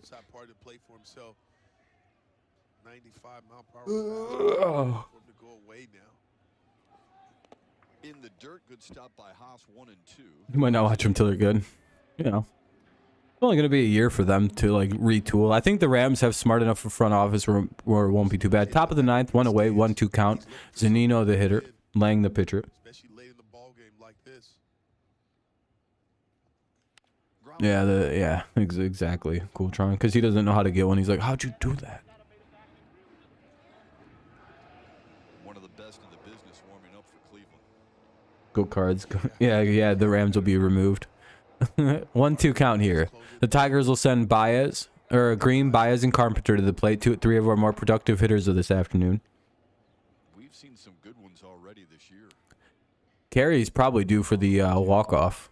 95 mile per hour. In the dirt, good stop by Haas, 1 and 2. You might not watch them till they're good. You know. It's only going to be a year for them to, like, retool. I think the Rams have smart enough for front office where it won't be too bad. Top of the 9th, 1 away, 1-2 count. Zunino, the hitter. Lang, the pitcher. Especially late in the ball game like this. Yeah, exactly. Cooltron. Because he doesn't know how to get one. He's like, how'd you do that? One of the best in the business warming up for Cleveland. Go Cards. Yeah, the Rams will be removed. 1-2 count here. The Tigers will send Green, Baez, and Carpenter to the plate. 3 of our more productive hitters of this afternoon. We've seen some good ones already this year. Carey's probably due for the walk-off.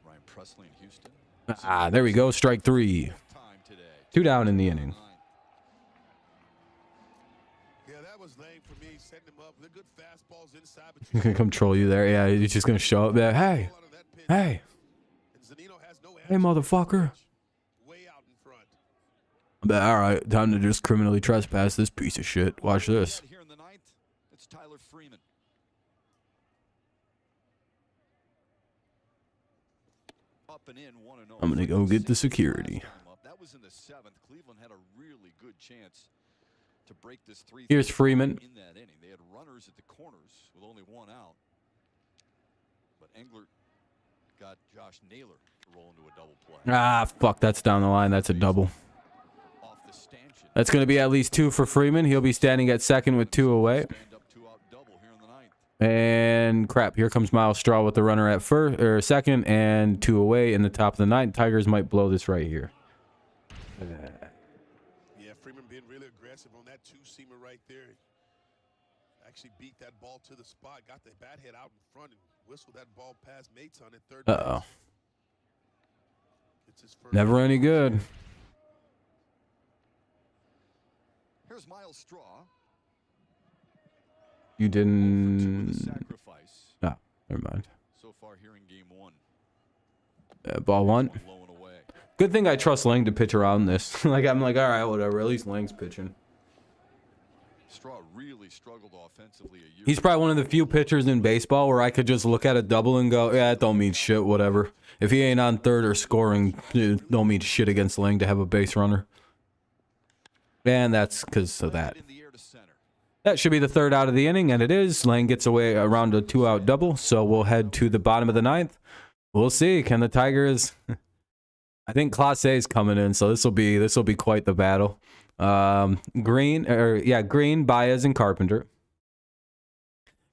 Ryan Presley in Houston. There we go. Strike 3. 2 down in the inning. Yeah, that was lame for me. Setting him up. They're good fastballs inside. He's going to come troll you there. Yeah, he's just going to show up there. Hey, motherfucker. All right, time to just criminally trespass this piece of shit. Watch this. Here in the 9th, it's Tyler Freeman. Up and in, 1-0. I'm going to go get the security. That was in the 7th. Cleveland had a really good chance to break this 3-3. Here's Freeman. In that inning, they had runners at the corners with only 1 out. But Englert got Josh Naylor to roll into a double play. Fuck, that's down the line. That's a double. Off the stanchion. That's going to be at least 2 for Freeman. He'll be standing at second with 2 away. Stand up 2-out double here in the 9th. And crap, here comes Miles Straw with the runner at second and 2 away in the top of the 9th. Tigers might blow this right here. Yeah, Freeman being really aggressive on that 2-seamer right there. Actually beat that ball to the spot, got the bat head out in front and whistled that ball past Mates on it third base. Never any good. Here's Miles Straw. You didn't... Sacrifice. No, never mind. So far here in game 1. Ball 1. Blowing away. Good thing I trust Lang to pitch around this. I'm like, all right, whatever. At least Lang's pitching. Straw really struggled offensively a year. He's probably one of the few pitchers in baseball where I could just look at a double and go, yeah, it don't mean shit, whatever. If he ain't on third or scoring, it don't mean shit against Lang to have a base runner. And that's because of that. That should be the 3rd out of the inning, and it is. Lang gets away around a 2-out double, so we'll head to the bottom of the 9th. We'll see. Can the Tigers... I think Class A is coming in, so this will be quite the battle. Green, Baez, and Carpenter.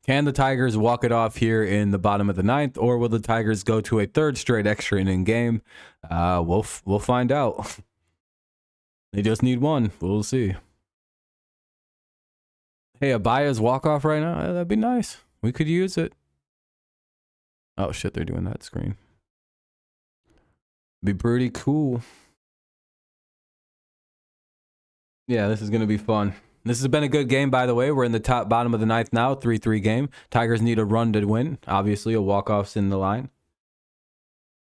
Can the Tigers walk it off here in the bottom of the 9th, or will the Tigers go to a 3rd straight extra inning game? We'll find out. They just need 1. We'll see. Hey, a Baez walk off right now? That'd be nice. We could use it. Oh shit, they're doing that screen. Be pretty cool. Yeah, this is going to be fun. This has been a good game, by the way. We're in the bottom of the 9th now, 3-3 game. Tigers need a run to win. Obviously, a walk-off's in the line.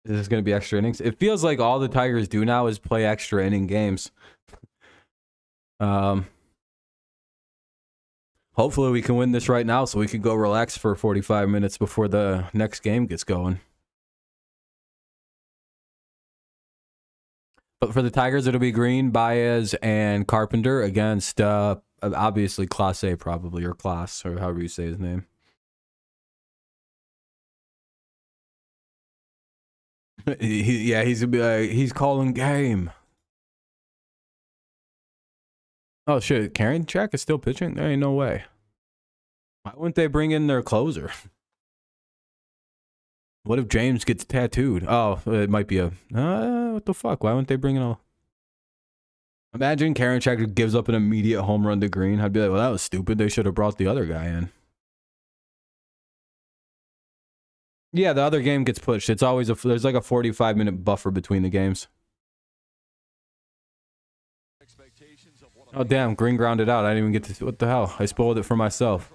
This is going to be extra innings. It feels like all the Tigers do now is play extra inning games. Hopefully, we can win this right now so we can go relax for 45 minutes before the next game gets going. But for the Tigers, it'll be Green, Baez, and Carpenter against obviously Class A probably, or Class, or however you say his name. Yeah, he's gonna be like, he's calling game. Oh shit, Karinchak is still pitching? There ain't no way. Why wouldn't they bring in their closer? What if James gets tattooed? Oh, it might be a... what the fuck? Why wouldn't they bring in a... Imagine Karinchak gives up an immediate home run to Green. I'd be like, well, that was stupid. They should have brought the other guy in. Yeah, the other game gets pushed. It's always there's like a 45-minute buffer between the games. Oh, damn. Green grounded out. I didn't even get to... What the hell? I spoiled it for myself.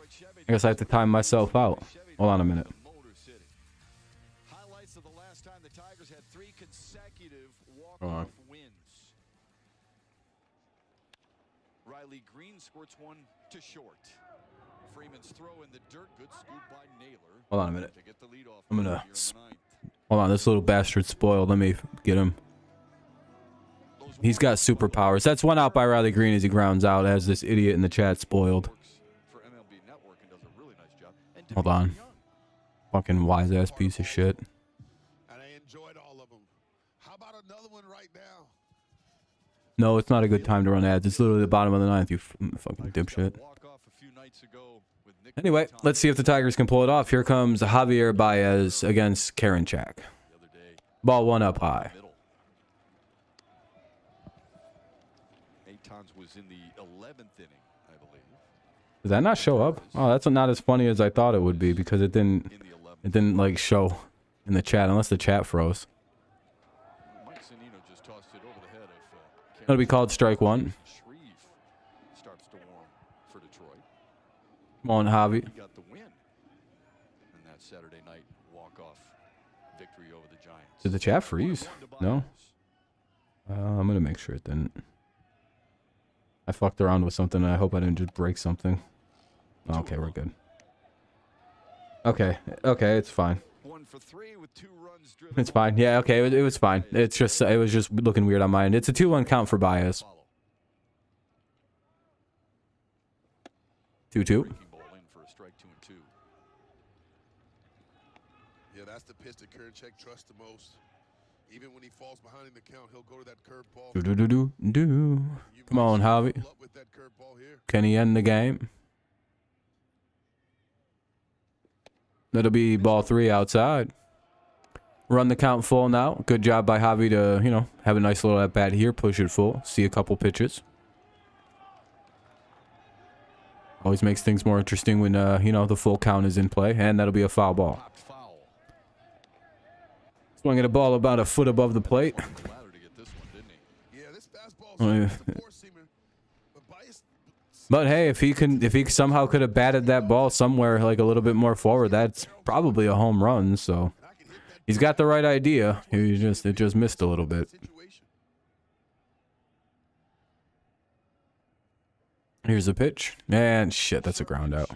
I guess I have to time myself out. Hold on a minute. Riley Green squirts one to short. Freeman's throw in the dirt. Good scoop by Naylor. Hold on a minute. I'm gonna... Hold on, this little bastard's spoiled. Let me get him. He's got superpowers. That's one out by Riley Green as he grounds out, as this idiot in the chat spoiled. Hold on. Fucking wise-ass piece of shit. And I enjoyed all of them. How about another one right now? No, it's not a good time to run ads. It's literally the bottom of the ninth, you fucking dipshit. Anyway, let's see if the Tigers can pull it off. Here comes Javier Baez against Karinchak. Ball one up high. Was in the 11th inning, I believe. Did that not show up? Oh, that's not as funny as I thought it would be because it didn't like show in the chat unless the chat froze. It'll be called strike one. Starts to warm for Detroit. Come on, Javi. He got the win in that Saturday night walk-off victory over the Giants. Did the chat freeze? No. I'm gonna make sure it didn't. I fucked around with something. I hope I didn't just break something. Okay, we're good. Okay, it's fine. It's fine. Yeah, okay, it was fine. It was just looking weird on my end. It's a 2-1 count for Baez. 2-2. Yeah, that's the pitch that Karinchak trusts the most. Even when he falls behind in the count, he'll go to that curveball. Come on, Javi. Can he end the game? That'll be ball 3 outside. Run the count full now. Good job by Javi to, you know, have a nice little at bat here. Push it full. See a couple pitches. Always makes things more interesting when, you know, the full count is in play. And that'll be a foul ball. Swinging a ball about a foot above the plate. But hey, if he somehow could have batted that ball somewhere like a little bit more forward, that's probably a home run. So he's got the right idea. It just missed a little bit. Here's the pitch. And shit, that's a ground out.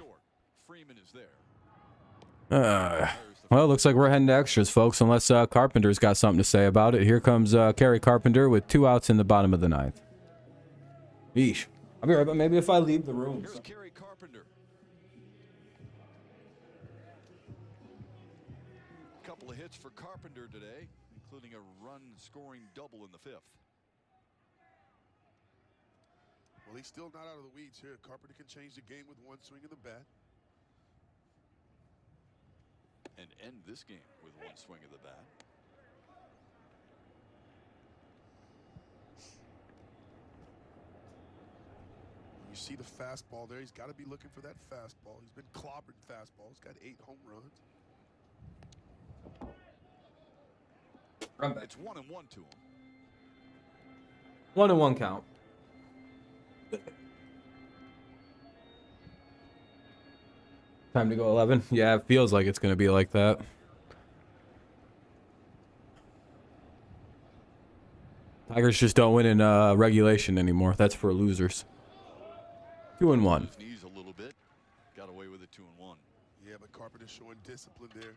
Well, it looks like we're heading to extras, folks, unless Carpenter's got something to say about it. Here comes Kerry Carpenter with 2 outs in the bottom of the 9th. Yeesh. I'll be right back. Maybe if I leave the room. Here's Kerry Carpenter. A couple of hits for Carpenter today, including a run-scoring double in the 5th. Well, he's still not out of the weeds here. Carpenter can change the game with one swing of the bat. And end this game with one swing of the bat. You see the fastball there. He's got to be looking for that fastball. He's been clobbering fastballs. Got 8 home runs. It's 1-1 to him. 1-1 count. Time to go 11. Yeah, it feels like it's going to be like that. Tigers just don't win in regulation anymore. That's for losers. 2-1. His knees a little bit. Got away with it 2-1. Yeah, but Carpenter's showing discipline there.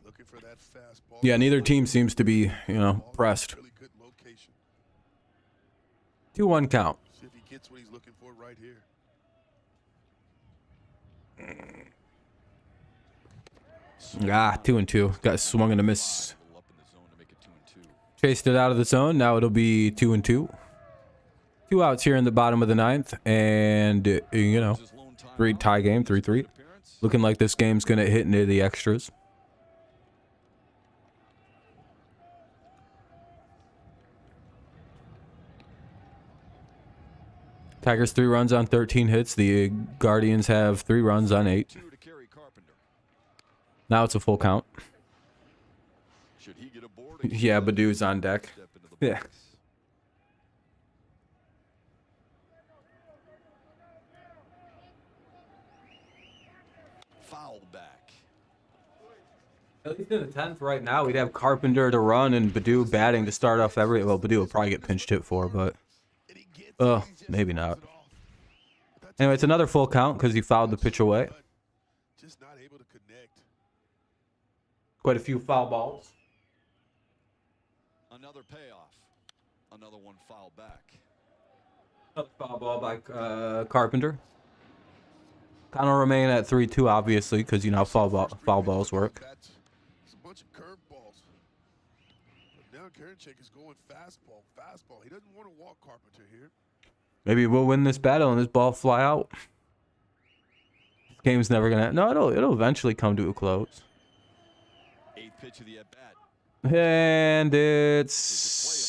Looking for that fastball. Yeah, neither team seems to be, you know, pressed. Really good location. 2-1 count. See if he gets what he's looking for right here. Ah, 2-2. Got swung and a miss. Chased it out of the zone. Now it'll be 2-2. 2 outs here in the bottom of the 9th. And, you know, tie game, 3-3. Looking like this game's going to hit into the extras. Tigers 3 runs on 13 hits. The Guardians have 3 runs on 8. Now it's a full count. Yeah, Badu's on deck. Yeah. Foul back. At least in the 10th right now, we'd have Carpenter to run and Badu batting to start off every... Well, Badu will probably get pinch hit for, but... Oh, maybe not. Anyway, it's another full count because he fouled the pitch away. Just not able to connect. Quite a few foul balls. Another payoff. Another one foul back. Another foul ball by Carpenter. Kind of remain at 3-2, obviously, because you know how foul balls work. It's a bunch of curveballs. But now Karinchak is going fastball. He doesn't want to walk Carpenter here. Maybe we'll win this battle and this ball fly out. This game's never gonna. No, it'll eventually come to a close. 8th pitch of the at bat. And it's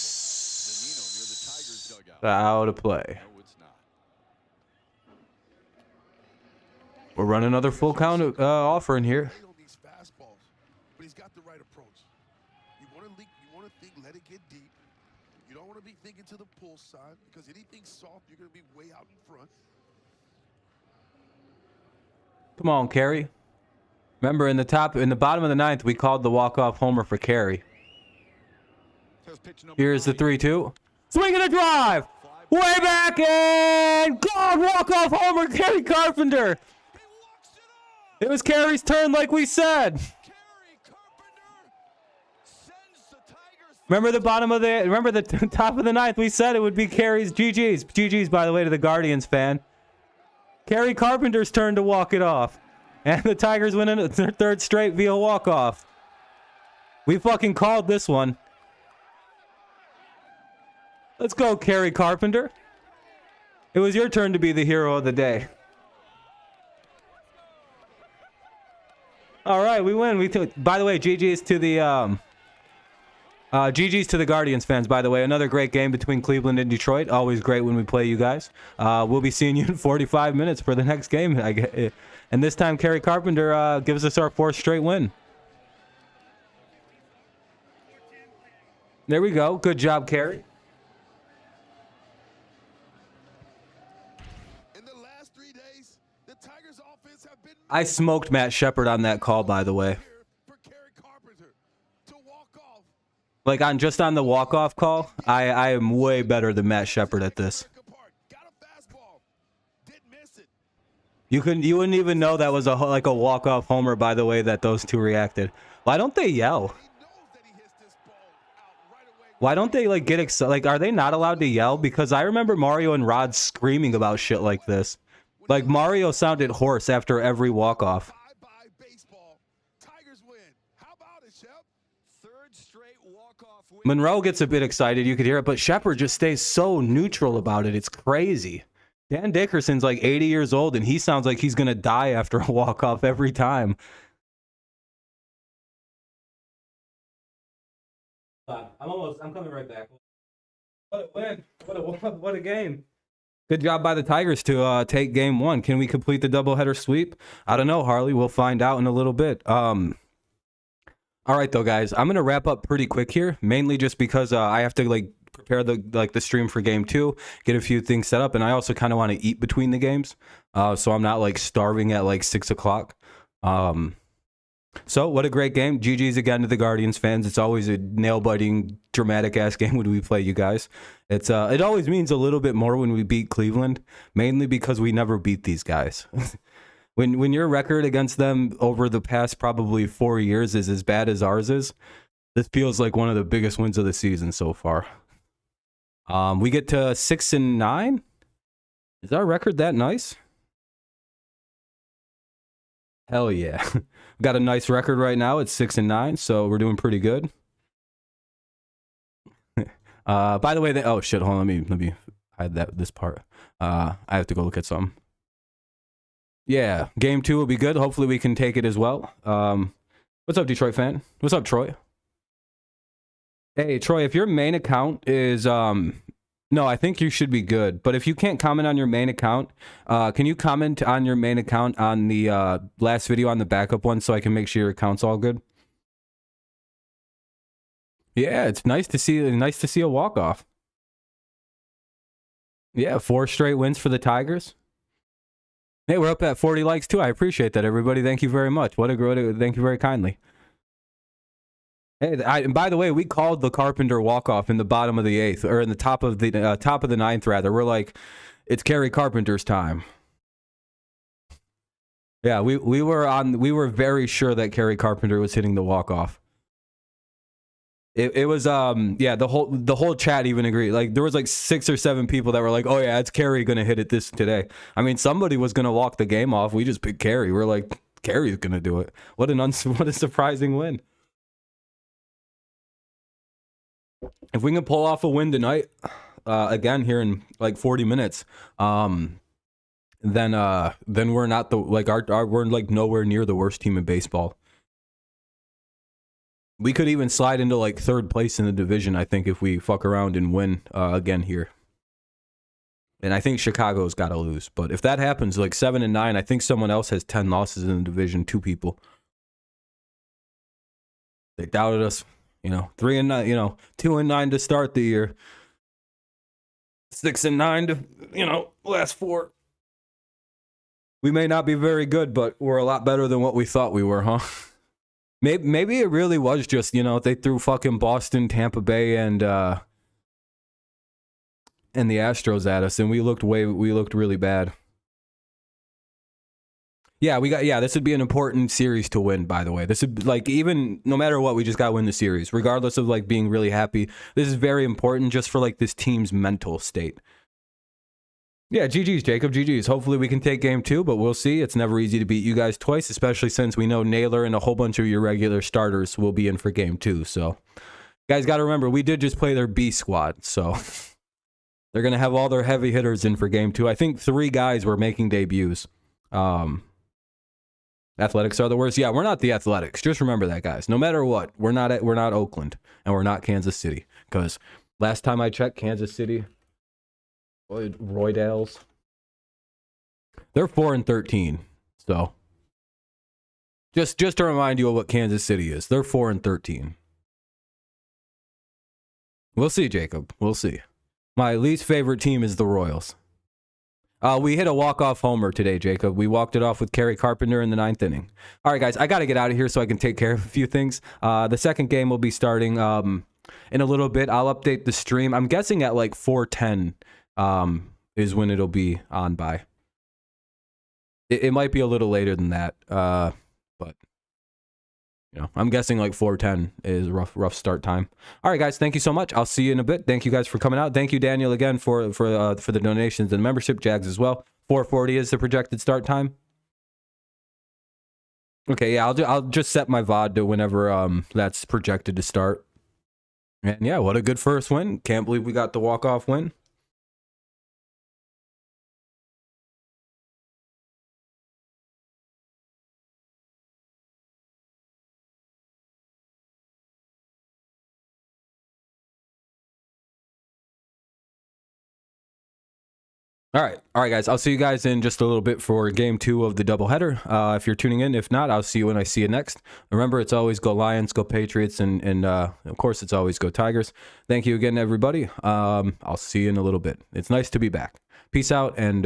out of play. No, it's not. We're running another full count offer in here. On these fastballs, but he's got the right approach. You want to think, let it get deep. You don't want to be thinking to the pull side because anything soft, you're going to be way out in front. Come on, Carey. Remember, in the bottom of the 9th, we called the walk-off homer for Carey. Here's the 3-2. Swing and a drive! Way back and gone! Walk-off homer, Carey Carpenter! It was Carey's turn like we said. Remember the top of the 9th, we said it would be Carey's GG's. GG's, by the way, to the Guardians fan. Carey Carpenter's turn to walk it off. And the Tigers win their 3rd straight via walk-off. We fucking called this one. Let's go, Carey Carpenter. It was your turn to be the hero of the day. All right, we win. By the way, GG's to the GG's to the Guardians fans, by the way. Another great game between Cleveland and Detroit. Always great when we play you guys. We'll be seeing you in 45 minutes for the next game. And this time, Carey Carpenter gives us our 4th straight win. There we go. Good job, Carey. In the last 3 days, the Tigers offense have been I smoked Matt Shepard on that call, by the way. for Carey Carpenter to walk off. Like, on the walk-off call, I am way better than Matt Shepard at this. Got a fastball. Didn't miss it. You wouldn't even know that was a walk-off homer by the way that those two reacted. Why don't they yell? He knows that he hits this ball out right away. Why don't they like get excited? Like, are they not allowed to yell? Because I remember Mario and Rod screaming about shit like this. Like, Mario sounded hoarse after every walk-off. Bye-bye baseball. Tigers win. How about it, Shep? 3rd straight walk-off win. Monroe gets a bit excited. You could hear it. But Shepard just stays so neutral about it. It's crazy. Dan Dickerson's like 80 years old, and he sounds like he's going to die after a walk-off every time. I'm coming right back. What a win. What a game. Good job by the Tigers to take game 1. Can we complete the doubleheader sweep? I don't know, Harley. We'll find out in a little bit. All right, though, guys. I'm going to wrap up pretty quick here, mainly just because I have to, prepare the stream for game 2, get a few things set up, and I also kind of want to eat between the games, so I'm not, starving at, 6 o'clock. So, what a great game. GG's again to the Guardians fans. It's always a nail-biting, dramatic-ass game when we play you guys. It always means a little bit more when we beat Cleveland, mainly because we never beat these guys. When your record against them over the past probably 4 years is as bad as ours is, this feels like one of the biggest wins of the season so far. We get to 6-9. Is our record that nice? Hell yeah. We got a nice record right now. It's 6-9, so we're doing pretty good. By the way, oh shit, hold on, let me hide this part. I have to go look at something. Yeah, game 2 will be good. Hopefully we can take it as well. What's up, Detroit fan? What's up, Troy? Hey, Troy, if your main account is no, I think you should be good. But if you can't comment on your main account, can you comment on your main account on the last video on the backup one so I can make sure your account's all good? Yeah, it's nice to see a walk-off. Yeah, 4 straight wins for the Tigers. Hey, we're up at 40 likes too. I appreciate that, everybody. Thank you very much. Thank you very kindly. Hey, and by the way, we called the Carpenter walk-off in the bottom of the 8th, or in the top of the 9th rather. We're like, it's Kerry Carpenter's time. Yeah, we were very sure that Kerry Carpenter was hitting the walk-off. It was yeah, the whole chat even agreed. Like there was like 6 or 7 people that were like, oh yeah, it's Kerry gonna hit it this today. I mean, somebody was gonna walk the game off. We just picked Kerry. We're like, Kerry's gonna do it. What a surprising win. If we can pull off a win tonight, again here in like 40 minutes, then we're not we're like nowhere near the worst team in baseball. We could even slide into like 3rd place in the division, I think, if we fuck around and win again here. And I think Chicago's got to lose. But if that happens, like 7-9, I think someone else has 10 losses in the division. 2 people. They doubted us. 3-9. 2-9 to start the year. 6-9 to last 4. We may not be very good, but we're a lot better than what we thought we were, huh? Maybe it really was just, they threw fucking Boston, Tampa Bay, and the Astros at us, and we looked really bad. Yeah, this would be an important series to win, by the way. This would, like, even no matter what, we just got to win the series, regardless of like being really happy. This is very important just for like this team's mental state. Yeah, GG's, Jacob, GG's. Hopefully we can take game 2, but we'll see. It's never easy to beat you guys twice, especially since we know Naylor and a whole bunch of your regular starters will be in for game 2. So, guys, got to remember, we did just play their B squad, so they're going to have all their heavy hitters in for game 2. I think 3 guys were making debuts. Athletics are the worst. Yeah, we're not the Athletics. Just remember that, guys. No matter what, we're not Oakland, and we're not Kansas City. Because last time I checked, Kansas City... Roydales. They're 4-13. So just to remind you of what Kansas City is. They're 4-13. We'll see, Jacob. We'll see. My least favorite team is the Royals. We hit a walk-off homer today, Jacob. We walked it off with Kerry Carpenter in the 9th inning. All right, guys, I got to get out of here so I can take care of a few things. The second game will be starting in a little bit. I'll update the stream. I'm guessing at like 4:10. Is when it'll be on by. It might be a little later than that, but I'm guessing like 4:10 is rough start time. All right, guys, thank you so much. I'll see you in a bit. Thank you guys for coming out. Thank you, Daniel, again for the donations and membership. Jags as well. 4:40 is the projected start time. Okay, yeah, I'll just set my VOD to whenever that's projected to start. And yeah, what a good first win. Can't believe we got the walk-off win. All right, guys. I'll see you guys in just a little bit for game 2 of the doubleheader. If you're tuning in, if not, I'll see you when I see you next. Remember, it's always go Lions, go Patriots, and of course, it's always go Tigers. Thank you again, everybody. I'll see you in a little bit. It's nice to be back. Peace out, and